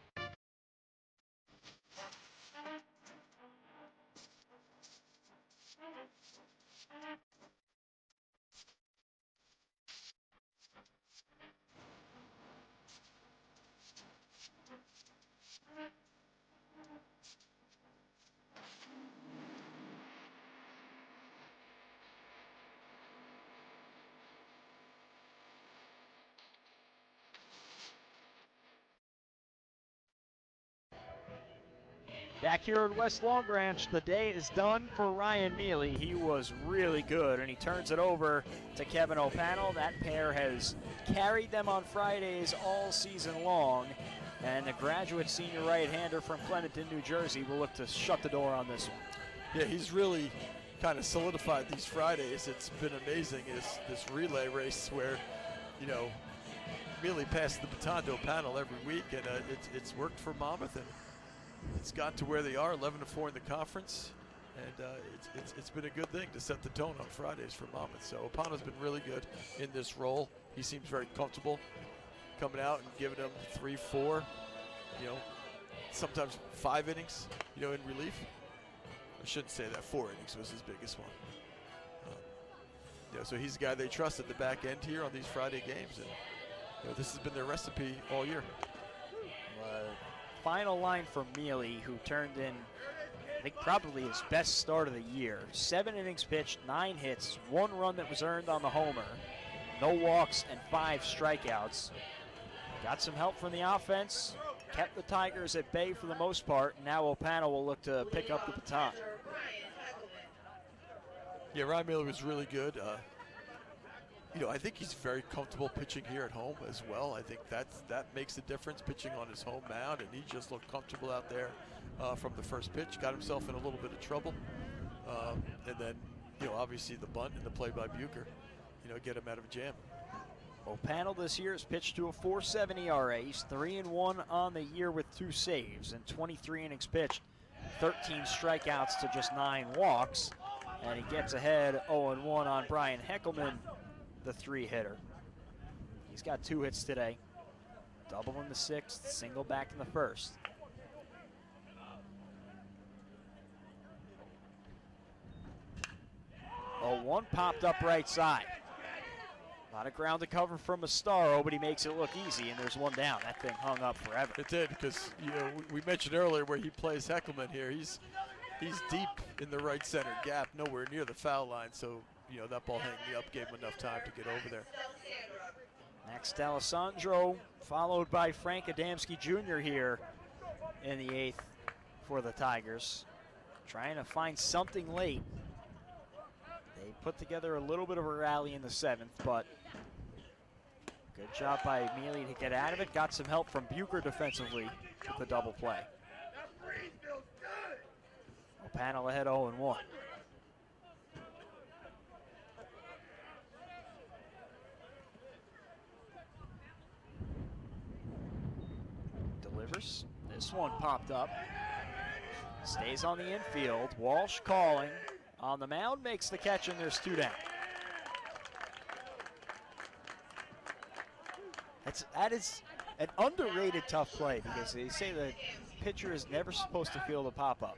Back here at West Long Branch, the day is done for Ryan Neely. He was really good, and he turns it over to Kevin O'Pannell. That pair has carried them on Fridays all season long, and the graduate senior right-hander from Clementon, New Jersey, will look to shut the door on this one. Yeah, he's really kind of solidified these Fridays. It's been amazing, this relay race where, you know, Neely passed the baton to O'Pannell every week, and it's worked for Monmouth, and it's got to where they are, 11-4 in the conference, and it's been a good thing to set the tone on Fridays for Monmouth. So O'Pannell's been really good in this role. He seems very comfortable coming out and giving them 3, 4, you know, sometimes 5 innings, you know, in relief. I shouldn't say that. 4 innings was his biggest one. You know, so he's a guy they trust at the back end here on these Friday games, and you know, this has been their recipe all year. Final line from Neely, who turned in, I think, probably his best start of the year. 7 innings pitched, 9 hits, 1 run that was earned on the homer, no walks, and 5 strikeouts. Got some help from the offense, kept the Tigers at bay for the most part, and now O'Pannell will look to pick up the baton. Yeah, Ryan Miller was really good. You know, I think he's very comfortable pitching here at home as well. I think that makes a difference, pitching on his home mound, and he just looked comfortable out there from the first pitch. Got himself in a little bit of trouble, and then, you know, obviously the bunt and the play by Bucher, you know, get him out of a jam. O'Pannell this year has pitched to a 4.7 ERA. He's 3-1 on the year with 2 saves and 23 innings pitched, 13 strikeouts to just 9 walks, and he gets ahead 0-1 on Brian Heckelman, the 3-hitter. He's got 2 hits today. Double in the 6th, single back in the 1st. One popped up right side. A lot of ground to cover from Astaro, but he makes it look easy, and there's 1 down. That thing hung up forever. It did, because, you know, we mentioned earlier where he plays Heckelman here. He's deep in the right center gap, nowhere near the foul line, so, you know, that ball hanging up gave him enough time to get over there. Next, Alessandro, followed by Frank Adamski Jr. here in the 8th for the Tigers. Trying to find something late. They put together a little bit of a rally in the 7th, but good job by Neely to get out of it. Got some help from Bucher defensively with the double play. Panel ahead 0-1. Delivers. This one popped up. Stays on the infield. Walsh calling. On the mound, makes the catch, and there's 2 down. That is an underrated tough play, because they say the pitcher is never supposed to feel the pop-up.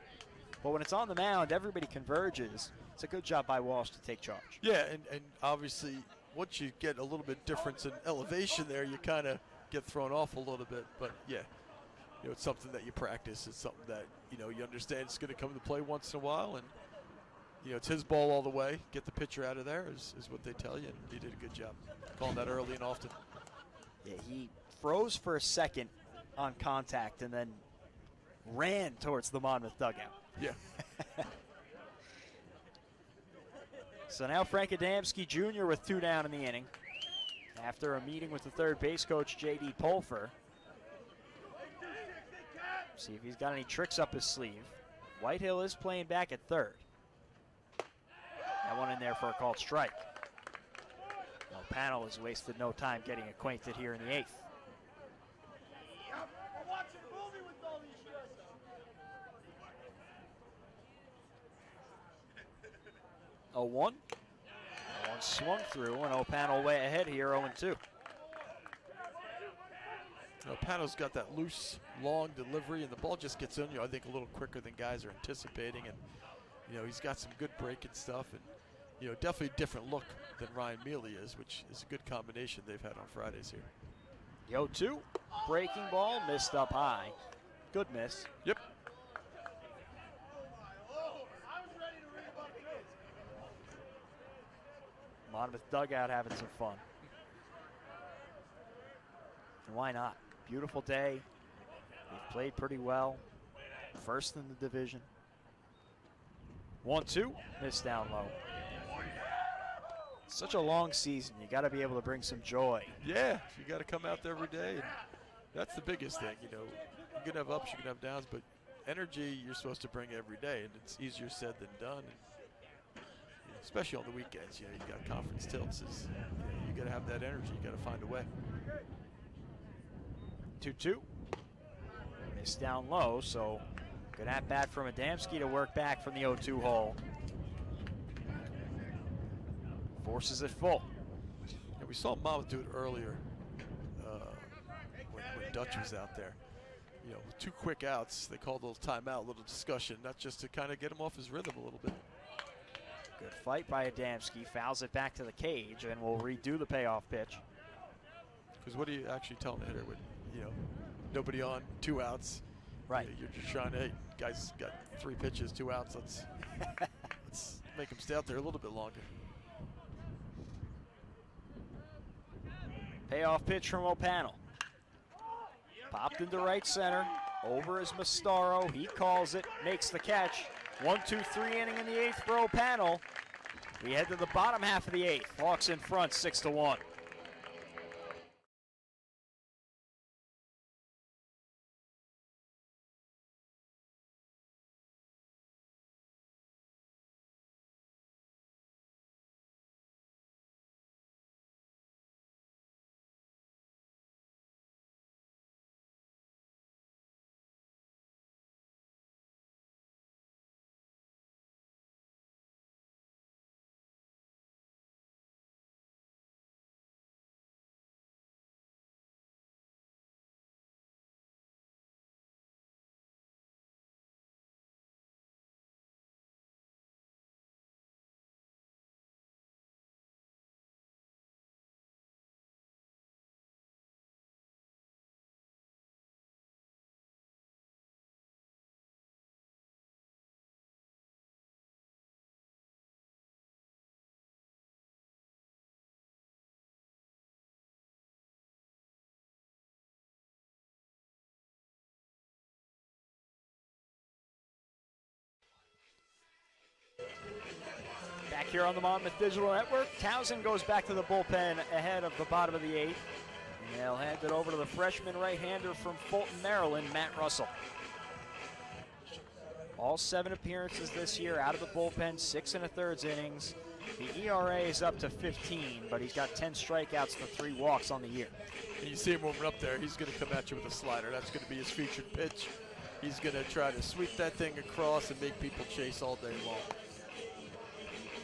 But when it's on the mound, everybody converges. It's a good job by Walsh to take charge. Yeah, and obviously, once you get a little bit difference in elevation there, you kind of get thrown off a little bit. But yeah, it's something that you practice. It's something that, you understand it's going to come into play once in a while. And, it's his ball all the way. Get the pitcher out of there is what they tell you. And he did a good job calling that early and often. Yeah, he froze for a second on contact and then ran towards the Monmouth dugout. Yeah. So now Frank Adamski Jr. with 2 down in the inning. After a meeting with the third base coach, J.D. Pulfer. See if he's got any tricks up his sleeve. Whitehill is playing back at third. That one in there for a called strike. Well, Panel has wasted no time getting acquainted here in the 8th. A 1. That one swung through, and O'Panel way ahead here, 0-2. O'Panel's got that loose, long delivery, and the ball just gets on you, I think, a little quicker than guys are anticipating. And, he's got some good breaking stuff, and, definitely a different look than Ryan Neely is, which is a good combination they've had on Fridays here. The 0-2. Breaking ball, missed up high. Good miss. Yep. Monmouth dugout having some fun. And why not? Beautiful day. We've played pretty well. First in the division. 1-2. Missed down low. Such a long season. You got to be able to bring some joy. Yeah, you got to come out there every day. And that's the biggest thing. You can have ups, you can have downs, but energy you're supposed to bring every day, and it's easier said than done. And, especially on the weekends, you got conference tilts. You got to have that energy. You got to find a way. 2-2. Missed down low, so good at bat from Adamski to work back from the 0-2 hole. Forces it full. And we saw Monmouth do it earlier when Dutch was out there. 2 quick outs. They called a little timeout, a little discussion, not just to kind of get him off his rhythm a little bit. Good fight by Adamski. Fouls it back to the cage, and we'll redo the payoff pitch. Because what are you actually telling the hitter when, nobody on, 2 outs? Right. You're just trying to, hey, guys got 3 pitches, 2 outs. Let's make him stay out there a little bit longer. Payoff pitch from O'Panel. Popped into right center. Over is Mastaro. He calls it, makes the catch. 1-2-3 inning in the 8th for O'Panel. We head to the bottom half of the 8th. Hawks in front, 6-1. Back here on the Monmouth Digital Network, Towson goes back to the bullpen ahead of the bottom of the 8th. And they'll hand it over to the freshman right-hander from Fulton, Maryland, Matt Russell. All 7 appearances this year out of the bullpen, 6 1/3 innings. The ERA is up to 15, but he's got 10 strikeouts for 3 walks on the year. And you see him warming up there. He's going to come at you with a slider. That's going to be his featured pitch. He's going to try to sweep that thing across and make people chase all day long.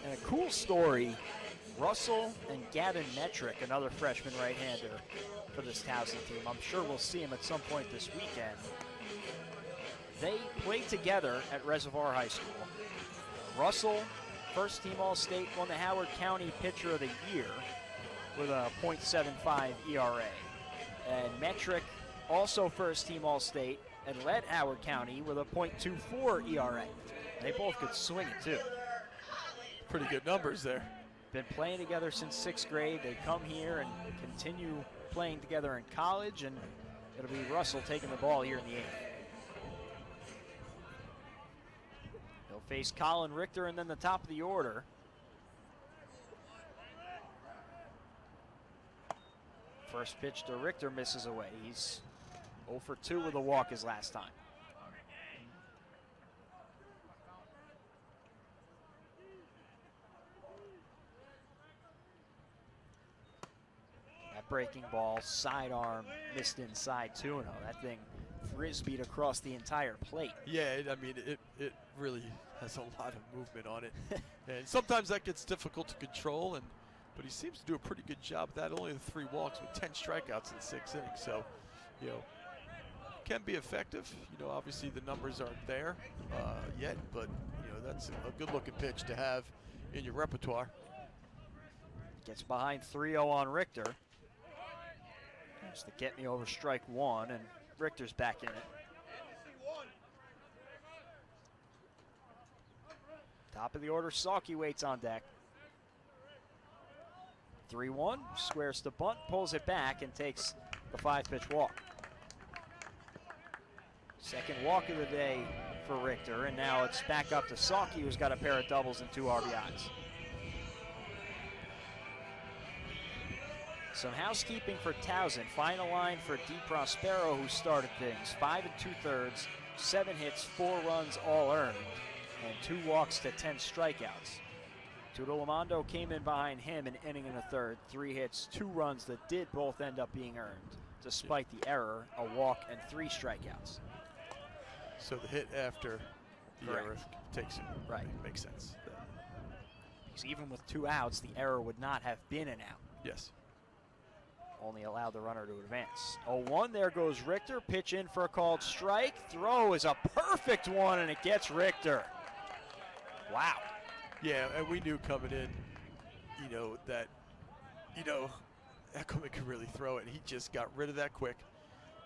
And a cool story, Russell and Gavin Metrick, another freshman right-hander for this Towson team. I'm sure we'll see him at some point this weekend. They played together at Reservoir High School. Russell, first team All-State, won the Howard County Pitcher of the Year with a .75 ERA. And Metrick, also first team All-State, and led Howard County with a .24 ERA. They both could swing it too. Pretty good numbers there. Been playing together since 6th grade. They come here and continue playing together in college, and it'll be Russell taking the ball here in the 8th. He'll face Colin Richter and then the top of the order. First pitch to Richter misses away. He's 0 for 2 with a walk his last time. That breaking ball, sidearm, missed inside 2-0. That thing frisbeed across the entire plate. Yeah, I mean, it really has a lot of movement on it. And sometimes that gets difficult to control, but he seems to do a pretty good job of that. Only the 3 walks with 10 strikeouts in 6 innings. So, you know, can be effective. You know, obviously the numbers aren't there yet, but, you know, that's a good-looking pitch to have in your repertoire. Gets behind 3-0 on Richter. Just to get me over strike 1, and Richter's back in it. Top of the order, Salke waits on deck. 3-1, squares to bunt, pulls it back, and takes the 5-pitch walk. Second walk of the day for Richter, and now it's back up to Salke, who's got a pair of doubles and 2 RBIs. Some housekeeping for Towson. Final line for DiProspero, who started things. 5 2/3, 7 hits, 4 runs, all earned, and 2 walks to 10 strikeouts. Tudolamando came in behind him, an inning and a third, 3 hits, 2 runs that did both end up being earned, despite the error, a walk and 3 strikeouts. So the hit after the error takes it. Right. Makes sense. Because even with 2 outs, the error would not have been an out. Yes. Only allowed the runner to advance. 0-1, there goes Richter. Pitch in for a called strike. Throw is a perfect one, and it gets Richter. Wow. Yeah, and we knew coming in, you know, that, you know, Eckelman could really throw it, and he just got rid of that quick.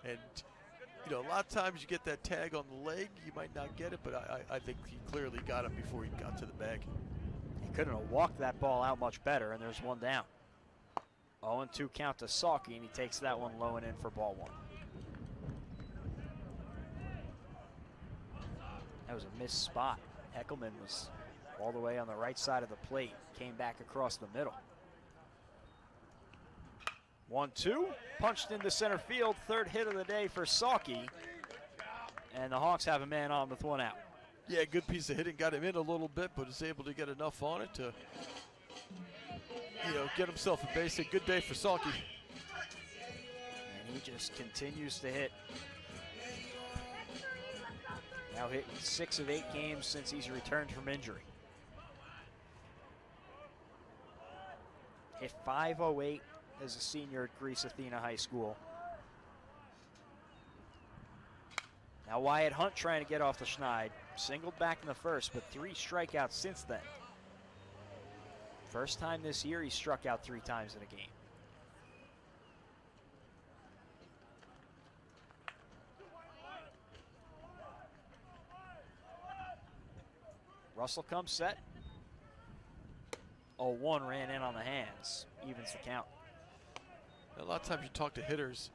And, you know, a lot of times you get that tag on the leg, you might not get it, but I think he clearly got it before he got to the bag. He couldn't have walked that ball out much better, and there's 1 down. 0-2 count to Salke, and he takes that one low and in for ball 1. That was a missed spot. Eckelman was all the way on the right side of the plate, came back across the middle. 1-2, punched into center field, 3rd hit of the day for Salke, and the Hawks have a man on with 1 out. Yeah, good piece of hitting, got him in a little bit, but is able to get enough on it to, you know, get himself a base hit. Good day for Salke. And he just continues to hit. Now hit 6 of 8 games since he's returned from injury. Hit .508 as a senior at Greece Athena High School. Now Wyatt Hunt trying to get off the schneid. Singled back in the first, but 3 strikeouts since then. First time this year he struck out 3 times in a game. Russell comes set. 0-1 ran in on the hands. Evens the count. A lot of times you talk to hitters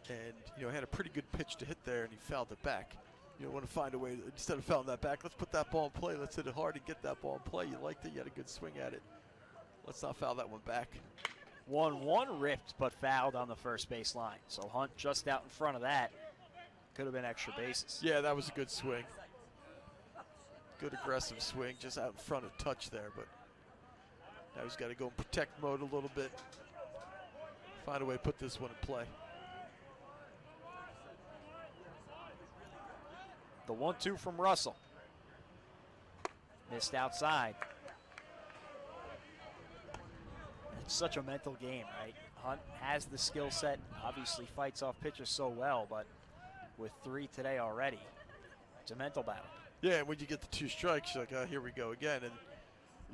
and, you know, had a pretty good pitch to hit there and he fouled it back. You want to find a way, instead of fouling that back, let's put that ball in play. Let's hit it hard and get that ball in play. You liked it, you had a good swing at it. Let's not foul that one back. 1-1 ripped but fouled on the first base line. So Hunt just out in front of that. Could have been extra bases. Yeah, that was a good swing. Good aggressive swing, just out in front of touch there, but now he's got to go in protect mode a little bit. Find a way to put this one in play. The 1-2 from Russell. Missed outside. It's such a mental game, right? Hunt has the skill set, obviously fights off pitches so well, but with 3 today already, it's a mental battle. Yeah, and when you get the 2 strikes, you're like, oh, here we go again, and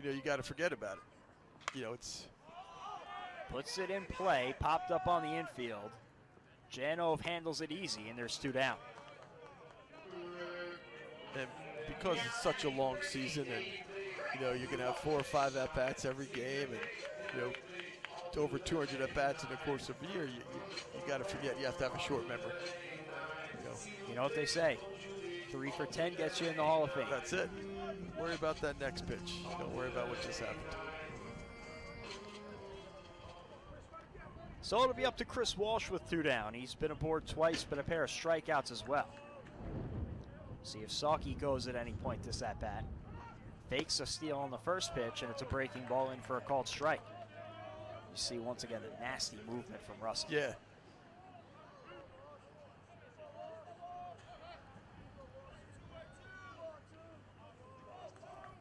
you got to forget about it. It's puts it in play, popped up on the infield. Janov handles it easy, and there's 2 down. And because it's such a long season, and you're going to have 4 or 5 at bats every game, and over 200 at bats in the course of a year, you got to forget you have to have a short memory. You know what they say? 3 for 10 gets you in the Hall of Fame. That's it. Worry about that next pitch. Don't worry about what just happened. So it'll be up to Chris Walsh with 2 down. He's been aboard twice, but a pair of strikeouts as well. See if Sawkey goes at any point this at-bat. Fakes a steal on the first pitch, and it's a breaking ball in for a called strike. You see once again the nasty movement from Russell. Yeah.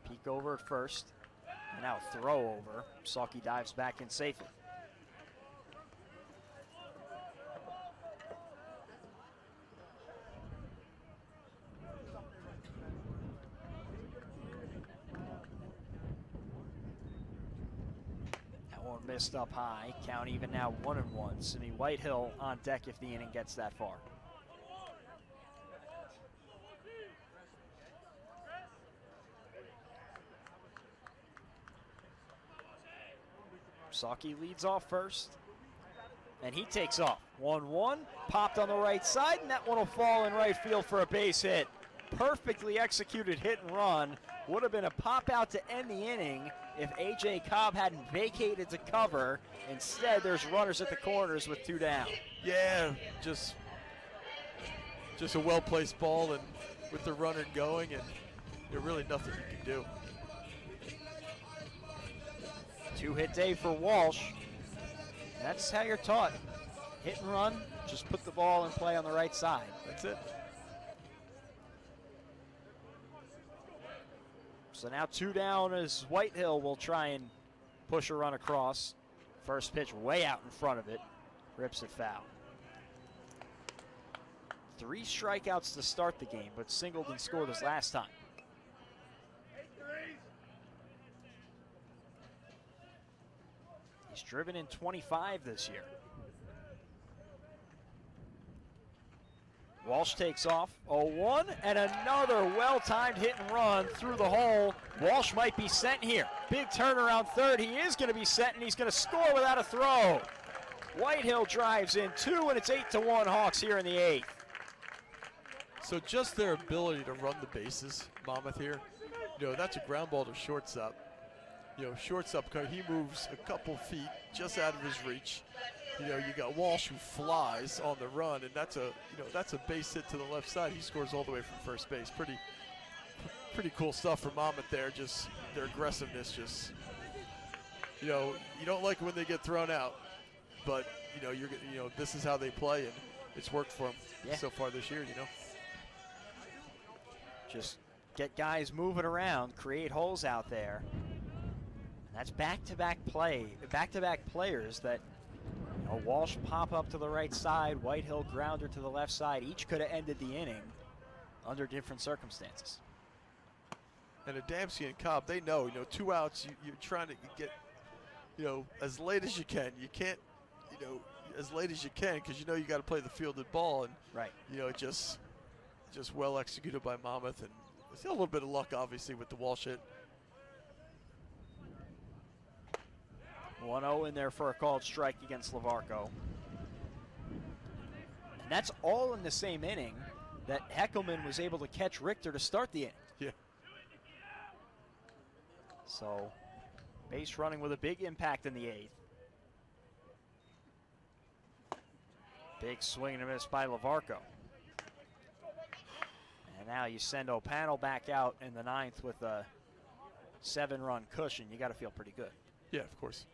Peek over at first, and now a throw over. Sawkey dives back in safely. Missed up high. Count even now 1-1. Simi Whitehill on deck if the inning gets that far. Sawkey leads off first, and he takes off. 1-1, popped on the right side, and that one will fall in right field for a base hit. Perfectly executed hit and run. Would have been a pop out to end the inning if A.J. Cobb hadn't vacated to cover. Instead, there's runners at the corners with 2 down. Yeah, just a well-placed ball, and with the runner going, and there's really nothing you can do. 2-hit day for Walsh. That's how you're taught. Hit and run, just put the ball in play on the right side. That's it. So now 2 down as Whitehill will try and push a run across. First pitch way out in front of it. Rips it foul. 3 strikeouts to start the game, but singled and scored his last time. He's driven in 25 this year. Walsh takes off, 0-1, and another well-timed hit and run through the hole. Walsh might be sent here. Big turnaround third. He is going to be sent, and he's going to score without a throw. Whitehill drives in 2, and it's 8-1 Hawks here in the 8th. So just their ability to run the bases, Monmouth here, that's a ground ball to shortstop. Shortstop, he moves a couple feet just out of his reach. You got Walsh who flies on the run, and that's a base hit to the left side. He scores all the way from first base. Pretty cool stuff from Monmouth there. Just their aggressiveness. You don't like it when they get thrown out, but this is how they play, and it's worked for them so far this year. Just get guys moving around, create holes out there. And that's back-to-back players that. Walsh pop up to the right side, Whitehill grounder to the left side. Each could have ended the inning under different circumstances. And Adamski and Cobb, they know, 2 outs, you're trying to get, as late as you can. You can't, as late as you can because you got to play the fielded ball. And, right. Just well executed by Monmouth. And a little bit of luck, obviously, with the Walsh hit. 1-0 in there for a called strike against Lavarco. And that's all in the same inning that Heckelman was able to catch Richter to start the inning. Yeah. So, base running with a big impact in the 8th. Big swing and a miss by Lavarco. And now you send O'Pannell back out in the 9th with a 7-run cushion. You got to feel pretty good. Yeah, of course.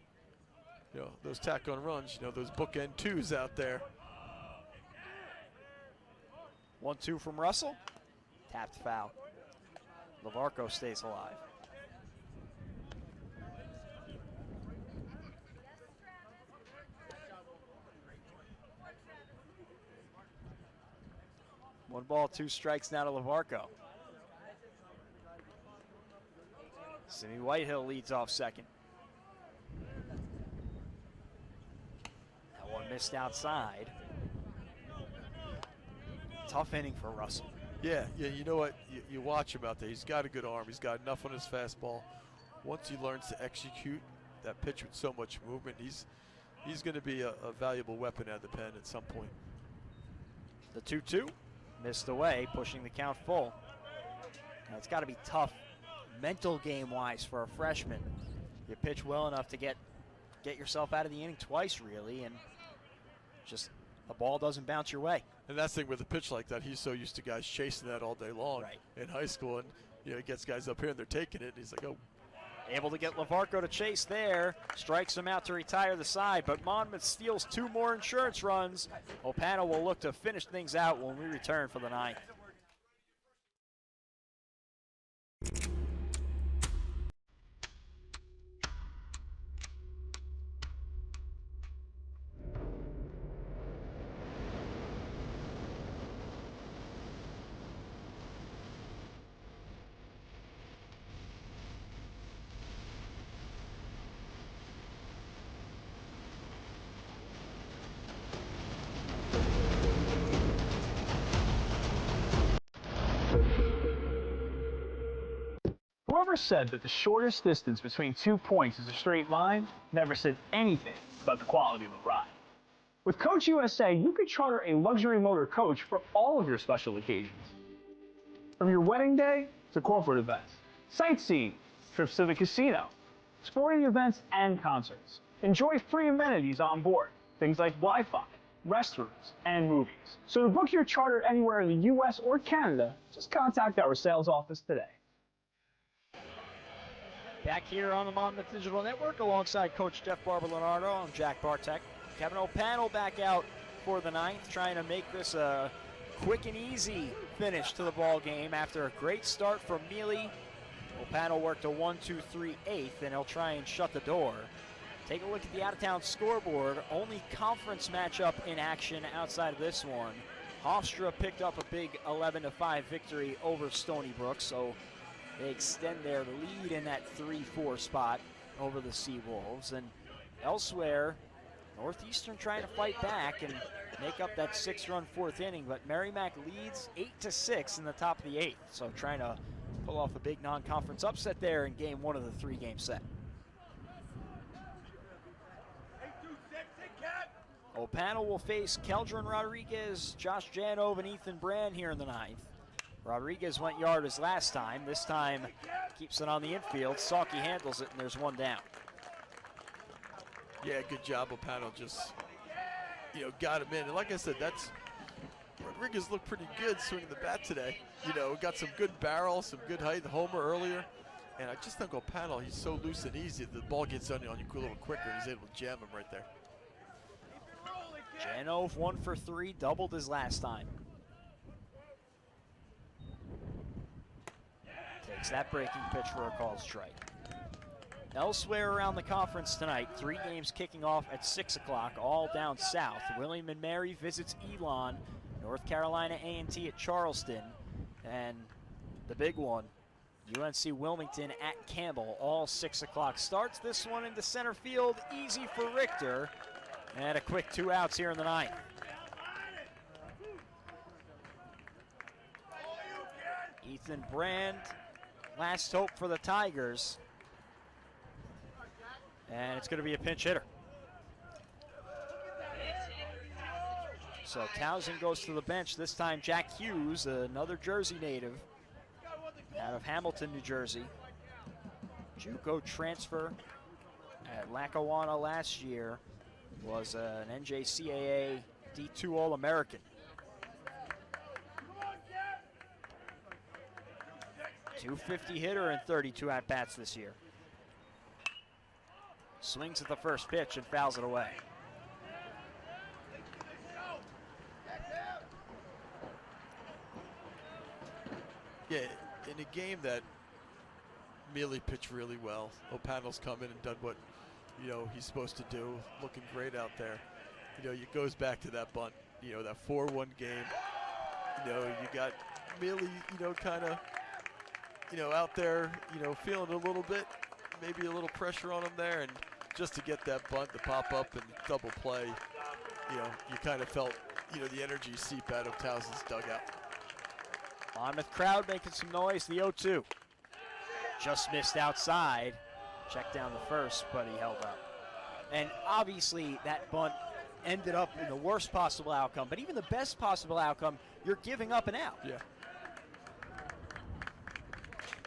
You know, those tack-on runs, you know, those bookend twos out there. 1-2 from Russell. Tapped foul. LaVarco stays alive. One ball, 2 strikes now to LaVarco. Simi Whitehill leads off second. That one missed outside. Tough inning for Russell. Yeah, you know what? You watch him out there. He's got a good arm. He's got enough on his fastball. Once he learns to execute that pitch with so much movement, he's going to be a valuable weapon at the pen at some point. The 2-2 missed away, pushing the count full. Now it's got to be tough mental game-wise for a freshman. You pitch well enough to get yourself out of the inning twice, really, and just the ball doesn't bounce your way. And that's the thing with a pitch like that, he's so used to guys chasing that all day long in high school, and you know, he gets guys up here and they're taking it, and he's like, oh. Able to get LaVarco to chase there, strikes him out to retire the side, but Monmouth steals 2 more insurance runs. O'Pannell will look to finish things out when we return for the 9th. Whoever said that the shortest distance between 2 points is a straight line never said anything about the quality of the ride. With Coach USA, you can charter a luxury motor coach for all of your special occasions. From your wedding day to corporate events, sightseeing, trips to the casino, sporting events, and concerts. Enjoy free amenities on board, things like Wi-Fi, restrooms, and movies. So to book your charter anywhere in the US or Canada, just contact our sales office today. Back here on the Monmouth Digital Network alongside Coach Jeff Barber-Leonardo. I'm Jack Bartek. Kevin O'Pannell back out for the 9th, trying to make this a quick and easy finish to the ball game after a great start from Neely. O'Pannell worked a 1-2-3 8th, and he'll try and shut the door. Take a look at the out-of-town scoreboard. Only conference matchup in action outside of this one. Hofstra picked up a big 11-5 victory over Stony Brook, so they extend their lead in that 3-4 spot over the Seawolves. And elsewhere, Northeastern trying to fight back and make up that 6-run 4th inning, but Merrimack leads 8-6 in the top of the 8th. So trying to pull off a big non-conference upset there in game 1 of the 3-game set. O'Pannell will face Keldron Rodriguez, Josh Janov, and Ethan Brand here in the 9th. Rodriguez went yard his last time. This time keeps it on the infield. Salke handles it, and there's one down. Yeah, good job. O'Pannell just, got him in. And like I said, Rodriguez looked pretty good swinging the bat today. Got some good barrel, some good height. The homer earlier. And I just think O'Pannell, he's so loose and easy. The ball gets on you a little quicker, and he's able to jam him right there. Janov 1 for 3, doubled his last time. Takes that breaking pitch for a called strike. Elsewhere around the conference tonight, 3 games kicking off at 6 o'clock, all down south. William & Mary visits Elon, North Carolina A&T at Charleston, and the big one, UNC Wilmington at Campbell, all 6 o'clock starts. This one into center field, easy for Richter, and a quick 2 outs here in the 9th. Ethan Brand, last hope for the Tigers. And it's going to be a pinch hitter. So Towson goes to the bench. This time Jack Hughes, another Jersey native out of Hamilton, New Jersey. JUCO transfer at Lackawanna last year. Was an NJCAA D2 All-American. .250 hitter and 32 at-bats this year. Swings at the first pitch and fouls it away. Yeah, in a game that Neely pitched really well, O'Panel's come in and done what he's supposed to do, looking great out there. It goes back to that bunt, that 4-1 game. You got Neely, kind of, out there, feeling a little bit, maybe a little pressure on him there, and just to get that bunt, the pop up and double play, you kind of felt, the energy seep out of Towson's dugout. Monmouth crowd making some noise, the 0-2. Just missed outside. Checked down the first, but he held up. And obviously that bunt ended up in the worst possible outcome, but even the best possible outcome, you're giving up an out. Yeah.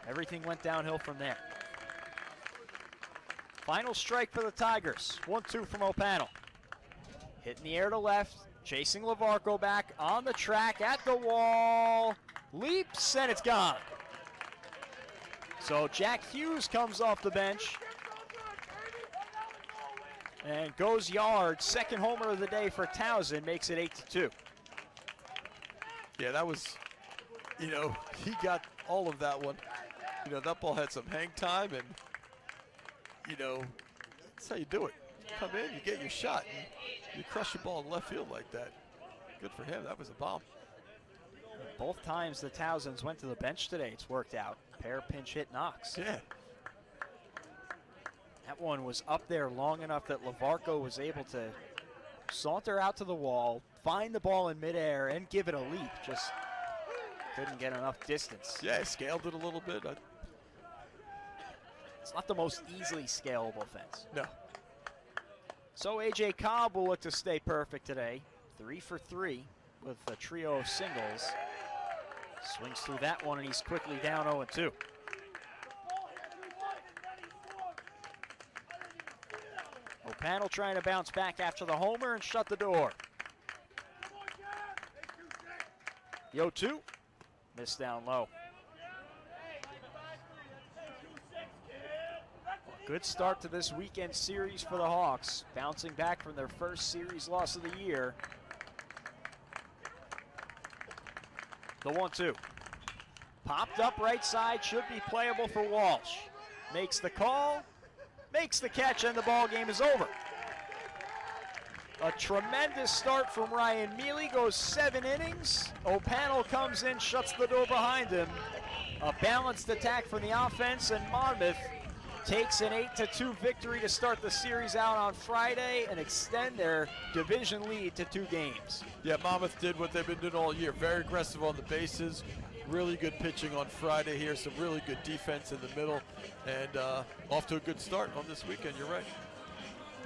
Everything went downhill from there. Final strike for the Tigers. 1-2 from O'Panel. Hit in the air to left, chasing LaVarco back on the track at the wall. Leaps, and it's gone. So Jack Hughes comes off the bench and goes yard. Second homer of the day for Towson, makes it 8-2. Yeah, that was, he got all of that one. That ball had some hang time, and, that's how you do it. You come in, you get your shot, and you crush your ball in left field like that. Good for him. That was a bomb. Both times the Towsons went to the bench today, it's worked out. Pair pinch hit knocks. Yeah. That one was up there long enough that LaVarco was able to saunter out to the wall, find the ball in midair, and give it a leap. Just couldn't get enough distance. Yeah, he scaled it a little bit. It's not the most easily scalable fence. No. So A.J. Cobb will look to stay perfect today. 3 for 3 with a trio of singles. Swings through that one, and he's quickly down 0-2. O'Panel trying to bounce back after the homer and shut the door. The 0-2, missed down low. Good start to this weekend series for the Hawks, bouncing back from their first series loss of the year. The 1-2. Popped up right side, should be playable for Walsh. Makes the call, makes the catch, and the ball game is over. A tremendous start from Ryan Neely, goes 7 innings. O'Panel comes in, shuts the door behind him. A balanced attack from the offense, and Monmouth takes an 8-2 victory to start the series out on Friday and extend their division lead to 2 games. Yeah, Monmouth did what they've been doing all year. Very aggressive on the bases. Really good pitching on Friday here. Some really good defense in the middle. And off to a good start on this weekend. You're right.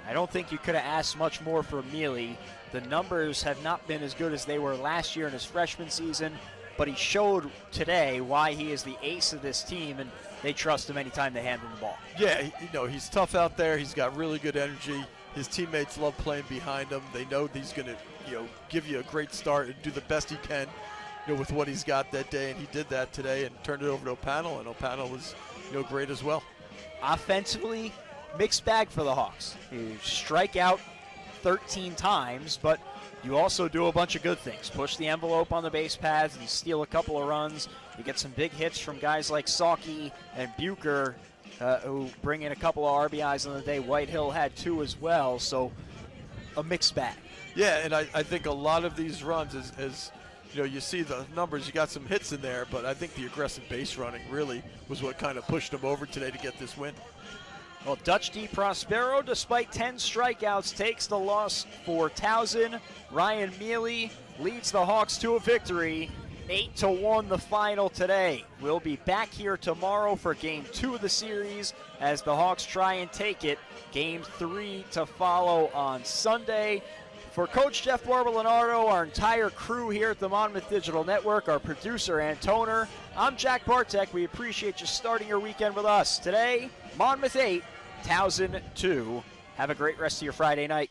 I don't think you could have asked much more from Neely. The numbers have not been as good as they were last year in his freshman season, but he showed today why he is the ace of this team, and they trust him anytime they hand him the ball. Yeah, he's tough out there. He's got really good energy. His teammates love playing behind him. They know he's going to, give you a great start and do the best he can, with what he's got that day. And he did that today and turned it over to O'Panel, and O'Panel was, great as well. Offensively, mixed bag for the Hawks. You strike out 13 times, but you also do a bunch of good things. Push the envelope on the base paths, you steal a couple of runs. You get some big hits from guys like Salke and Bucher, who bring in a couple of RBIs on the day. Whitehill had 2 as well, so a mixed bag. Yeah, and I think a lot of these runs, as you see the numbers, you got some hits in there, but I think the aggressive base running really was what kind of pushed them over today to get this win. Well, Dutch D. Prospero, despite 10 strikeouts, takes the loss for Towson. Ryan Neely leads the Hawks to a victory. 8-1 the final today. We'll be back here tomorrow for Game 2 of the series as the Hawks try and take it. Game 3 to follow on Sunday. For Coach Jeff Barber-Leonardo, our entire crew here at the Monmouth Digital Network, our producer, Ann Toner, I'm Jack Bartek. We appreciate you starting your weekend with us. Today, Monmouth 8, Towson 2. Have a great rest of your Friday night.